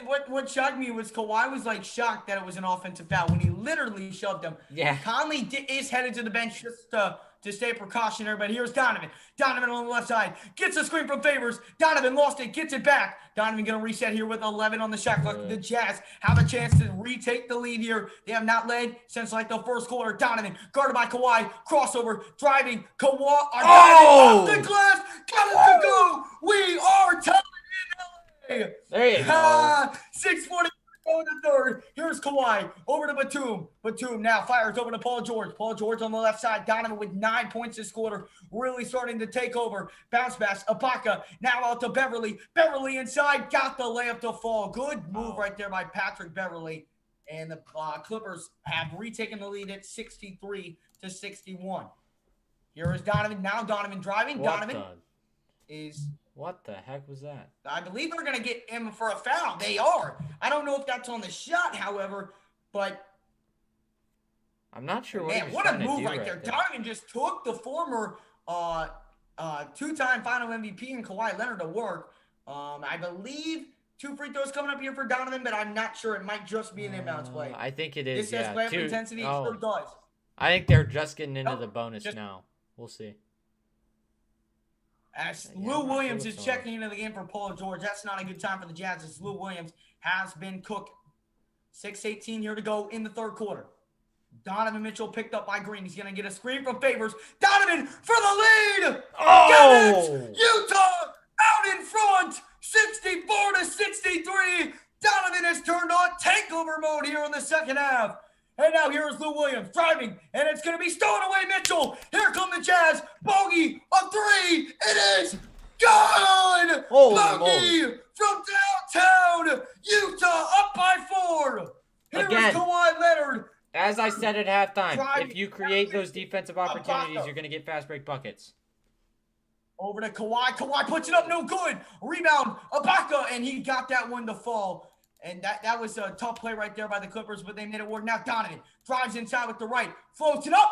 what shocked me was Kawhi was like shocked that it was an offensive foul when he literally shoved him. Yeah. Conley is headed to the bench just to stay precautionary, but here's Donovan. Donovan on the left side gets a screen from Favors. Donovan lost it, gets it back. Donovan going to reset here with 11 on the shot clock. The Jazz have a chance to retake the lead here. They have not led since like the first quarter. Donovan guarded by Kawhi, crossover, driving. Kawhi off the glass, got it to go. We are tied. There you go. 6:40 in the third. Here's Kawhi over to Batum. Batum now fires over to Paul George. Paul George on the left side. Donovan with 9 points this quarter, really starting to take over. Bounce pass. Ibaka now out to Beverly. Beverly inside, got the layup to fall. Good move right there by Patrick Beverly. And the Clippers have retaken the lead at 63-61. Here is Donovan. Now Donovan driving. What the heck was that? I believe they're going to get him for a foul. They are. I don't know if that's on the shot, however, but I'm not sure what man, he was what a trying to move do right there. there. Donovan just took the former two-time Final MVP and Kawhi Leonard to work. I believe 2 free throws coming up here for Donovan, but I'm not sure. It might just be an inbounds play. I think it is. This says play for intensity. It sure does. I think they're just getting into the bonus now. We'll see. As Lou Williams is checking into the game for Paul George. That's not a good time for the Jazz as Lou Williams has been cooking. 6:18 here to go in the third quarter. Donovan Mitchell picked up by Green. He's going to get a screen from Favors. Donovan for the lead! Oh! Utah out in front! 64-63. Donovan has turned on takeover mode here in the second half. And now here's Lou Williams driving, and it's going to be stolen away, Mitchell. Here come the Jazz. Bogey, a three. It is gone. Bogey from downtown. Utah up by 4. Here's Kawhi Leonard. As I said at halftime, if you create those defensive opportunities, you're going to get fast break buckets. Over to Kawhi. Kawhi puts it up, no good. Rebound, Ibaka, and he got that one to fall. And that was a tough play right there by the Clippers, but they made it work. Now Donovan drives inside with the right, floats it up.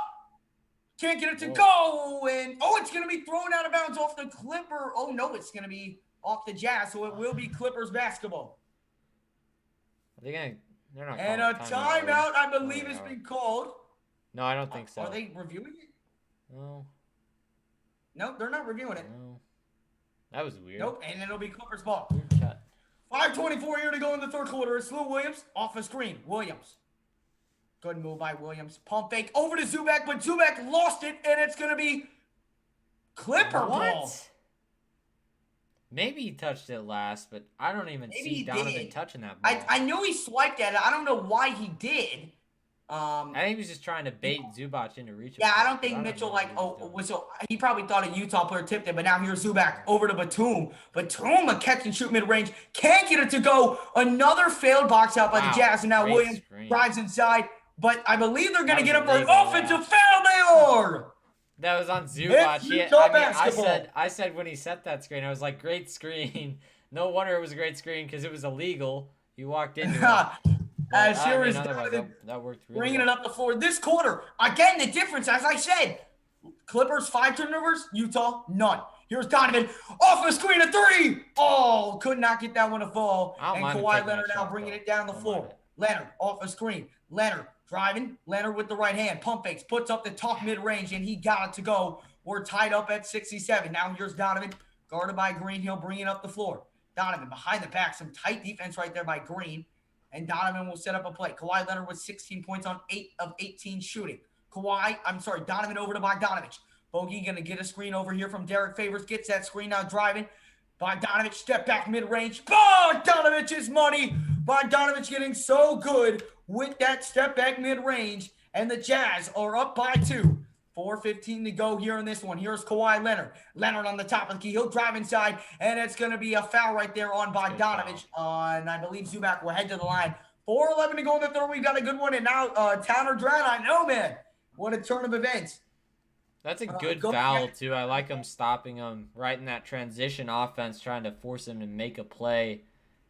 Can't get it to go. And, it's going to be thrown out of bounds off the Clipper. Oh, no, it's going to be off the Jazz, so it will be Clippers basketball. They're not and a timeout, I believe, has been called. No, I don't think so. Are they reviewing it? No. Nope, they're not reviewing it. No. That was weird. Nope, and it'll be Clippers ball. Weird shot. 5:24 here to go in the third quarter. It's Lou Williams off a screen. Williams. Good move by Williams. Pump fake over to Zubac, but Zubac lost it, and it's going to be Clipper ball. Maybe he touched it last, but I don't even see Donovan touching that ball. I know he swiped at it. I don't know why he did. I think he was just trying to bait Zubac into reach. Yeah, I don't think Mitchell he probably thought a Utah player tipped it, but now here's Zubac over to Batum. Batum, a catch and shoot mid-range, can't get it to go. Another failed box out by the Jazz, and now Williams drives inside. But I believe they're going to get him for an offensive foul. They are. That was on Zubac. I said when he set that screen, I was like, great screen. No wonder it was a great screen because it was illegal. You walked into it. That worked really bringing it up the floor this quarter. Again, the difference, as I said, Clippers 5 turnovers, Utah none. Here's Donovan off a screen, a 3. Oh, could not get that one to fall. And Kawhi Leonard now bringing it down the floor. Leonard off a screen. Leonard driving. Leonard with the right hand. Pump fakes. Puts up the top mid-range, and he got it to go. We're tied up at 67. Now here's Donovan, guarded by Green. He'll bring it up the floor. Donovan behind the back. Some tight defense right there by Green. And Donovan will set up a play. Kawhi Leonard with 16 points on 8 of 18 shooting. Donovan over to Bogdanovich. Bogey going to get a screen over here from Derek Favors. Gets that screen now driving. Bogdanovich step back mid-range. Bogdanovich's money. Bogdanovich getting so good with that step back mid-range. And the Jazz are up by 2. 4:15 to go here in this one. Here's Kawhi Leonard. Leonard on the top of the key. He'll drive inside, and it's going to be a foul right there on Bogdanovich. And I believe Zubac will head to the line. 4:11 to go in the third. We've got a good one. And now Tanner Drown, I know, man. What a turn of events. That's a good foul, too. I like him stopping him right in that transition offense, trying to force him to make a play.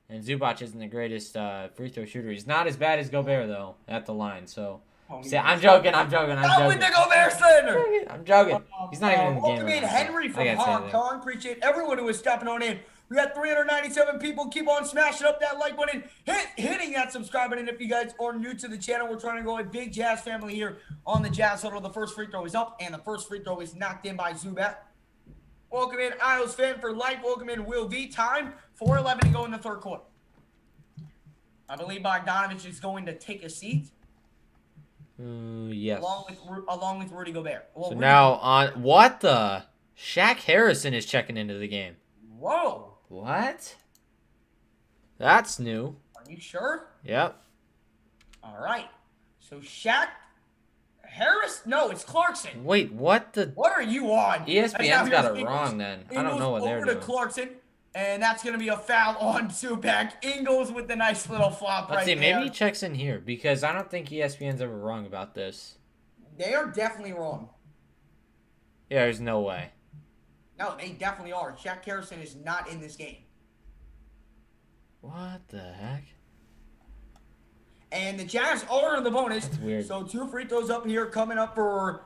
And Zubac isn't the greatest free throw shooter. He's not as bad as Gobert, though, at the line. So, see, I'm joking. Not with the Gobert slander. I'm joking. He's not even in the game. Welcome in Henry from Hong Kong. Appreciate everyone who is stepping on in. We got 397 people. Keep on smashing up that like button, hitting that subscribe button. If you guys are new to the channel, we're trying to go a big Jazz family here on the Jazz Huddle. The first free throw is up, and the first free throw is knocked in by Zubac. Welcome in Isles fan for life. Welcome in Will V. Time 4:11 to go in the third quarter. I believe Bogdanovich is going to take a seat. Yes. Along with Rudy Gobert. Well, so now on what the? Shaq Harrison is checking into the game. Whoa. What? That's new. Are you sure? Yep. All right. So Shaq Harris? No, it's Clarkson. Wait, what the? What are you on? ESPN's got it wrong then. I don't know what they're doing. Over to Clarkson, and that's going to be a foul on Zubac. Ingles with the nice little flop Let's see, there. maybe he checks in here because I don't think ESPN's ever wrong about this. They are definitely wrong. Yeah, there's no way. No, they definitely are. Shaq Harrison is not in this game. What the heck? And the Jazz are in the bonus. That's weird. So 2 free throws up here coming up for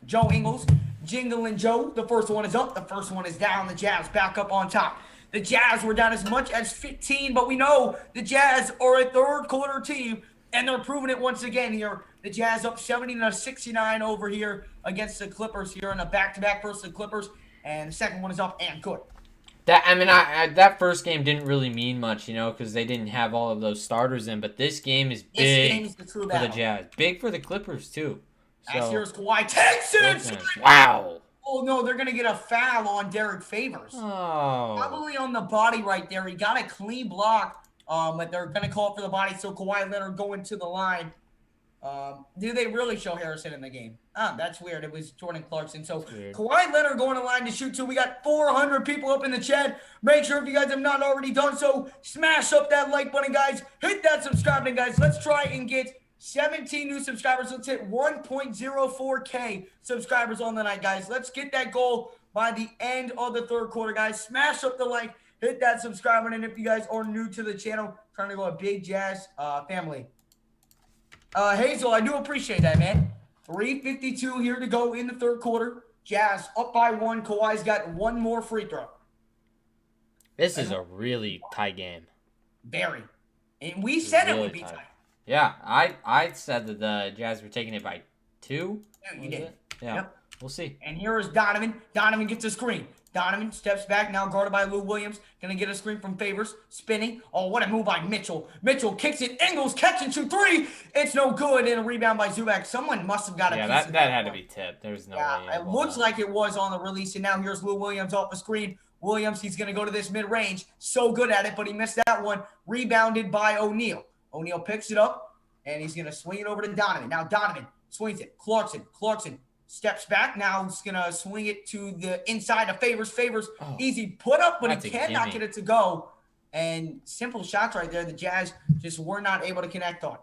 Joe Ingles. Jingle and Joe. The first one is up. The first one is down. The Jazz back up on top. The Jazz were down as much as 15, but we know the Jazz are a third quarter team, and they're proving it once again here. The Jazz up 70-69 over here against the Clippers here in a back-to-back versus the Clippers. And the second one is up and good. That first game didn't really mean much, because they didn't have all of those starters in. But this game is big for the Jazz. Big for the Clippers, too. So, here's Kawhi. Texans! Wow. Oh, no, they're going to get a foul on Derek Favors. Oh. Probably on the body right there. He got a clean block, but they're going to call it for the body. So Kawhi Leonard going to the line. Do they really show Harrison in the game? That's weird. It was Jordan Clarkson. So Kawhi Leonard going to line to shoot too. We got 400 people up in the chat. Make sure if you guys have not already done so, smash up that like button, guys. Hit that subscribe button, guys. Let's try and get 17 new subscribers. Let's hit 1.04K subscribers on the night, guys. Let's get that goal by the end of the third quarter, guys. Smash up the like. Hit that subscribe button. And if you guys are new to the channel, trying to go a big Jazz family. Hazel, I do appreciate that, man. 3:52 here to go in the third quarter. Jazz up by 1. Kawhi's got 1 more free throw. This is a really tight game. Very. And we said it would be tight. Yeah, I said that the Jazz were taking it by 2. Yeah, you did. Yeah, yep. We'll see. And here is Donovan. Donovan gets a screen. Donovan steps back, now guarded by Lou Williams. Going to get a screen from Favors. Spinning. Oh, what a move by Mitchell. Mitchell kicks it. Ingles catch and shoot 3. It's no good. And a rebound by Zubac. Someone must have got a piece of that had to be tipped. There's no way. It looks like it was on the release. And now here's Lou Williams off the screen. Williams, he's going to go to this mid-range. So good at it, but he missed that one. Rebounded by O'Neal. O'Neal picks it up, and he's going to swing it over to Donovan. Now Donovan swings it. Clarkson steps back. Now he's going to swing it to the inside of Favors. Easy put up, but he cannot get it to go. And simple shots right there. The Jazz just were not able to connect on.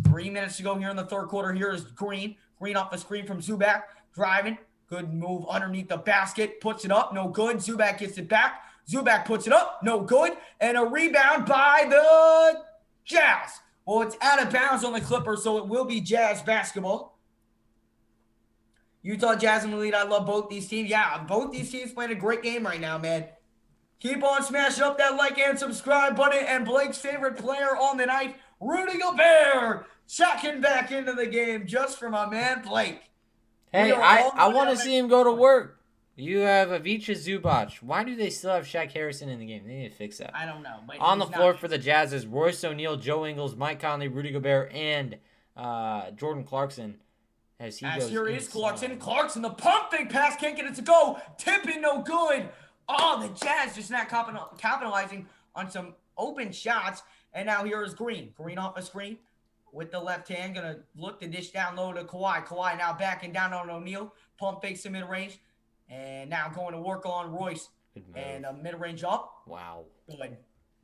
3 minutes to go here in the third quarter. Here is Green. Green off the screen from Zubac. Driving. Good move underneath the basket. Puts it up. No good. Zubac gets it back. Zubac puts it up. No good. And a rebound by the Jazz. Well, it's out of bounds on the Clippers, so it will be Jazz basketball. Utah Jazz in the lead. I love both these teams. Yeah, both these teams playing a great game right now, man. Keep on smashing up that like and subscribe button. And Blake's favorite player on the night, Rudy Gobert, checking back into the game just for my man Blake. Hey, are I, all I going want to out see at him go to 1. work. You have Avicha Zubac. Why do they still have Shaq Harrison in the game? They need to fix that. I don't know, but On the he's floor not. for the Jazz is Royce O'Neal, Joe Ingles, Mike Conley, Rudy Gobert, and Jordan Clarkson as he As goes here is inside. Clarkson, the pump fake pass, can't get it to go. Tipping, no good. Oh, the Jazz just not capitalizing on some open shots. And now here is Green. Green off the screen with the left hand. Going to look to dish down low to Kawhi. Kawhi now backing down on O'Neal. Pump fakes to mid-range. And now going to work on Royce. And a mid-range up. Wow. Good.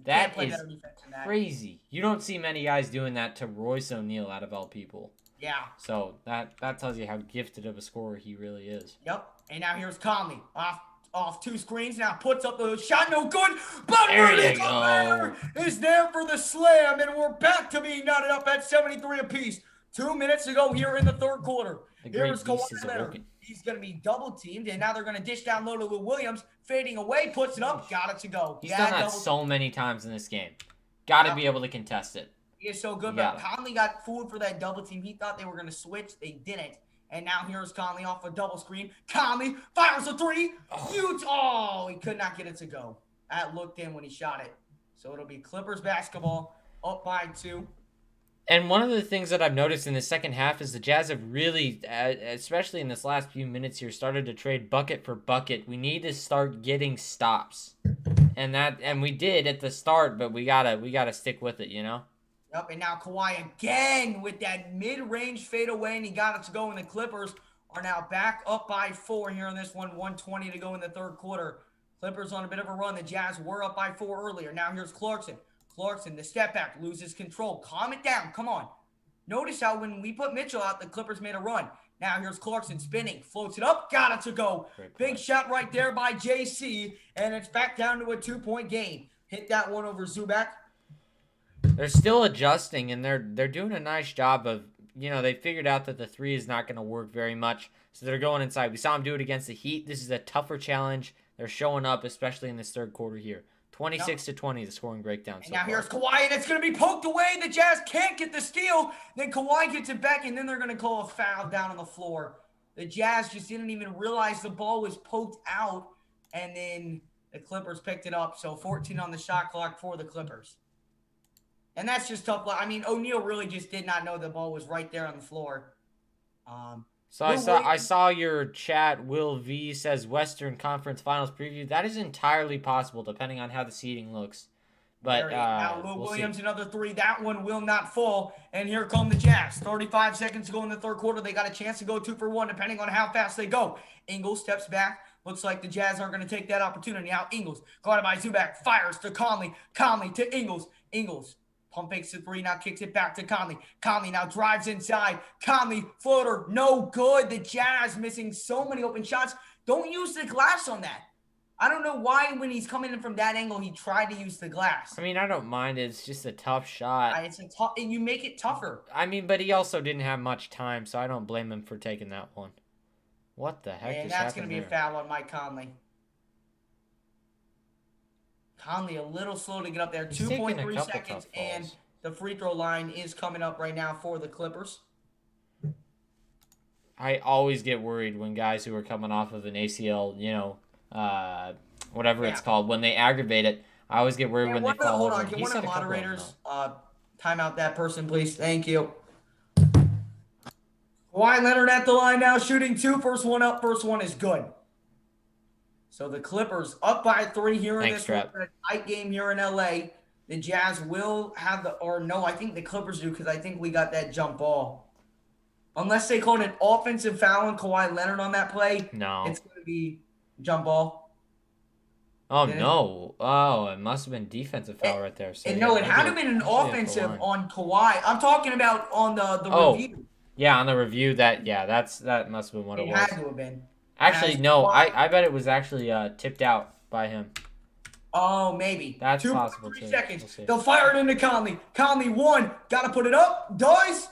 That is crazy. You don't see many guys doing that to Royce O'Neal out of all people. Yeah. So that tells you how gifted of a scorer he really is. Yep. And now here's Conley off 2 screens. Now puts up the shot, no good. But There Rudy you go. Gobert is there for the slam, and we're back to being knotted up at 73 apiece. 2 minutes to go here in the third quarter. Here's Kawhi Leonard. He's going to be double teamed, and now they're going to dish down low to Lou Williams. Fading away, puts it up, got it to go. He's done that so many times in this game. Got to be able to contest it. He is so good, but Conley got fooled for that double team. He thought they were going to switch. They didn't. And now here's Conley off a double screen. Conley fires a 3. He could not get it to go. That looked in when he shot it. So it'll be Clippers basketball up by 2. And one of the things that I've noticed in the second half is the Jazz have really, especially in this last few minutes here, started to trade bucket for bucket. We need to start getting stops, and we did at the start, but we gotta stick with it, you know. Yep, and now Kawhi again with that mid-range fadeaway, and he got it to go. And the Clippers are now back up by 4 here in this one. 1:20 to go in the third quarter. Clippers on a bit of a run. The Jazz were up by 4 earlier. Now here's Clarkson. Clarkson, the step back, loses control. Calm it down. Come on. Notice how when we put Mitchell out, the Clippers made a run. Now here's Clarkson spinning. Floats it up. Got it to go. Big shot right there by JC. And it's back down to a 2-point game. Hit that one over Zubac. They're still adjusting, and they're doing a nice job of, they figured out that the 3 is not going to work very much. So they're going inside. We saw them do it against the Heat. This is a tougher challenge. They're showing up, especially in this third quarter here. 26-20, the scoring breakdown. And now here's Kawhi, and it's going to be poked away. The Jazz can't get the steal. Then Kawhi gets it back, and then they're going to call a foul down on the floor. The Jazz just didn't even realize the ball was poked out, and then the Clippers picked it up. So 14 on the shot clock for the Clippers. And that's just tough. I mean, O'Neal really just did not know the ball was right there on the floor. So I saw your chat. Will V says Western Conference Finals preview. That is entirely possible, depending on how the seeding looks. But now Lou Williams, another 3. That one will not fall. And here come the Jazz. 35 seconds to go in the third quarter. They got a chance to go 2 for 1, depending on how fast they go. Ingles steps back. Looks like the Jazz aren't going to take that opportunity. Now Ingles, guarded by Zubac, fires to Conley. Conley to Ingles. Ingles. Pump fakes to 3, now kicks it back to Conley. Conley now drives inside. Conley, floater, no good. The Jazz missing so many open shots. Don't use the glass on that. I don't know why when he's coming in from that angle, he tried to use the glass. I mean, I don't mind. It's just a tough shot. It's a tough, and you make it tougher. I mean, but he also didn't have much time, so I don't blame him for taking that one. What the heck and just happened that's going to be a foul on Mike Conley. Conley a little slow to get up there. 2.3 seconds, and the free throw line is coming up right now for the Clippers. I always get worried when guys who are coming off of an ACL, whatever it's called, when they aggravate it. I always get worried when they fall over. Hold on, can one of the moderators time out that person, please? Thank you. Kawhi Leonard at the line now, shooting 2. First one up, first one is good. So the Clippers up by 3 here in this one. A tight game here in LA. The Jazz will have I think the Clippers do, because I think we got that jump ball. Unless they called an offensive foul on Kawhi Leonard on that play. No. It's going to be jump ball. Oh, no. Oh, it must have been defensive foul right there. So, it had to have been an offensive on Kawhi. I'm talking about on the review. Yeah, on the review, that must have been what it was. It had to have been. Actually, no, I bet it was actually tipped out by him. Oh, maybe. That's possible, 3 too. seconds. They'll fire it into Conley. Conley, 1. Got to put it up. Does.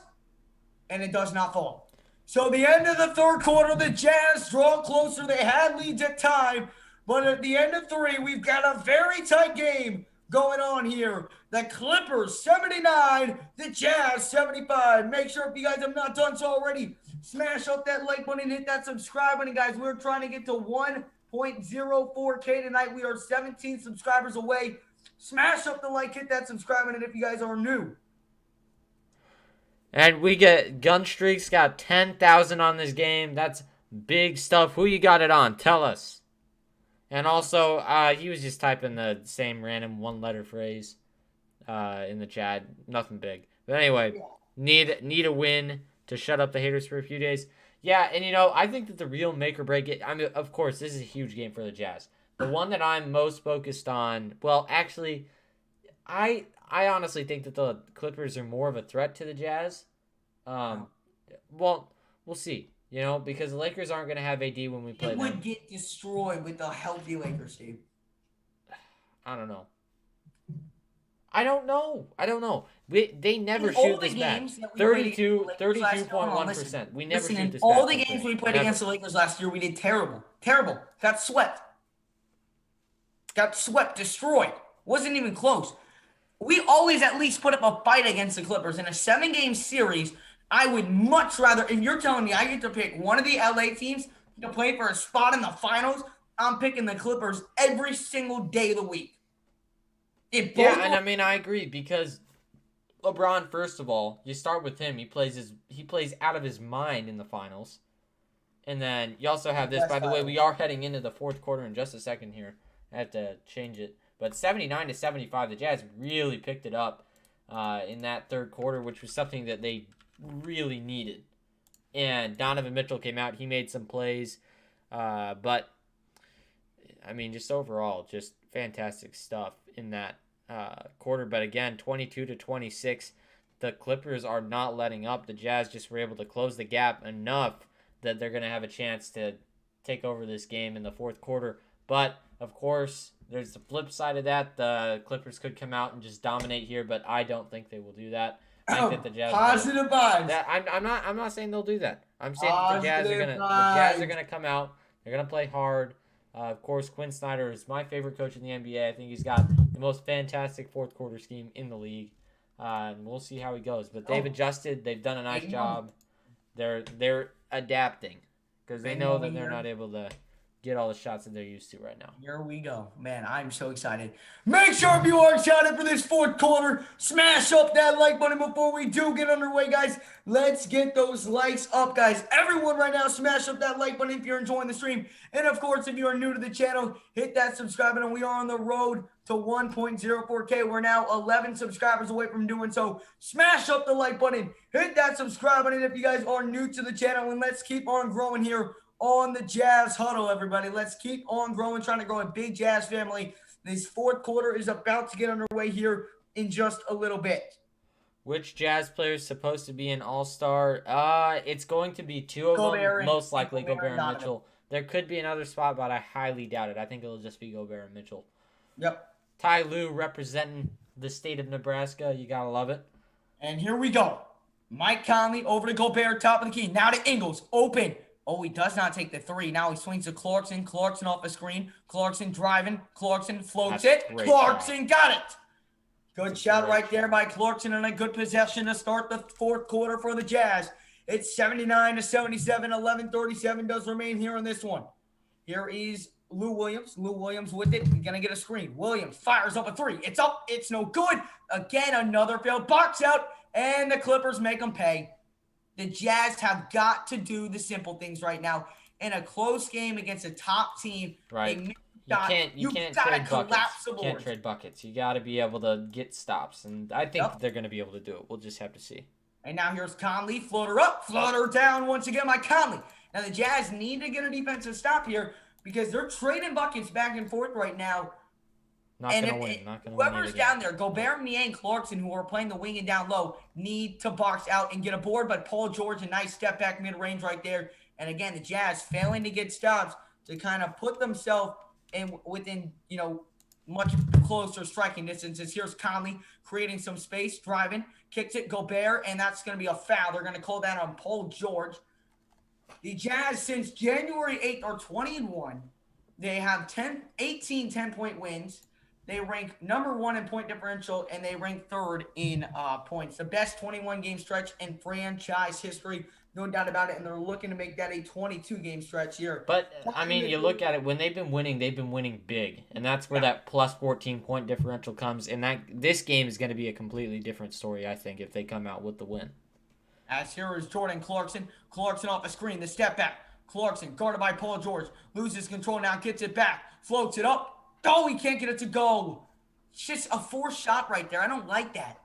And it does not fall. So the end of the third quarter, the Jazz draw closer. They had leads at time. But at the end of 3, we've got a very tight game going on here. The Clippers, 79. The Jazz, 75. Make sure if you guys have not done so already, Smash up that like button, hit that subscribe button, guys. We're trying to get to 1.04K tonight. We are 17 subscribers away. Smash up the like, hit that subscribe button if you guys are new. And we get Gunstreak's got 10,000 on this game. That's big stuff. Who you got it on? Tell us. And also, he was just typing the same random one-letter phrase in the chat. Nothing big. But anyway, need a win to shut up the haters for a few days. Yeah, and I think that the real make or break it. I mean, of course, this is a huge game for the Jazz. The one that I'm most focused on. Well, actually, I honestly think that the Clippers are more of a threat to the Jazz. Well, we'll see. Because the Lakers aren't going to have AD when we play them. It would get destroyed with a healthy Lakers team. I don't know. They never shoot this bad. 32.1%. We never shoot this bad. All the games we played against the Lakers last year, we did terrible. Terrible. Got swept. Destroyed. Wasn't even close. We always at least put up a fight against the Clippers. In a 7-game series, I would much rather, if you're telling me I get to pick one of the LA teams to play for a spot in the finals, I'm picking the Clippers every single day of the week. Yeah, and I mean, I agree, because LeBron, first of all, you start with him. He plays out of his mind in the finals. And then you also have this. By the way, we are heading into the fourth quarter in just a second here. I have to change it. But 79-75, the Jazz really picked it up in that third quarter, which was something that they really needed. And Donovan Mitchell came out. He made some plays. But, I mean, just overall, just fantastic stuff in that quarter. But again, 22-26, the Clippers are not letting up. The Jazz just were able to close the gap enough that they're going to have a chance to take over this game in the fourth quarter. But, of course, there's the flip side of that. The Clippers could come out and just dominate here, but I don't think they will do that. I think that the Jazz positive vibes. I'm not saying they'll do that. I'm saying that the Jazz are gonna come out. They're gonna play hard. Of course, Quinn Snyder is my favorite coach in the NBA. I think he's got the most fantastic fourth quarter scheme in the league. And we'll see how he goes. But they've adjusted. They've done a nice job. They're adapting because they know that they're not able to get all the shots that they're used to right now. Here we go. Man, I'm so excited. Make sure if you are excited for this fourth quarter, smash up that like button before we do get underway, guys. Let's get those likes up, guys. Everyone right now, smash up that like button if you're enjoying the stream. And, of course, if you are new to the channel, hit that subscribe button. We are on the road to 1.04K. We're now 11 subscribers away from doing so. Smash up the like button. Hit that subscribe button if you guys are new to the channel. And let's keep on growing here on the Jazz Huddle, everybody. Let's keep on growing, trying to grow a big Jazz family. This fourth quarter is about to get underway here in just a little bit. Which Jazz player is supposed to be an all-star? It's going to be two of them, most likely Gobert and Mitchell. There could be another spot, but I highly doubt it. I think it'll just be Gobert and Mitchell. Yep. Ty Lue representing the state of Nebraska. You gotta love it. And here we go. Mike Conley over to Gobert, top of the key. Now to Ingles, open. Oh, he does not take the three. Now he swings to Clarkson. Clarkson off the screen. Clarkson driving. Clarkson floats it. Clarkson got it. Good shot right there by Clarkson, and a good possession to start the fourth quarter for the Jazz. It's 79-77. 11:37 does remain here on this one. Here is Lou Williams. Lou Williams with it. He's going to get a screen. Williams fires up a three. It's up. It's no good. Again, another failed box out, and the Clippers make them pay. The Jazz have got to do the simple things right now. In a close game against a top team, right? You can't trade buckets. You can't trade buckets. You got to be able to get stops, and I think they're going to be able to do it. We'll just have to see. And now here's Conley. Floater up, floater down once again by Conley. Now the Jazz need to get a defensive stop here because they're trading buckets back and forth right now. Not going to win. Whoever's down there, Gobert, Niang, Clarkson, who are playing the wing and down low, need to box out and get a board. But Paul George, a nice step back mid-range right there. And again, the Jazz failing to get stops to kind of put themselves within, much closer striking distances. Here's Conley creating some space, driving, kicks it, Gobert, and that's going to be a foul. They're going to call that on Paul George. The Jazz, since January 8th, are 20-1. They have 18 10-point wins. They rank number 1 in point differential, and they rank 3rd in points. The best 21-game stretch in franchise history, no doubt about it. And they're looking to make that a 22-game stretch here. But I mean, you look at it, when they've been winning big, and that's where that plus 14 point differential comes. And that this game is going to be a completely different story, I think, if they come out with the win. As here is Jordan Clarkson. Clarkson off the screen. The step back. Clarkson guarded by Paul George. Loses control now. Gets it back. Floats it up. Oh, he can't get it to go. It's just a forced shot right there. I don't like that.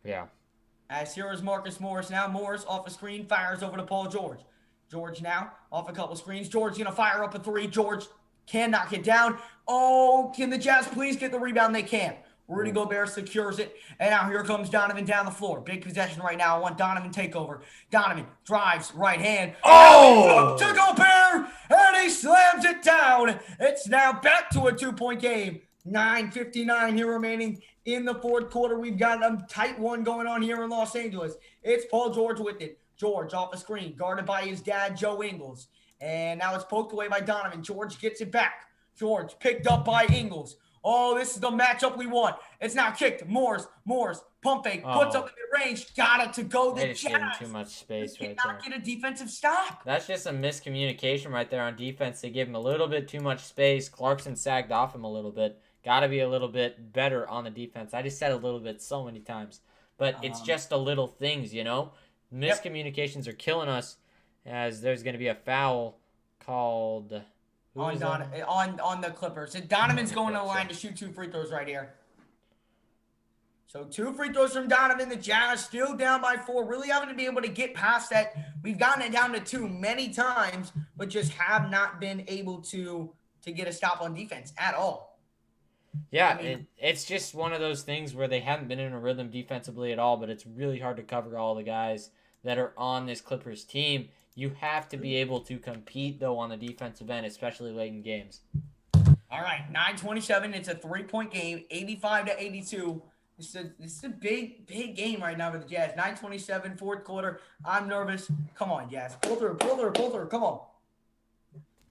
Yeah. As here is Marcus Morris now. Morris off the screen. Fires over to Paul George. George now off a couple screens. George going to fire up a 3. George can knock it down. Oh, can the Jazz please get the rebound? They can. Rudy Gobert secures it. And now here comes Donovan down the floor. Big possession right now. I want Donovan takeover. Donovan drives right hand. Oh! To Gobert. And he slams it down. It's now back to a 2-point game. 9:59 here remaining in the fourth quarter. We've got a tight one going on here in Los Angeles. It's Paul George with it. George off the screen. Guarded by his dad, Joe Ingles. And now it's poked away by Donovan. George gets it back. George picked up by Ingles. Oh, this is the matchup we want. It's now kicked. Morris, pump fake, puts up the mid-range, got it to go. The Jazz. Gave him too much space right there. Cannot get a defensive stop. That's just a miscommunication right there on defense. They gave him a little bit too much space. Clarkson sagged off him a little bit. Got to be a little bit better on the defense. I just said a little bit so many times. But it's just the little things, you know? Miscommunications are killing us, as there's going to be a foul called... On the Clippers. And Donovan's going to the line to shoot 2 free throws right here. So 2 free throws from Donovan. The Jazz still down by 4. Really having to be able to get past that. We've gotten it down to 2 many times, but just have not been able to get a stop on defense at all. Yeah, I mean, it's just one of those things where they haven't been in a rhythm defensively at all, but it's really hard to cover all the guys that are on this Clippers team. You have to be able to compete, though, on the defensive end, especially late in games. All right, 9:27. It's a 3-point game, 85-82. This is a big game right now for the Jazz. 9:27, fourth quarter. I'm nervous. Come on, Jazz. Pull through. Come on.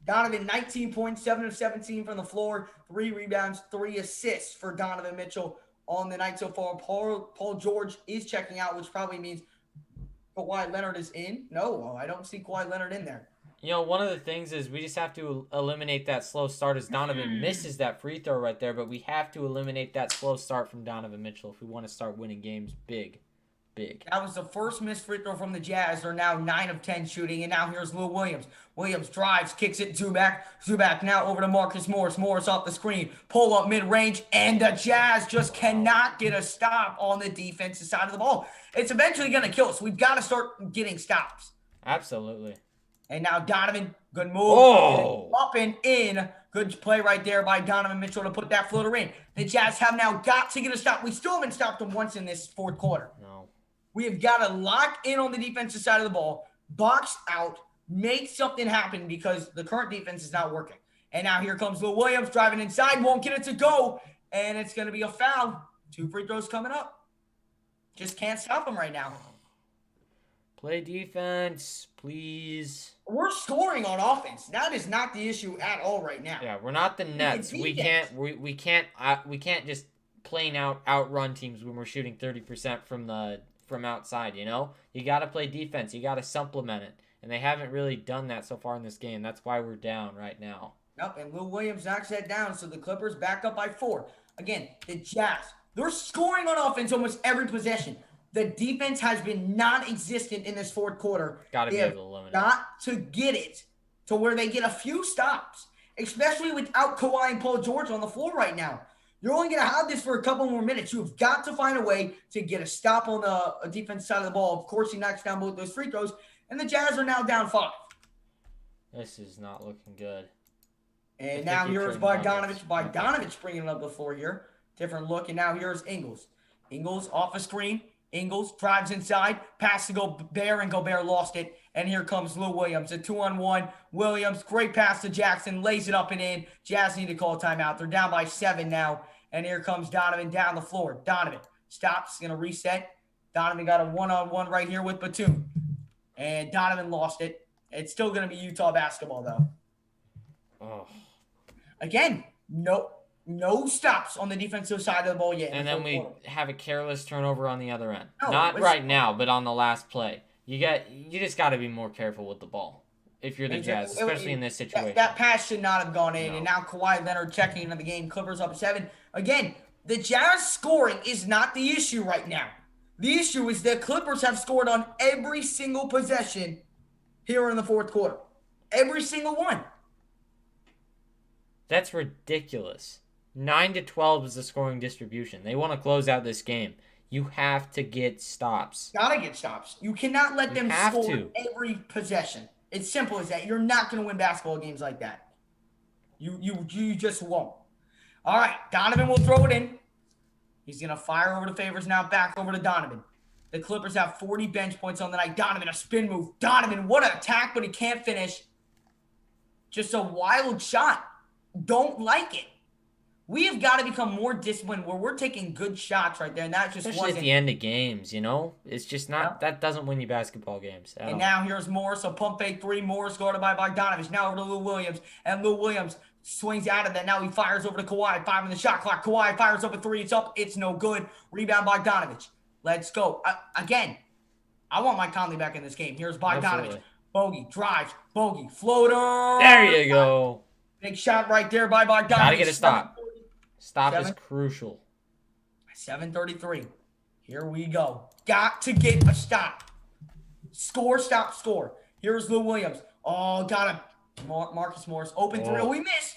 Donovan, 19 points, 7 of 17 from the floor, 3 rebounds, 3 assists for Donovan Mitchell on the night so far. Paul George is checking out, which probably means Kawhi Leonard is in. No, I don't see Kawhi Leonard in there. You know, one of the things is we just have to eliminate that slow start, as Donovan misses that free throw right there, but we have to eliminate that slow start from Donovan Mitchell if we want to start winning games big. That was the first missed free throw from the Jazz. They're now 9 of 10 shooting, and now here's Lou Williams. Williams drives, kicks it, Zubac. Zubac now over to Marcus Morris. Morris off the screen. Pull up mid-range, and the Jazz just cannot get a stop on the defensive side of the ball. It's eventually going to kill us. We've got to start getting stops. Absolutely. And now Donovan, good move. Oh. Up and in. Good play right there by Donovan Mitchell to put that floater in. The Jazz have now got to get a stop. We still haven't stopped them once in this fourth quarter. No. We have got to lock in on the defensive side of the ball, box out, make something happen, because the current defense is not working. And now here comes Lou Williams driving inside, won't get it to go, and it's going to be a foul. 2 free throws coming up. Just can't stop him right now. Play defense, please. We're scoring on offense. That is not the issue at all right now. Yeah, we're not the Nets. We can't just plain out outrun teams when we're shooting 30% from outside, you know? You got to play defense. You got to supplement it. And they haven't really done that so far in this game. That's why we're down right now. Nope, and Lou Williams knocks that down, so the Clippers back up by 4. Again, the Jazz, they're scoring on offense almost every possession. The defense has been non-existent in this fourth quarter. Got to be able to eliminate. Got to get it to where they get a few stops, especially without Kawhi and Paul George on the floor right now. You're only going to have this for a couple more minutes. You've got to find a way to get a stop on the defense side of the ball. Of course, he knocks down both those free throws, and the Jazz are now down 5. This is not looking good. And now here's Bogdanovich. Bogdanovich bringing it up the floor here. Different look, and now here's Ingles. Ingles off a screen. Ingles drives inside, pass to Gobert, and Gobert lost it. And here comes Lou Williams, a 2-on-1. Williams, great pass to Jackson, lays it up and in. Jazz need to call a timeout. They're down by 7 now. And here comes Donovan down the floor. Donovan stops, going to reset. Donovan got a 1-on-1 right here with Batum. And Donovan lost it. It's still going to be Utah basketball, though. Oh. Again, no No stops on the defensive side of the ball yet. And then we have a careless turnover on the other end. No, Not right now, but on the last play. You just got to be more careful with the ball if you're the Jazz, especially in this situation. That pass should not have gone in, No. and now Kawhi Leonard checking into the game. Clippers up 7. Again, the Jazz scoring is not the issue right now. The issue is the Clippers have scored on every single possession here in the fourth quarter. Every single one. That's ridiculous. 9-12 is the scoring distribution. They want to close out this game. You have to get stops. Gotta get stops. You cannot let them score every possession. It's simple as that. You're not going to win basketball games like that. You just won't. All right, Donovan will throw it in. He's going to fire over to Favors now, back over to Donovan. The Clippers have 40 bench points on the night. Donovan, a spin move. Donovan, what an attack, but he can't finish. Just a wild shot. Don't like it. We have got to become more disciplined where we're taking good shots right there, and that just Especially at the end of games, you know? It's just not, that doesn't win you basketball games. And now here's Morris, a pump fake 3. Morris guarded by Bogdanovich. Now over to Lou Williams, and Lou Williams swings out of that. Now he fires over to Kawhi. 5 on the shot clock. Kawhi fires up a 3. It's up. It's no good. Rebound Bogdanovich. Let's go. Again, I want Mike Conley back in this game. Here's Bogdanovich. Absolutely. Bogey drives. Bogey floater. There you go. Big shot right there by Bogdanovich. Gotta get a stop. Stop is crucial. 7:33. Here we go. Got to get a stop. Score, stop, score. Here's Lou Williams. Oh, got him. Marcus Morris. Open 3. Oh, we missed.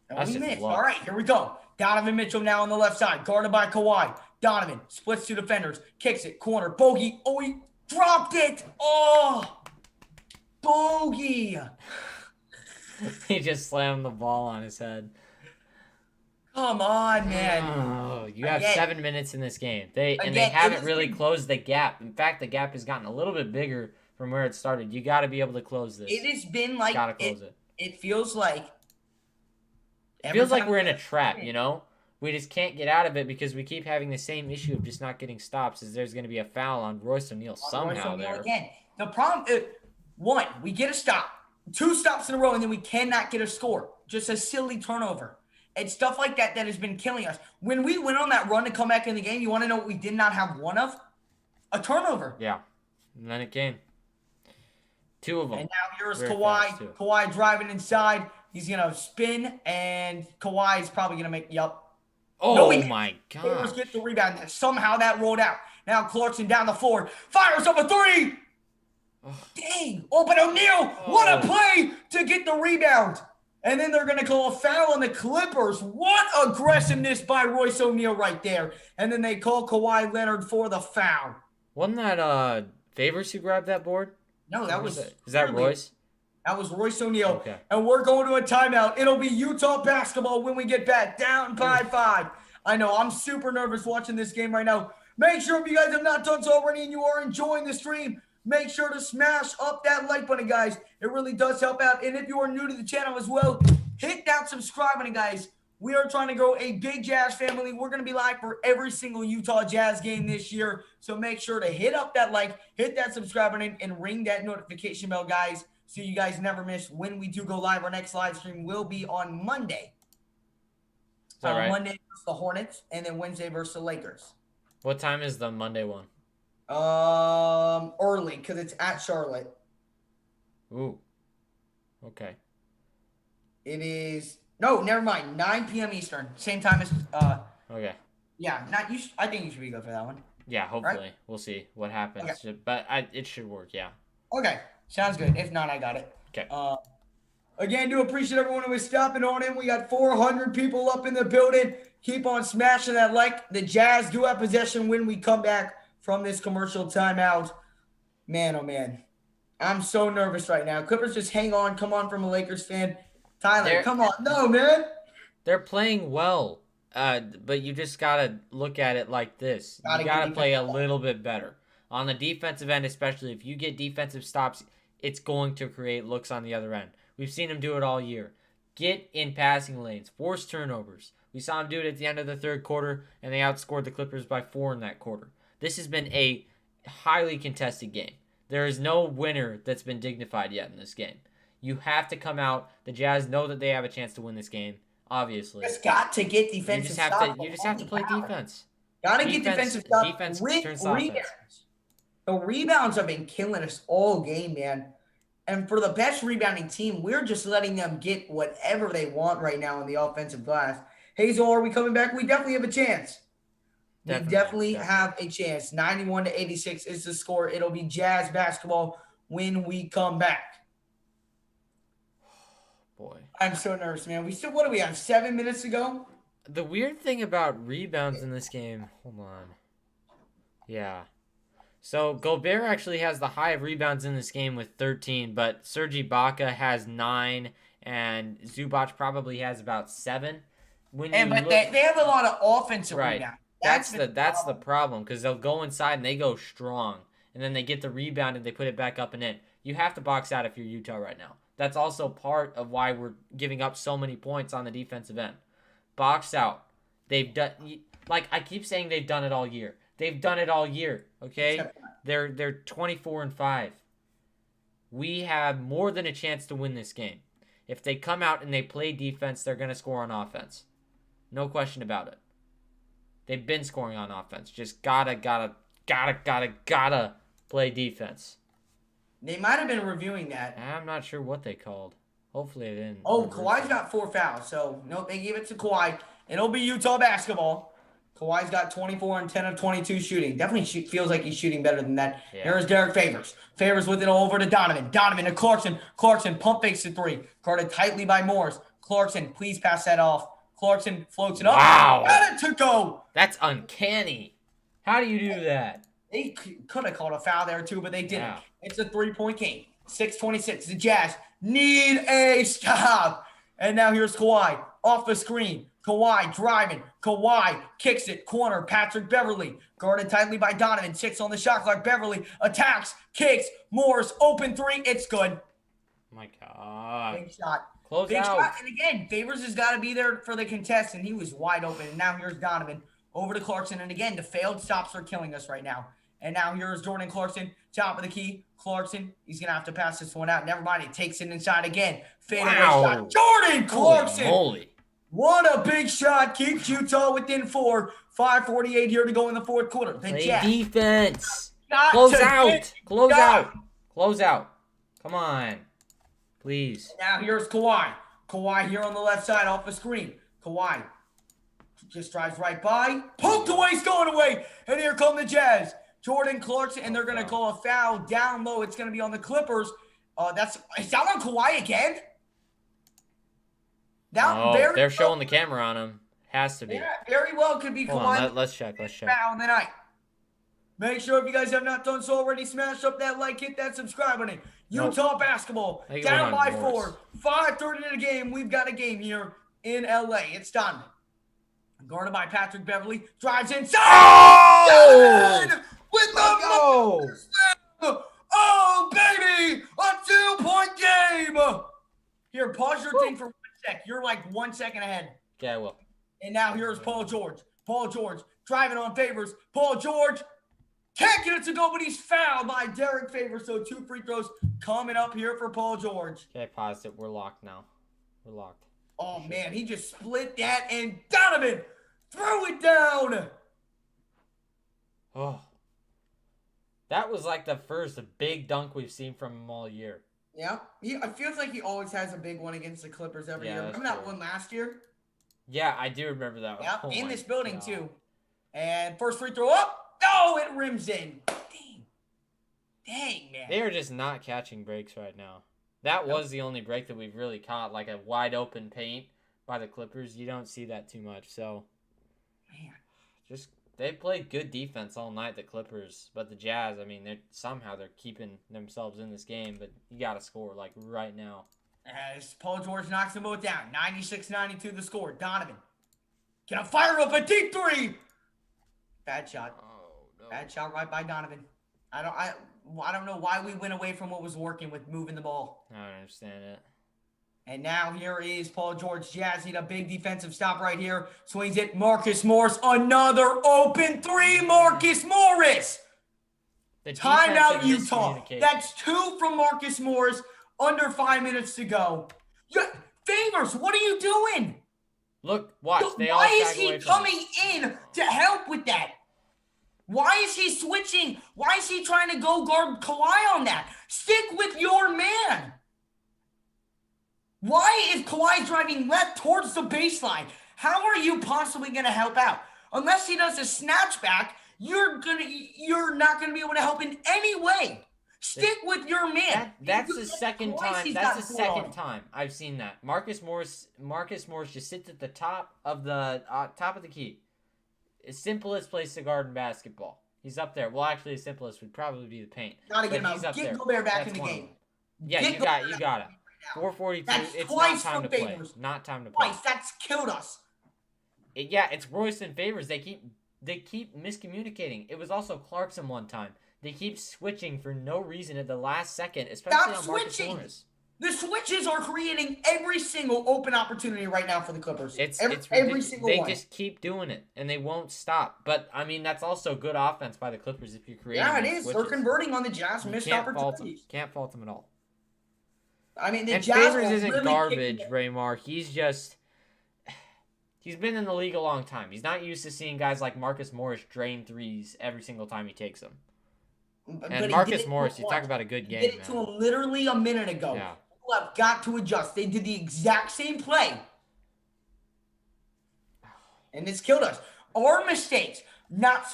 We missed. All right, here we go. Donovan Mitchell now on the left side. Guarded by Kawhi. Donovan splits 2 defenders. Kicks it. Corner. Bogey. Oh, he dropped it. Oh, Bogey. He just slammed the ball on his head. Come on, man. Oh, you have 7 minutes in this game. They haven't really closed the gap. In fact, the gap has gotten a little bit bigger from where it started. You got to be able to close this. It has been like gotta close it. It feels like we're in a trap, you know? We just can't get out of it because we keep having the same issue of just not getting stops as there's going to be a foul on Royce O'Neal somehow there. Again, the problem is, 1, we get a stop. 2 stops in a row, and then we cannot get a score. Just a silly turnover. It's stuff like that that has been killing us. When we went on that run to come back in the game, you want to know what we did not have one of? A turnover. Yeah. And then it came. 2 of them. And now here's Kawhi. Kawhi driving inside. He's going to spin, and Kawhi is probably going to make, Oh, my God. Favors get the rebound. Somehow that rolled out. Now Clarkson down the floor. Fires up a 3. Dang. Oh, but O'Neal, what a play to get the rebound. And then they're going to call a foul on the Clippers. What aggressiveness by Royce O'Neal right there. And then they call Kawhi Leonard for the foul. Wasn't that Favors who grabbed that board? No, that was... Is that Royce? That was Royce O'Neal. Okay. And we're going to a timeout. It'll be Utah basketball when we get back. Down by 5. I know, I'm super nervous watching this game right now. Make sure if you guys have not done so already and you are enjoying the stream, make sure to smash up that like button, guys. It really does help out. And if you are new to the channel as well, hit that subscribe button, guys. We are trying to grow a big Jazz family. We're going to be live for every single Utah Jazz game this year. So make sure to hit up that like, hit that subscribe button, and ring that notification bell, guys, so you guys never miss when we do go live. Our next live stream will be on Monday. Is that right? Monday versus the Hornets, and then Wednesday versus the Lakers. What time is the Monday one? Early, because it's at Charlotte. Ooh. Okay. It is... No, never mind. 9 p.m. Eastern. Same time as... Okay. Yeah, I think you should be good for that one. Yeah, hopefully. Right? We'll see what happens. Okay. But it should work, yeah. Okay. Sounds good. If not, I got it. Okay. Again, do appreciate everyone who is stopping on in. We got 400 people up in the building. Keep on smashing that like. The Jazz do have possession when we come back from this commercial timeout. Man, oh man. I'm so nervous right now. Clippers, just hang on. Come on from a Lakers fan. Tyler, come on. No, man. They're playing well. But you just got to look at it like this. You got to play a little bit better. On the defensive end, especially if you get defensive stops, it's going to create looks on the other end. We've seen them do it all year. Get in passing lanes. Force turnovers. We saw them do it at the end of the third quarter, and they outscored the Clippers by 4 in that quarter. This has been a highly contested game. There is no winner that's been dignified yet in this game. You have to come out. The Jazz know that they have a chance to win this game. obviously. Just got to get You defensive just have to stops. you just have to play defense. Got to get Defense defensive stops defense with turns to offense. rebounds. The rebounds have been killing us all game, man. And for the best rebounding team, we're just letting them get whatever they want right now in the offensive glass. Hazel, are we coming back? We definitely have a chance. We definitely have a chance. 91-86 is the score. It'll be Jazz basketball when we come back. Boy. I'm so nervous, man. What do we have? 7 minutes to go? The weird thing about rebounds in this game, hold on. Yeah. So Gobert actually has the high of rebounds in this game with 13, but Serge Ibaka has 9, and Zubac probably has about 7. But they have a lot of offensive right. rebounds. That's the problem, because they'll go inside and they go strong, and then they get the rebound and they put it back up and in. You have to box out if you're Utah right now. That's also part of why we're giving up so many points on the defensive end. Box out. They've done, like I keep saying, they've done it all year. They've done it all year. Okay, they're 24-5. We have more than a chance to win this game. If they come out and they play defense, they're gonna score on offense. No question about it. They've been scoring on offense. Just gotta play defense. They might have been reviewing that. I'm not sure what they called. Hopefully they didn't. Oh, Kawhi's got 4 fouls, so nope, they gave it to Kawhi. It'll be Utah basketball. Kawhi's got 24 and 10 of 22 shooting. Definitely feels like he's shooting better than that. Yeah. Here's Derek Favors. Favors with it over to Donovan. Donovan to Clarkson. Clarkson pump fakes the 3. Guarded tightly by Morris. Clarkson, please pass that off. Clarkson floats it up. Wow. Got it to go. That's uncanny. How do you do that? They could have called a foul there too, but they didn't. Yeah. It's a 3-point game. 6:26. The Jazz need a stop. And now here's Kawhi off the screen. Kawhi driving. Kawhi kicks it. Corner. Patrick Beverly. Guarded tightly by Donovan. 6 on the shot clock. Beverly attacks. Kicks. Morris. Open 3. It's good. Oh my God. Big shot. Close Big out. shot. And again, Favors has got to be there for the contest, and he was wide open. And now here's Donovan over to Clarkson. And again, the failed stops are killing us right now. And now here's Jordan Clarkson. Top of the key. Clarkson. He's going to have to pass this one out. Never mind. He takes it inside again. Fadeaway shot. Jordan Clarkson. Holy moly. What a big shot. Keeps Utah within 4. 5:48 here to go in the fourth quarter. Play defense. Close out. Close out. Close out. Come on. Please. Now here's Kawhi. Kawhi here on the left side off the screen. Kawhi just drives right by. Poked away. He's going away. And here come the Jazz. Jordan Clarkson. And they're going to call a foul down low. It's going to be on the Clippers. Is that on Kawhi again? They're showing the camera on him. Has to be. Yeah, very well could be Kawhi. Let's check. Foul in the night. Make sure if you guys have not done so already, smash up that like, hit that subscribe button. Utah basketball down by 4. 5:30 in the game. We've got a game here in LA. It's done. Guarded by Patrick Beverly. Drives inside. Oh! With the oh, baby! A 2-point game! Here, pause your thing for 1 sec. You're like 1 second ahead. Okay, I will. And now here's Paul George. Paul George driving on Favors. Paul George can't get it to go, but he's fouled by Derek Favors. So 2 free throws coming up here for Paul George. Okay, pause it. We're locked now. We're locked. Oh, man, he just split that, and Donovan threw it down. Oh. That was like the first big dunk we've seen from him all year. Yeah, it feels like he always has a big one against the Clippers every year. Remember that one last year? Yeah, I do remember that one. Yeah, in this building too. And first free throw up. Oh, it rims in. Dang, man. They are just not catching breaks right now. That was the only break that we've really caught, like a wide open paint by the Clippers. You don't see that too much. So, man, they played good defense all night, the Clippers. But the Jazz, I mean, they're keeping themselves in this game. But you got to score, like, right now. As Paul George knocks them both down. 96-92 the score. Donovan gonna fire up a deep 3. Bad shot. Oh, no. Bad shot right by Donovan. I don't know why we went away from what was working with moving the ball. I don't understand it. And now here is Paul George. Jazz need a big defensive stop right here. Swings it. Marcus Morris. Another open 3. Marcus Morris. Timeout Utah. That's 2 from Marcus Morris. Under 5 minutes to go. Favors, what are you doing? Look, watch. They all Why is sag away he from him. coming in to help with that? Why is he switching? Why is he trying to go guard Kawhi on that? Stick with your man. Why, if Kawhi's driving left towards the baseline, how are you possibly going to help out? Unless he does a snatchback, you're not gonna be able to help in any way. Stick with your man. That's the second time. That's the second time I've seen that. Marcus Morris just sits at the top of the key. As simplest place to guard in basketball. He's up there. Well, actually, the simplest would probably be the paint. Gotta get him out. Get Gobert back in the game. Yeah, you got it. 442. It's not time to play. Not time to play. Twice. That's killed us. It's Royce and Favors. They keep miscommunicating. It was also Clarkson one time. They keep switching for no reason at the last second, especially on Marcus Morris. The switches are creating every single open opportunity right now for the Clippers. It's every single one. They just keep doing it, and they won't stop. But, I mean, that's also good offense by the Clippers if you're creating it is. Switches. They're converting on the Jazz missed opportunities. Can't fault them at all. I mean, the and Jazz Favors isn't garbage, Raymar. He's been in the league a long time. He's not used to seeing guys like Marcus Morris drain threes every single time he takes them. And Marcus Morris, you talk about a good game. He did it to him literally a minute ago. Yeah. People have got to adjust. They did the exact same play. And it's killed us. Our mistakes, not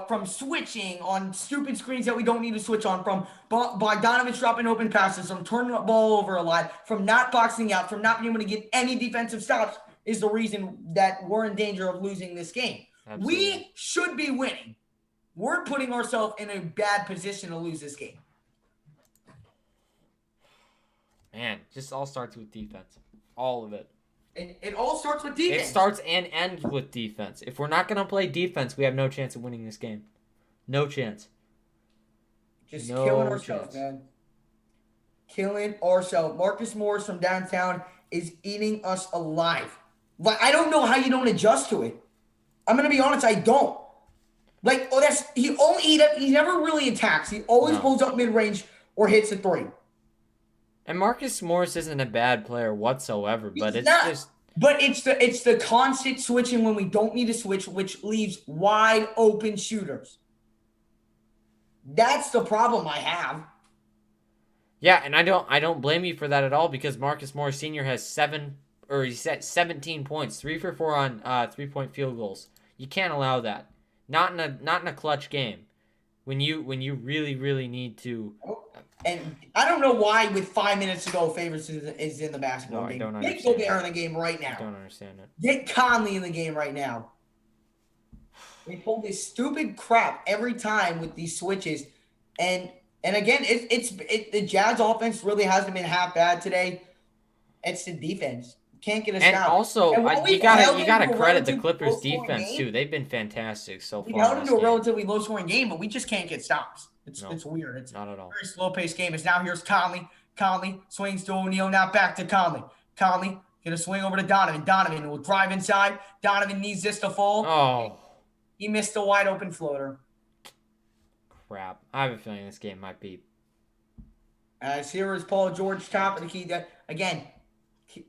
from switching on stupid screens that we don't need to switch on, from Bogdanovich dropping open passes, from turning the ball over a lot, from not boxing out, from not being able to get any defensive stops, is the reason that we're in danger of losing this game. Absolutely. We should be winning. We're putting ourselves in a bad position to lose this game. Man, just all starts with defense. All of it. It all starts with defense. It starts and ends with defense. If we're not going to play defense, we have no chance of winning this game. No chance. Just killing ourselves, man. Killing ourselves. Marcus Morris from downtown is eating us alive. Like, I don't know how you don't adjust to it. I'm going to be honest, I don't. Like, he never really attacks. He always pulls up mid-range or hits a three. And Marcus Morris isn't a bad player whatsoever, but it's the constant switching when we don't need to switch, which leaves wide open shooters. That's the problem I have. Yeah, and I don't blame you for that at all, because Marcus Morris Sr. has 17 points, 3 for 4 on 3-point field goals. You can't allow that. Not in a clutch game, when you really, really need to. And I don't know why with 5 minutes to go, Favors is in the basketball game. I don't understand. Get Gobert in the game right now. I don't understand it. Get Conley in the game right now. They pull this stupid crap every time with these switches, and again, the Jazz offense really hasn't been half bad today. It's the defense. Can't get us and down. Also, you gotta credit the Clippers defense too. They've been fantastic so far. We held into a relatively low-scoring game, but we just can't get stops. It's weird. It's not at all. A very slow-paced game. It's now here's Conley. Conley swings to O'Neal. Now back to Conley. Conley gonna swing over to Donovan. Donovan will drive inside. Donovan needs this to fall. Oh, he missed a wide open floater. Crap! I have a feeling this game might be. As here is Paul George, top of the key. Again,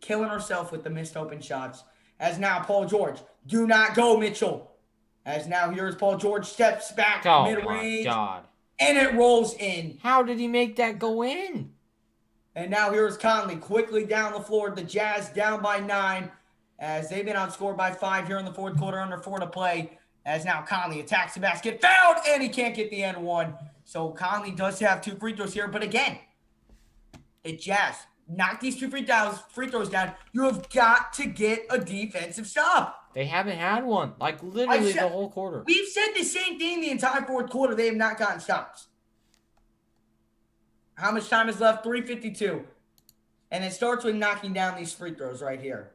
killing ourselves with the missed open shots. As now Paul George, do not go, Mitchell. As now here's Paul George, steps back, mid-range. Oh, my God. And it rolls in. How did he make that go in? And now here's Conley quickly down the floor. The Jazz down by 9 as they've been outscored by 5 here in the fourth quarter, under 4 to play. As now Conley attacks the basket, fouled, and he can't get the N1. So Conley does have 2 free throws here. But again, the Jazz, knock these 2 free throws down. You have got to get a defensive stop. They haven't had one, like literally the whole quarter. We've said the same thing the entire fourth quarter. They have not gotten stops. How much time is left? 3:52. And it starts with knocking down these free throws right here.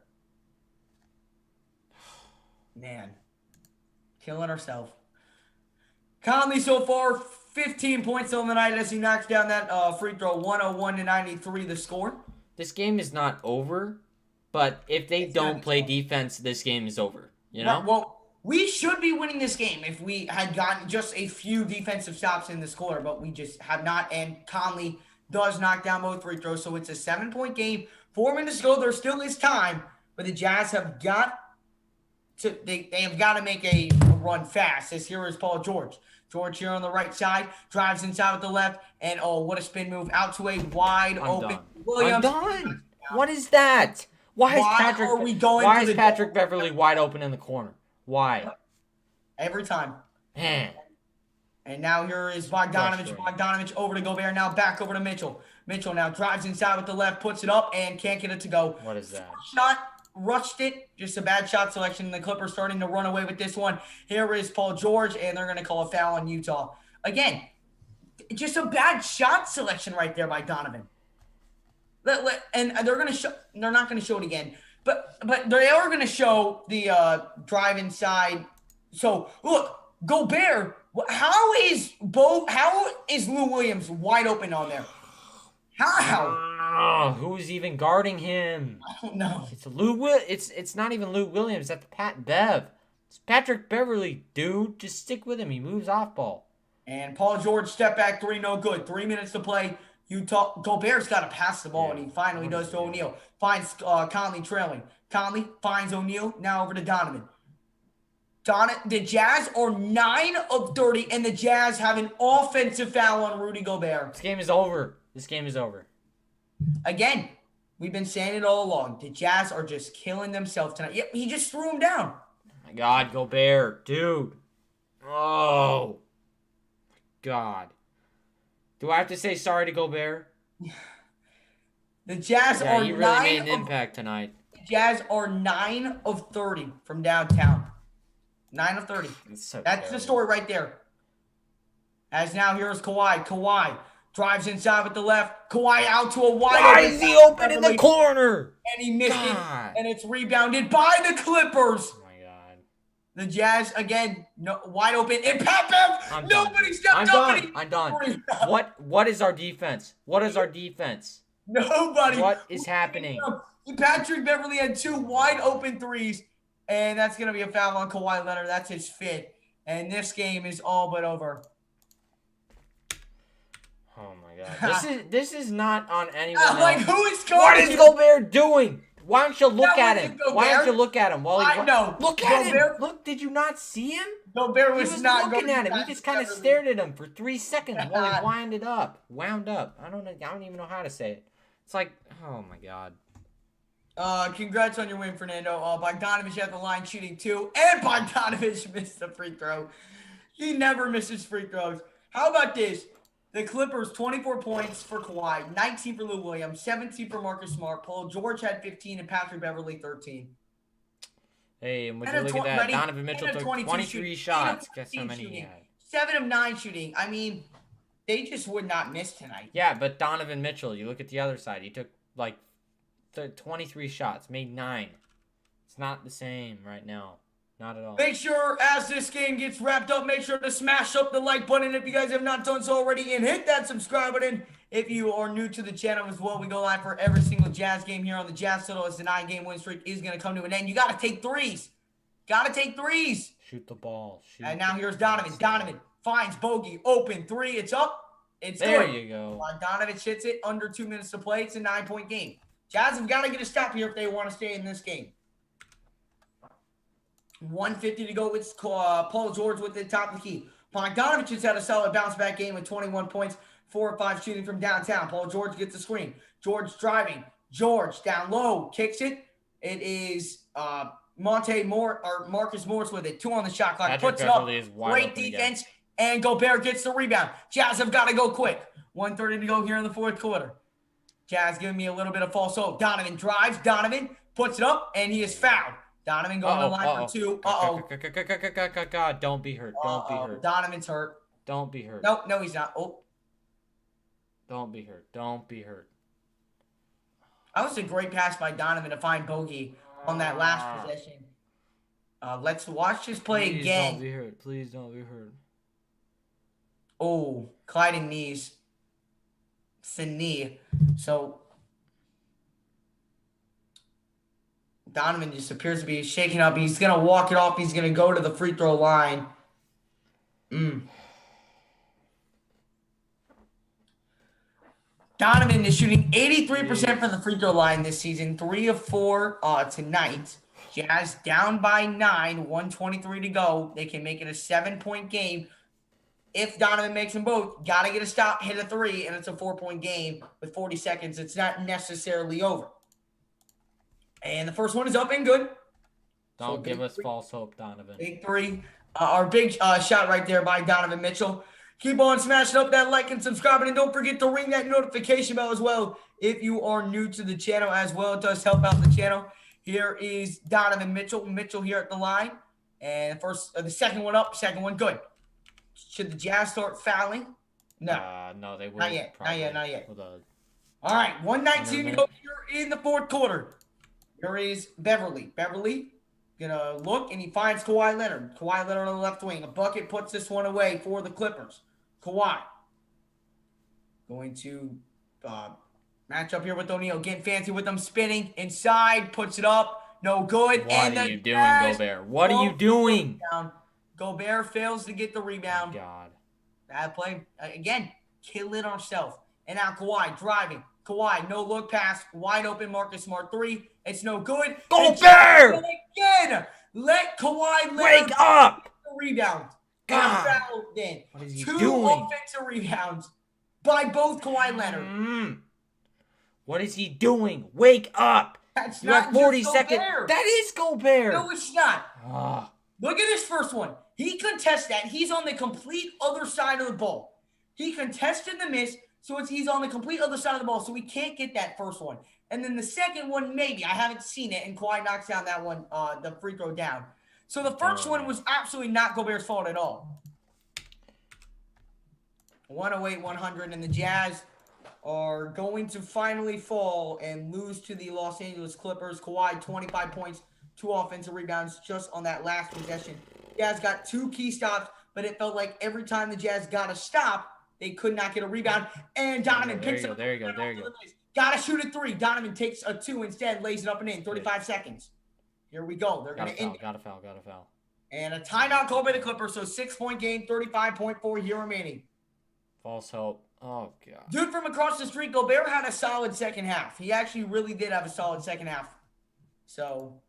Man. Killing ourselves. Conley so far, 15 points on the night as he knocks down that free throw. 101-93 the score. This game is not over. But if they don't play defense, this game is over. You know? Well, we should be winning this game if we had gotten just a few defensive stops in this quarter, but we just have not. And Conley does knock down both free throws, so it's a 7-point game. 4 minutes to go. There still is time, but the Jazz have got they have got to make a run fast. As here is Paul George. George here on the right side, drives inside with the left, and oh, what a spin move out to a wide open Williams. I'm done. What is that? Why is Patrick Beverly wide open in the corner? Why? Every time. Man. And now here is Bogdanovich. Bogdanovich over to Gobert. Now back over to Mitchell. Mitchell now drives inside with the left, puts it up, and can't get it to go. What is that? Shot, rushed it. Just a bad shot selection. The Clippers starting to run away with this one. Here is Paul George, and they're going to call a foul on Utah. Again, just a bad shot selection right there by Donovan. And they're going to show. They're not going to show it again, but they are going to show the drive inside. So look, Gobert. How is Lou Williams wide open on there? How? Who's even guarding him? I don't know. It's not even Lou Williams. That's Pat Bev. It's Patrick Beverly, dude. Just stick with him. He moves off ball. And Paul George step back three, no good. 3 minutes to play. Utah Gobert's got to pass the ball, and he finally does to O'Neal. Finds Conley trailing. Conley finds O'Neal. Now over to Donovan. The Jazz are 9 of 30, and the Jazz have an offensive foul on Rudy Gobert. This game is over. Again, we've been saying it all along. The Jazz are just killing themselves tonight. Yep, he just threw him down. Oh my God, Gobert, dude. Oh, my God. Do I have to say sorry to Gobert? The Jazz are you really made an impact tonight. The Jazz are 9 of 30 from downtown. 9 of 30. That's the story right there. As now here's Kawhi. Kawhi drives inside with the left. Kawhi out to a wide open. Why is he open in the corner? And he missed it. And it's rebounded by the Clippers. Oh my God. The Jazz again, wide open. And Pat Bev, nobody stepped up. I'm done. What is our defense? Nobody. What is happening? Patrick Beverly had 2 wide open threes. And that's going to be a foul on Kawhi Leonard. That's his 5th. And this game is all but over. Oh, my God. This is not on anyone else. Like, who is going What is Gobert doing? Why don't you look at him? Gobert? Look at him. Look, did you not see him? Gobert was not looking at him. He just kind of stared at him for 3 seconds while he wound up. I don't even know how to say it. It's like, oh, my God. Congrats on your win, Fernando. Bogdanovich at the line shooting 2, and Bogdanovich missed the free throw. He never misses free throws. How about this? The Clippers, 24 points for Kawhi, 19 for Lou Williams, 17 for Marcus Smart. Paul George had 15, and Patrick Beverly 13. Hey, and would you look at that? Donovan Mitchell took 23 shots. Guess how many he had? 7 of 9 shooting. I mean, they just would not miss tonight. Yeah, but Donovan Mitchell, you look at the other side. He took, 23 shots, made 9. It's not the same right now. Not at all. Make sure, as this game gets wrapped up, make sure to smash up the like button if you guys have not done so already, and hit that subscribe button if you are new to the channel as well. We go live for every single Jazz game here on the Jazz Total as the 9-game win streak is going to come to an end. You got to take threes. Shoot the ball. And now here's Donovan. Donovan finds Bogey. Open 3. It's up. It's there good. You go. Donovan hits it. Under 2 minutes to play. It's a 9-point game. Jazz have got to get a stop here if they want to stay in this game. 1:50 to go with Paul George with the top of the key. Bogdanovich has had a solid bounce-back game with 21 points, 4 of 5 shooting from downtown. Paul George gets the screen. George driving. George down low. Kicks it. It is Marcus Morris with it. 2 on the shot clock. Puts it up. Great defense. And Gobert gets the rebound. Jazz have got to go quick. 1:30 to go here in the 4th quarter. Jazz giving me a little bit of false hope. Donovan drives. Donovan puts it up, and he is fouled. Donovan going to the line for 2. God, don't be hurt. Don't be hurt. Donovan's hurt. Don't be hurt. No, he's not. Oh. Don't be hurt. Don't be hurt. That was a great pass by Donovan to find Bogey on that last possession. Let's watch this play again. Don't be hurt. Please don't be hurt. Oh, colliding knees. It's a knee. So Donovan just appears to be shaking up. He's going to walk it off. He's going to go to the free throw line. Donovan is shooting 83% from the free throw line this season. 3 of 4 tonight. Jazz down by 9, 1:23 to go. They can make it a 7-point game. If Donovan makes them both, got to get a stop, hit a 3, and it's a 4-point game with 40 seconds. It's not necessarily over. And the first one is up and good. Don't give us false hope, Donovan. Big 3. Our big shot right there by Donovan Mitchell. Keep on smashing up that like and subscribing, and don't forget to ring that notification bell as well if you are new to the channel as well. It does help out the channel. Here is Donovan Mitchell. Mitchell here at the line. And the second one up, second one good. Should the Jazz start fouling? No. No, they will. Not yet. Probably. Not yet. Hold on. All right, 1:19 to go here in the fourth quarter. Here is Beverly. Beverly gonna look, and he finds Kawhi Leonard. Kawhi Leonard on the left wing. A bucket puts this one away for the Clippers. Kawhi going to match up here with O'Neal. Getting fancy with them, spinning inside, puts it up. No good. What are you doing, Gobert? What are you doing? Gobert fails to get the rebound. Oh, God. Bad play. Again, killing ourselves. And now Kawhi driving. Kawhi, no look pass. Wide open Marcus Smart 3. It's no good. Gobert! Again. Let Kawhi wake up. The rebound. God. Foul then. What is he Two doing? offensive rebounds by both Kawhi Leonard. What is he doing? Wake up. That's you not have 40 just seconds. Gobert. That is Gobert. No, it's not. Oh. Look at this first one. He contests that. He's on the complete other side of the ball. He contested the miss, so he's on the complete other side of the ball, so we can't get that first one. And then the second one, maybe. I haven't seen it, and Kawhi knocks down that one, the free throw down. So the first one was absolutely not Gobert's fault at all. 108-100, and the Jazz are going to finally fall and lose to the Los Angeles Clippers. Kawhi, 25 points, 2 offensive rebounds just on that last possession. Jazz got 2 key stops, but it felt like every time the Jazz got a stop, they could not get a rebound. And Donovan picks up. There you go. Got to shoot a 3. Donovan takes a 2 instead, lays it up and in. 35 seconds. Here we go. They're going to end. Got to foul. And a timeout called by the Clippers. So 6-point game, 35.4 here remaining. False hope. Oh, God. Dude from across the street, Gobert had a solid second half. He actually really did have a solid second half. So,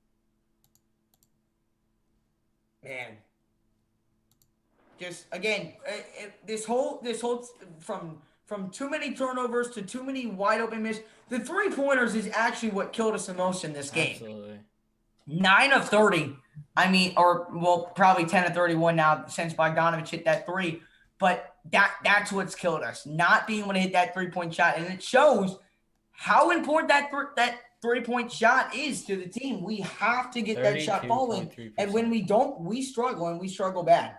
man. Just, again, this whole from too many turnovers to too many wide open misses. The 3-pointers is actually what killed us the most in this game. Absolutely. 9 of 30. I mean, probably 10 of 31 now since Bogdanovich hit that 3. But that's what's killed us. Not being able to hit that 3-point shot. And it shows how important that 3-point shot is to the team. We have to get that shot falling. And when we don't, we struggle, and we struggle bad.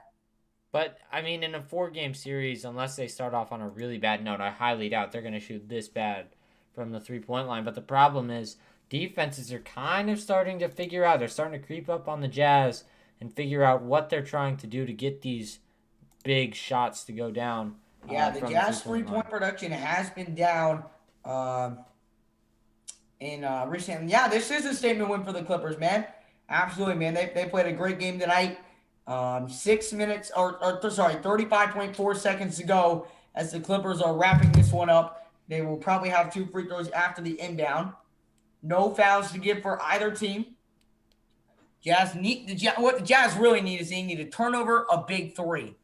But, I mean, in a 4-game series, unless they start off on a really bad note, I highly doubt they're going to shoot this bad from the 3-point line. But the problem is defenses are kind of starting to figure out. They're starting to creep up on the Jazz and figure out what they're trying to do to get these big shots to go down. Yeah, the Jazz 3-point production has been down in recent. Yeah, this is a statement win for the Clippers, man. Absolutely, man. They played a great game tonight. 6 minutes, 35.4 seconds to go as the Clippers are wrapping this one up. They will probably have 2 free throws after the inbound. No fouls to give for either team. What the Jazz really need is they need a turnover, a big 3.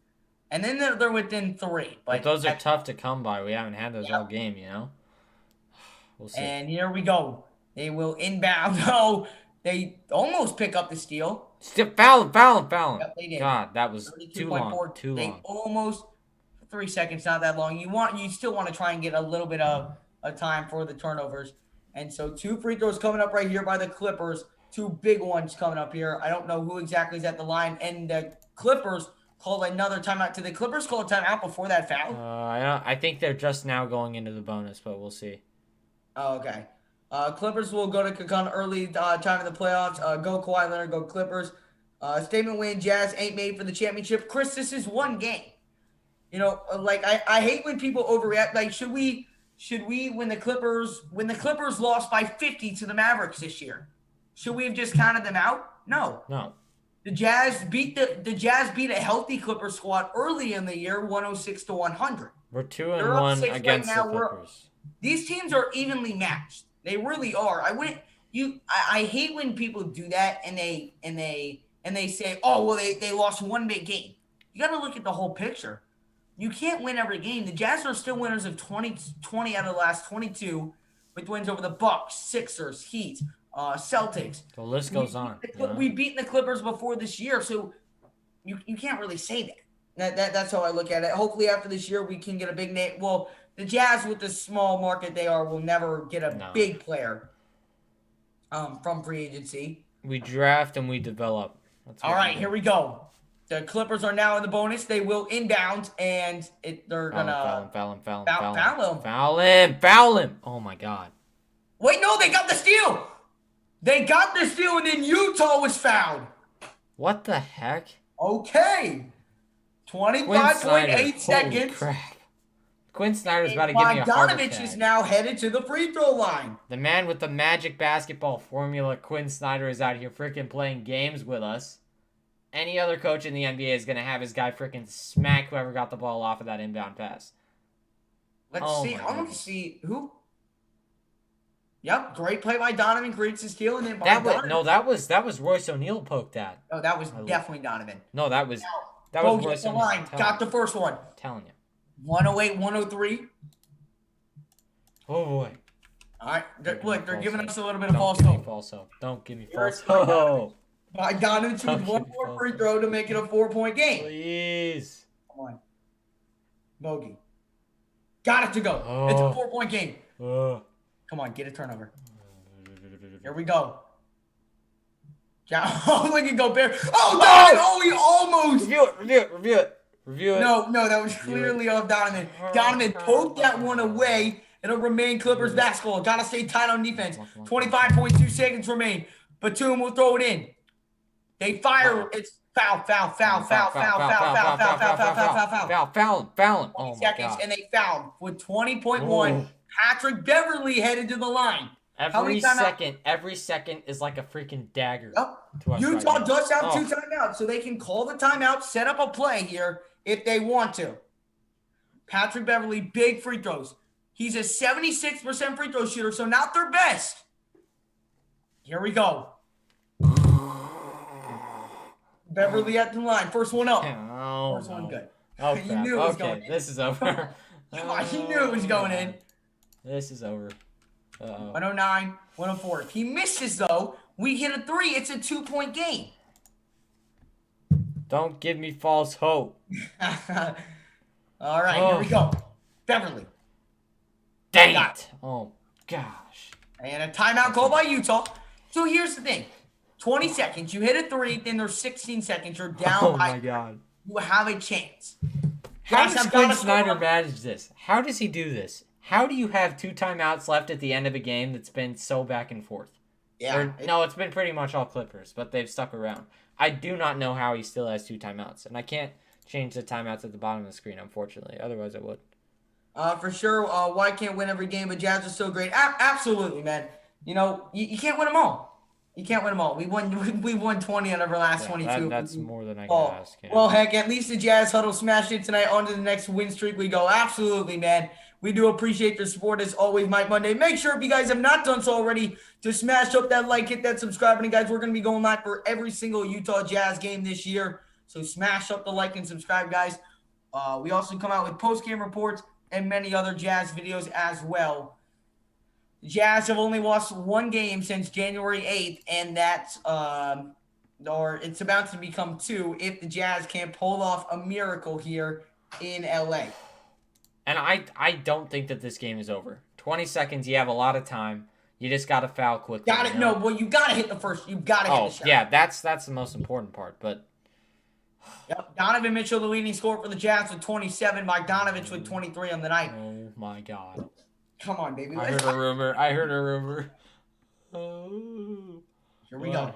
And then they're within 3. But those are tough to come by. We haven't had those all game, We'll see. And here we go. They will inbound. No, they almost pick up the steal. Foul him. Yep, they did. God, that was too long. They almost 3 seconds, not that long. You still want to try and get a little bit of time for the turnovers. And so 2 free throws coming up right here by the Clippers. 2 big ones coming up here. I don't know who exactly is at the line. And the Clippers called another timeout. Did the Clippers call a timeout before that foul? I think they're just now going into the bonus, but we'll see. Oh, okay. Clippers will go to Kakon early time in the playoffs. Go Kawhi Leonard, go Clippers. Statement win, Jazz ain't made for the championship. Chris, this is one game. I hate when people overreact. Like, should we when the Clippers lost by 50 to the Mavericks this year, should we have just counted them out? No. The Jazz beat a healthy Clippers squad early in the year, 106-100. We're 2-1 against the Clippers. These teams are evenly matched. They really are. I wouldn't. I hate when people do that and they say, oh well, they lost one big game. You got to look at the whole picture. You can't win every game. The Jazz are still winners of 20 out of the last 22 with wins over the Bucks, Sixers, Heat, Celtics. The list goes on. We've beaten the Clippers before this year, so you can't really say that. That's how I look at it. Hopefully after this year we can get a big name. Well, the Jazz with the small market they are will never get a big player from free agency. We draft and we develop. All right, here we go. The Clippers are now in the bonus. They will inbound, and they're gonna foul him. Oh my God! Wait, no, they got the steal. They got the steal, and then Utah was fouled. What the heck? Okay, 25.8 seconds. Holy crap! Quinn Snyder's about to give me a heart attack. Bogdanovich is now headed to the free throw line. The man with the magic basketball formula, Quinn Snyder, is out here freaking playing games with us. Any other coach in the NBA is going to have his guy freaking smack whoever got the ball off of that inbound pass. Let's see. I want to see who. Yep, great play by Donovan, creates a steal, and then that was Royce O'Neal poked at. Oh, that was definitely Donovan. No, that was Royce O'Neal. Line. Got the first one. I'm telling you. 108, 103. Oh boy. All right, look, they're giving us a little bit of false hope. Don't give me false hope. By Donovan with one more free throw to make it a 4-point game. Please. Come on. Bogey. Got it to go. It's a 4-point game. Come on, get a turnover. Here we go. Oh, look at Gobert. Oh, Donovan! Oh, he almost. Review it. No, that was clearly off Donovan. Donovan poked that one away. It'll remain Clippers basketball. Gotta stay tight on defense. 25.2 seconds remain. Batum will throw it in. They fire. It's foul. Foul him. Oh my God. And they fouled with 20.1. Patrick Beverly headed to the line. Every second is like a freaking dagger. Yep. Utah does have 2 timeouts, so they can call the timeout, set up a play here if they want to. Patrick Beverly, big free throws. He's a 76% free throw shooter, so not their best. Here we go. Beverly at the line. First one up. First one good. Oh, you knew it was going in. This is over. Come on, he knew it was going in. This is over. 109, 104. If he misses, though, we hit a 3. It's a 2-point game. Don't give me false hope. All right, here we go. Beverly. Dang it. Oh, gosh. And a timeout called by Utah. So here's the thing. 20 seconds. You hit a 3, then there's 16 seconds. You're down. Oh, my God. You have a chance. How does Quinn Snyder manage this? How does he do this? How do you have 2 timeouts left at the end of a game that's been so back and forth? Yeah. No, it's been pretty much all Clippers, but they've stuck around. I do not know how he still has 2 timeouts, and I can't change the timeouts at the bottom of the screen, unfortunately. Otherwise, I would. For sure. Why can't win every game, but Jazz are so great. Absolutely, man. You know, you can't win them all. You can't win them all. We won 20 out of our last 22. That's more than I can ask. You know? Well, heck, at least the Jazz huddle smashed it tonight. On to the next win streak we go. Absolutely, man. We do appreciate your support as always, Mike Monday. Make sure if you guys have not done so already to smash up that like, hit that subscribe button, guys. We're going to be going live for every single Utah Jazz game this year. So smash up the like and subscribe, guys. We also come out with post-game reports and many other Jazz videos as well. The Jazz have only lost 1 game since January 8th, and that's or it's about to become 2 if the Jazz can't pull off a miracle here in LA. And I don't think that this game is over. 20 seconds, you have a lot of time. You just got to foul quickly. Got it. You know? No, well, you got to hit the first. You got to hit the shot. Yeah, that's the most important part. But yep, Donovan Mitchell, the leading scorer for the Jazz with 27. Bogdanovich with 23 on the night. Oh my God! Come on, baby. I heard a rumor. Oh. Here we go.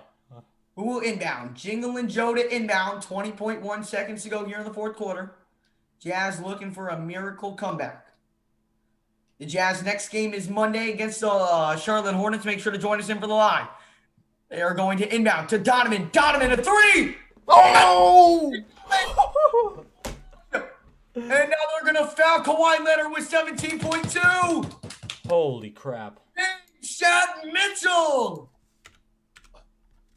Who will inbound? Jingle and Joe to inbound. 20.1 seconds to go here in the 4th quarter. Jazz looking for a miracle comeback. The Jazz next game is Monday against the Charlotte Hornets. Make sure to join us in for the live. They are going to inbound to Donovan. Donovan, a 3! Oh! And now they're going to foul Kawhi Leonard with 17.2. Holy crap. Big shot Mitchell.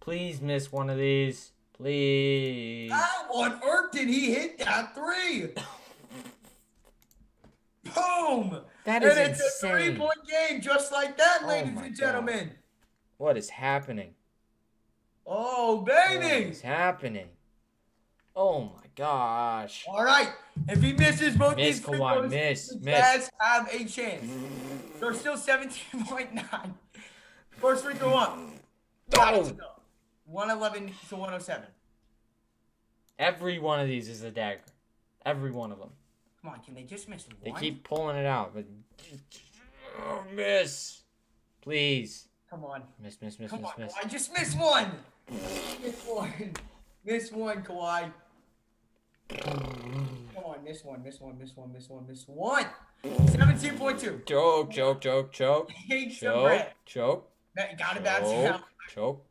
Please miss one of these. Please. How on earth did he hit that three? Boom! That And is it's insane. a 3-point game just like that, Oh ladies my and gentlemen. God. What is happening? Oh, What baby! is happening? Oh my gosh. All right. If he misses both Miss these free Kawhi, throws, miss, the miss. Jazz have a chance. They're still 17.9. First free throw up. Got it. 111 to 107. Every one of these is a dagger. Every one of them. Come on, can they just miss They one? keep pulling it out, but miss. Please. Come on. Miss. Come on, Kawhi. Just miss one. Miss one. Miss one, Kawhi. Come on, miss one. 17.2. Choke. Take some breath. Choke. Got it bounce out. Choke.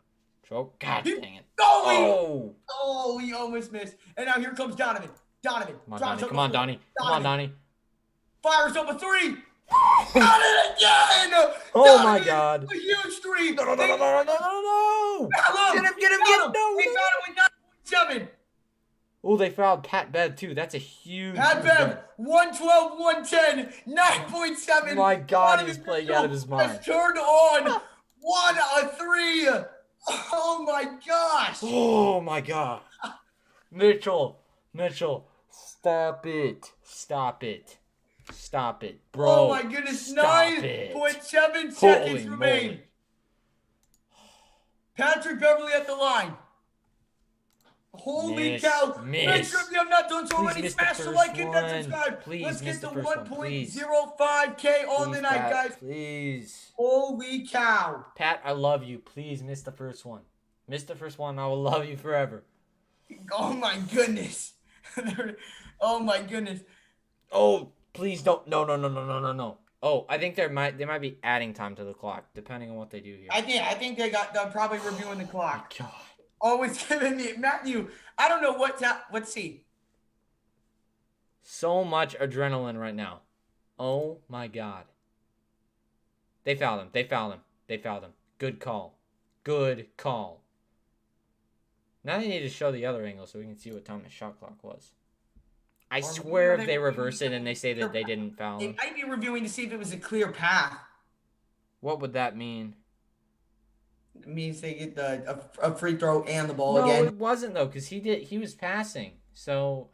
God dang it. Oh! Oh, he almost missed. And now here comes Donovan. Come on, Donnie. Fires up a three. Got it again! Oh Donovan, my God. A huge three. No. Foul him. Get him. No. They found him with 9.7. Oh, they fouled Pat Bev too. That's a huge. Pat Bev, 112, 110, 9.7. My God, he's playing out of his mind. Has turned on. One, a three. Oh my gosh. Oh my God. Mitchell. Stop it, bro. Oh my goodness, 9.7 seconds remain. Moly. Patrick Beverly at the line. Holy cow. Make sure if you have not done so already, smash the like and subscribe. Let's get to 1.05K on the night, guys. Please. Holy cow. Pat, I love you. Please miss the first one. Miss the first one, I will love you forever. Oh my goodness. Oh my goodness. Oh, please don't. No. Oh, I think they might be adding time to the clock, depending on what they do here. I think they're probably reviewing the clock. God. Always giving me Matthew. I don't know let's see. So much adrenaline right now. Oh my God. They fouled him. Good call. Now they need to show the other angle so we can see what time the shot clock was. I swear if they reverse it and they say that they didn't foul him. They might be reviewing to see if it was a clear path. What would that mean? It means they get a free throw and the ball No, again. it wasn't though, because he was passing. So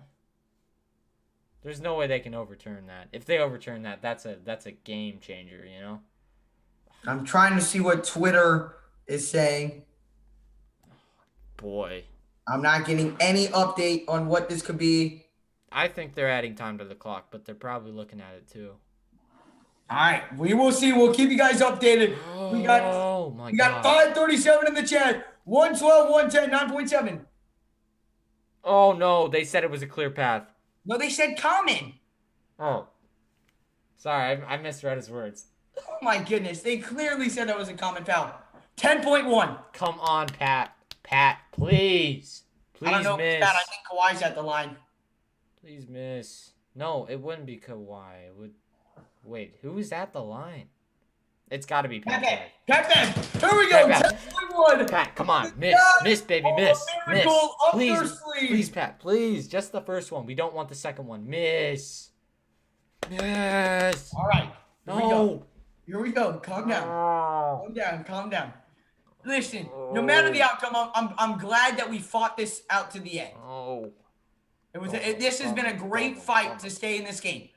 there's no way they can overturn that. If they overturn that, that's a game changer, you know? I'm trying to see what Twitter is saying. Boy. I'm not getting any update on what this could be. I think they're adding time to the clock, but they're probably looking at it too. All right, we will see. We'll keep you guys updated. We got 537 in the chat. 112, 110, 9.7. Oh no, they said it was a clear path. No, they said common. Oh. Sorry, I misread his words. Oh my goodness, they clearly said that was a common foul. 10.1. Come on, Pat. Pat, please. Please I don't know miss. if Pat, I think Kawhi's at the line. Please miss. No, it wouldn't be Kawhi. It would. Wait, who is at the line? It's got to be Pat. Pat. Here we go. 10.1. Pat, come on. Miss, baby, miss. Please, Pat, please. Just the first one. We don't want the second one. Miss. Yes. All right. No. Here we go. Calm down. Calm down. Listen, no matter the outcome, I'm glad that we fought this out to the end. Oh. This has been a great fight to stay in this game.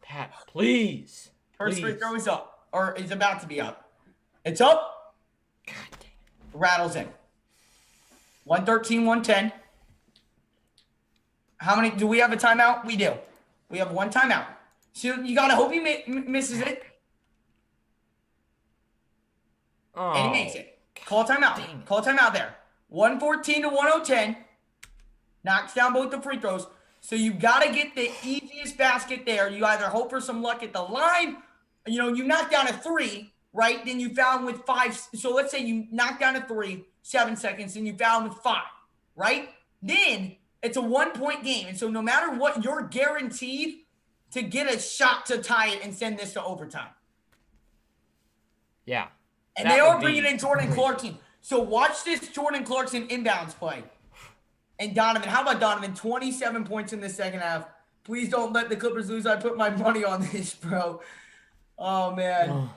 Pat, please. First free throw is up, or is about to be up. It's up. God dang it. Rattles in. 113, 110. How many? Do we have a timeout? We do. We have one timeout. So you gotta hope he misses it. Oh. And he makes it. Call timeout. Call timeout there. 114 to 110. Knocks down both the free throws. So you got to get the easiest basket there. You either hope for some luck at the line. You knock down a three, right? Then you foul him with 5. So let's say you knock down a 3, 7 seconds, and you foul him with 5, right? Then it's a 1-point game. And so no matter what, you're guaranteed to get a shot to tie it and send this to overtime. Yeah. And they are bringing in Jordan Clarkson. So watch this Jordan Clarkson inbounds play. And Donovan, how about Donovan? 27 points in the second half. Please don't let the Clippers lose. I put my money on this, bro. Oh, man.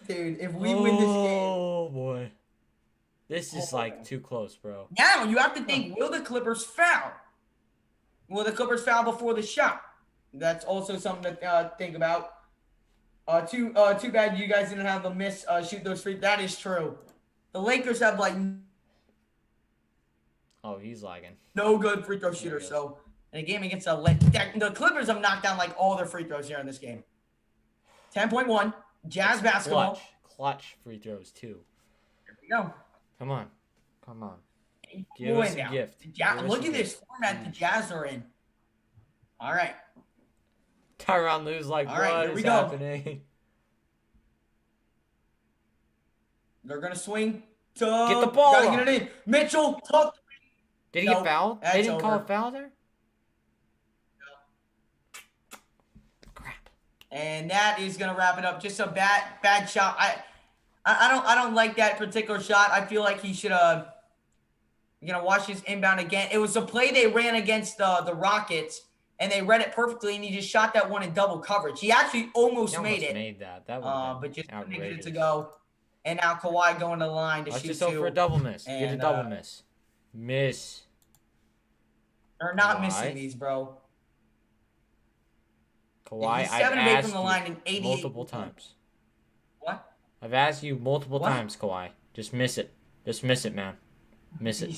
Dude, if we win this game. Oh, boy. This is like too close, bro. Now, you have to think, will the Clippers foul? Will the Clippers foul before the shot? That's also something to think about. Too bad you guys didn't have the miss shoot those free. That is true. The Lakers have like He's lagging. No good free throw shooter. So in a game against the Clippers have knocked down like all their free throws here in this game. 10.1 Jazz basketball. Clutch free throws too. There we go. Come on. Give us a gift. Look at this format the Jazz are in. All right. Tyronn Lue's like, what is happening? They're going to swing. Get the ball. Gotta get it in. Mitchell, tough. Did he get fouled? They didn't call a foul there? No. Crap. And that is going to wrap it up. Just a bad shot. I don't like that particular shot. I feel like he should have watch his inbound again. It was a play they ran against the Rockets. And they read it perfectly, and he just shot that one in double coverage. He actually almost made it. Made that. But just needed it to go. And now Kawhi going to the line to shoot just for a double miss. Get a double miss. Miss. They're not missing these, bro. Kawhi, He's I've away asked from the line in 88 multiple times. What? I've asked you multiple times, Kawhi. Just miss it. Just miss it, man. Miss it.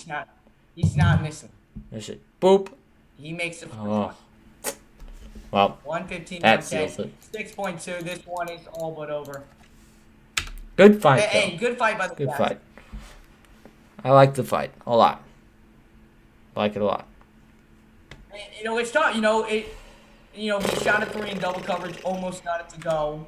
He's not missing. Miss it. Boop. He makes it. Oh. Well, 115, that seals it. 6.2. This one is all but over. Good fight, Hey, good fight by the Good Jazz. fight. I like the fight a lot. I like it a lot. It's tough. He shot a three in double coverage, almost got it to go.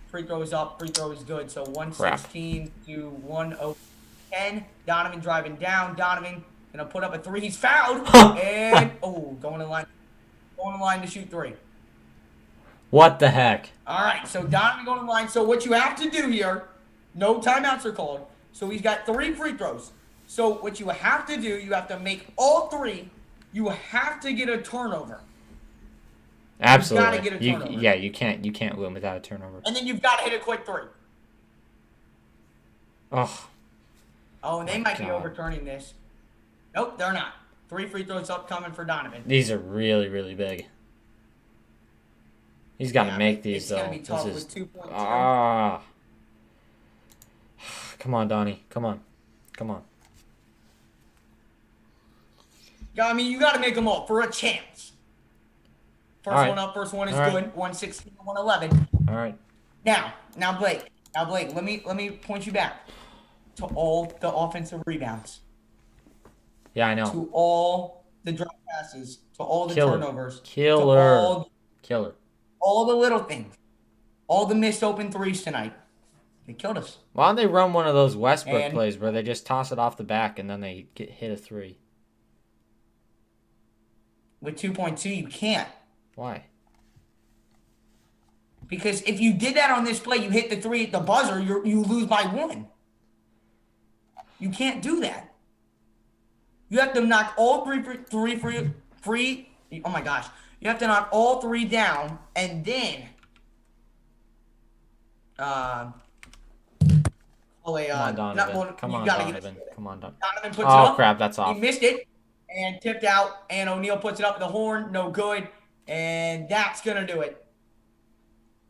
Free throw is up. Free throw is good. So 116 to 110. Donovan driving down. Donovan gonna put up a three. He's fouled. And going to line to shoot three. What the heck? All right. So Donovan going to line. So what you have to do here, no timeouts are called. So he's got 3 free throws. So what you have to do, you have to make all 3. You have to get a turnover. Absolutely. You gotta get a turnover. You can't win without a turnover. And then you've got to hit a quick 3. Oh, and they might be overturning this. Nope, they're not. 3 free throws up coming for Donovan. These are really, really big. He's got to make these, though. It's going to be tough with 2 points. Come on, Donnie. Come on. I mean, you got to make them all for a chance. First one up, first one is good. 116 to 111. All right. Now, Blake, let me point you back to all the offensive rebounds. Yeah, I know. To all the drop passes, to all the turnovers. Killer. All the little things. All the missed open threes tonight. They killed us. Why don't they run one of those Westbrook plays where they just toss it off the back and then they hit a 3? With 2.2, you can't. Why? Because if you did that on this play, you hit the 3 at the buzzer, you lose by 1. You can't do that. You have to knock all free. Oh my gosh! You have to knock all 3 down, and then Come on, Donovan. Come on, Donovan. Donovan puts it up. Oh crap! That's off. He missed it and tipped out, and O'Neal puts it up with the horn. No good, and that's gonna do it.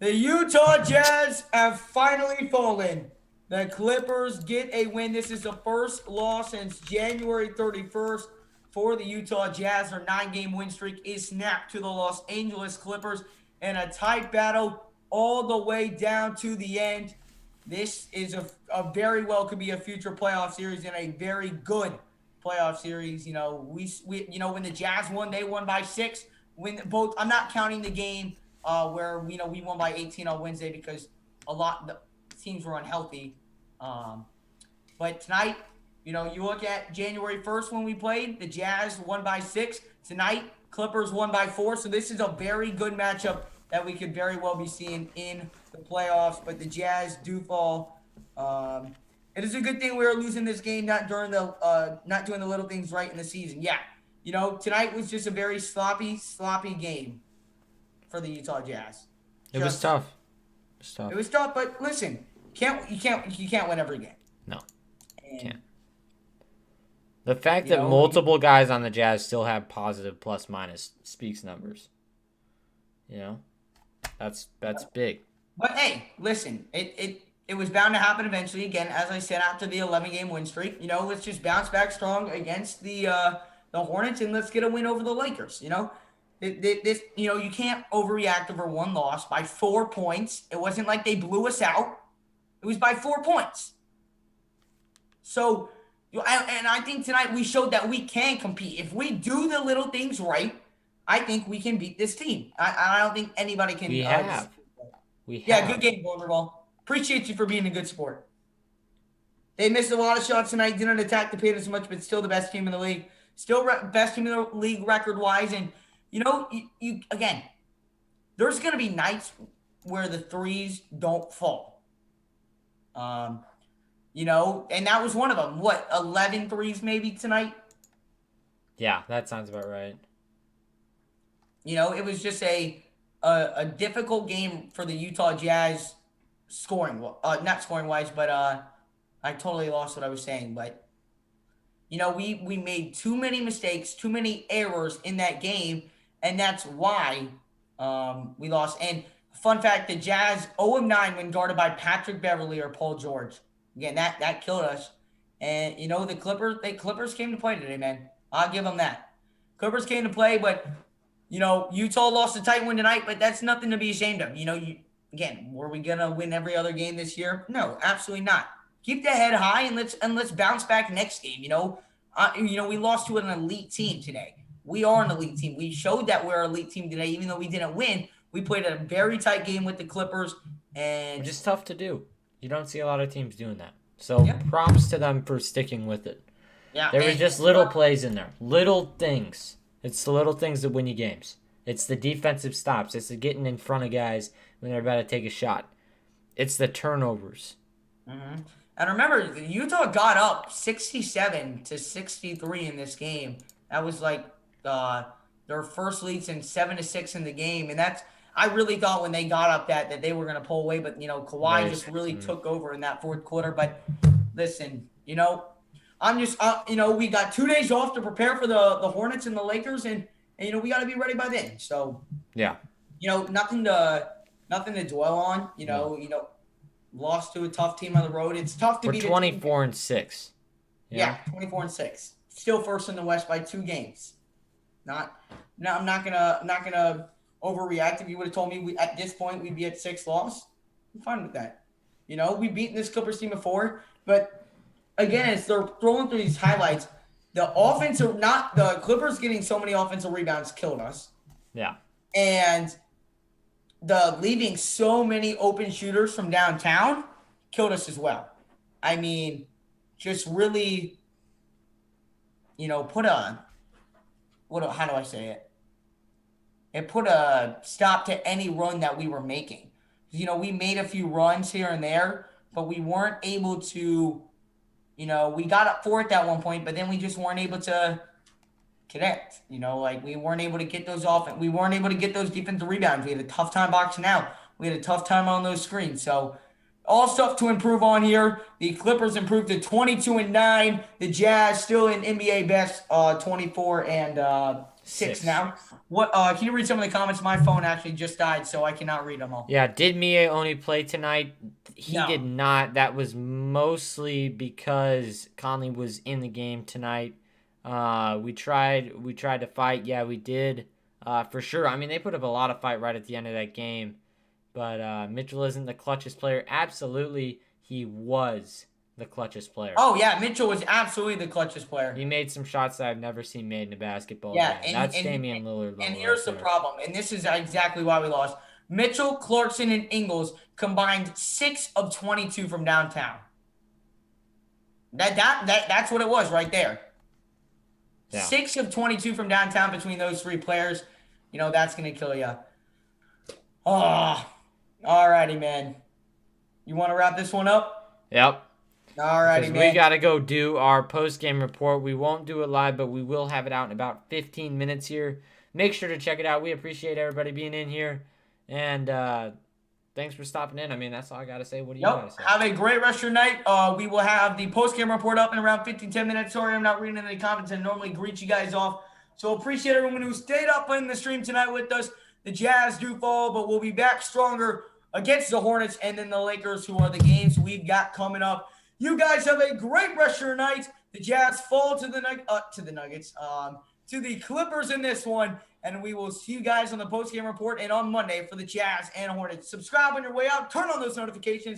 The Utah Jazz have finally fallen. The Clippers get a win. This is the first loss since January 31st for the Utah Jazz. Their 9-game win streak is snapped to the Los Angeles Clippers in a tight battle all the way down to the end. This is a very well could be a future playoff series and a very good playoff series. We when the Jazz won, they won by 6. I'm not counting the game where we won by 18 on Wednesday because a lot the teams were unhealthy. But tonight, you look at January 1st when we played, the Jazz won by 6. Tonight, Clippers won by 4. So this is a very good matchup that we could very well be seeing in the playoffs. But the Jazz do fall. It is a good thing we are losing this game, not doing the little things right in the season. Yeah, tonight was just a very sloppy game for the Utah Jazz. It was Just tough. It was tough. it was tough, but listen, you can't win every game. No, And, can't. The fact that multiple guys on the Jazz still have positive plus minus speaks numbers. That's big. But hey, listen, it was bound to happen eventually. Again, as I said, after the 11-game win streak, let's just bounce back strong against the Hornets and let's get a win over the Lakers. You can't overreact over one loss by 4 points. It wasn't like they blew us out. It was by 4 points. So, and I think tonight we showed that we can compete. If we do the little things right, I think we can beat this team. I don't think anybody can. We have. Yeah, good game, Boulderball. Appreciate you for being a good sport. They missed a lot of shots tonight, didn't attack the paint as much, but still the best team in the league. Still best team in the league record-wise. And, you again, there's going to be nights where the threes don't fall. And that was one of them. 11 threes maybe tonight? Yeah, that sounds about right. It was just a difficult game for the Utah Jazz scoring. Not scoring-wise, but I totally lost what I was saying. But, we made too many mistakes, too many errors in that game, and that's why we lost. And fun fact, the Jazz 0-9 when guarded by Patrick Beverley or Paul George. Again, that killed us. And, the Clippers came to play today, man. I'll give them that. Clippers came to play, but, Utah lost a tight one tonight, but that's nothing to be ashamed of. Again, were we going to win every other game this year? No, absolutely not. Keep the head high and let's bounce back next game. We lost to an elite team today. We are an elite team. We showed that we're an elite team today, even though we didn't win. We played a very tight game with the Clippers, and which is tough to do. You don't see a lot of teams doing that. So props to them for sticking with it. Yeah, there was just little plays in there, little things. It's the little things that win you games. It's the defensive stops. It's the getting in front of guys when they're about to take a shot. It's the turnovers. Mm-hmm. And remember, Utah got up 67-63 in this game. That was like their first lead since 7-6 in the game, and I really thought when they got up that they were going to pull away, but Kawhi just really took over in that fourth quarter. But listen, I'm just we got 2 days off to prepare for the Hornets and the Lakers, and we got to be ready by then. So yeah, nothing to dwell on. Lost to a tough team on the road. It's tough to beat. We're 24-6. Yeah, 24-6. Still first in the West by 2 games. I'm not gonna overreact. If you would have told me at this point we'd be at 6 loss, I'm fine with that. We've beaten this Clippers team before, but again, as they're throwing through these highlights, the Clippers getting so many offensive rebounds killed us. Yeah. And the leaving so many open shooters from downtown killed us as well. I mean, just really, how do I say it? It put a stop to any run that we were making. We made a few runs here and there, but we weren't able to, we got up for it at one point, but then we just weren't able to connect. We weren't able to get those we weren't able to get those defensive rebounds. We had a tough time boxing out. We had a tough time on those screens. So all stuff to improve on here. The Clippers improved to 22-9. The Jazz still in NBA best 24-6 now. What can you read some of the comments? My phone actually just died, so I cannot read them all. Yeah, did Mie only play tonight? He did not. That was mostly because Conley was in the game tonight. We tried to fight. Yeah, we did. For sure. I mean, they put up a lot of fight right at the end of that game. But Mitchell isn't the clutchest player. Absolutely, he was the clutchest player. Oh, yeah, Mitchell was absolutely the clutchest player. He made some shots that I've never seen made in a basketball game. And that's Damian Lillard. And here's the problem, and this is exactly why we lost. Mitchell, Clarkson, and Ingles combined 6 of 22 from downtown. That's what it was right there. Yeah. 6 of 22 from downtown between those 3 players. That's going to kill you. Oh, all righty, man. You want to wrap this one up? Yep. Alrighty, because we man. got to go do our post-game report. We won't do it live, but we will have it out in about 15 minutes here. Make sure to check it out. We appreciate everybody being in here. And thanks for stopping in. I mean, that's all I got to say. What do you got Yep. to say? Have a great rest of your night. We will have the post-game report up in around 10 minutes. Sorry, I'm not reading any comments and normally greet you guys off. So appreciate everyone who stayed up in the stream tonight with us. The Jazz do fall, but we'll be back stronger against the Hornets and then the Lakers, who are the games we've got coming up. You guys have a great rest of your night. The Jazz fall to the Nuggets, to the Clippers in this one. And we will see you guys on the post-game report and on Monday for the Jazz and Hornets. Subscribe on your way out. Turn on those notifications.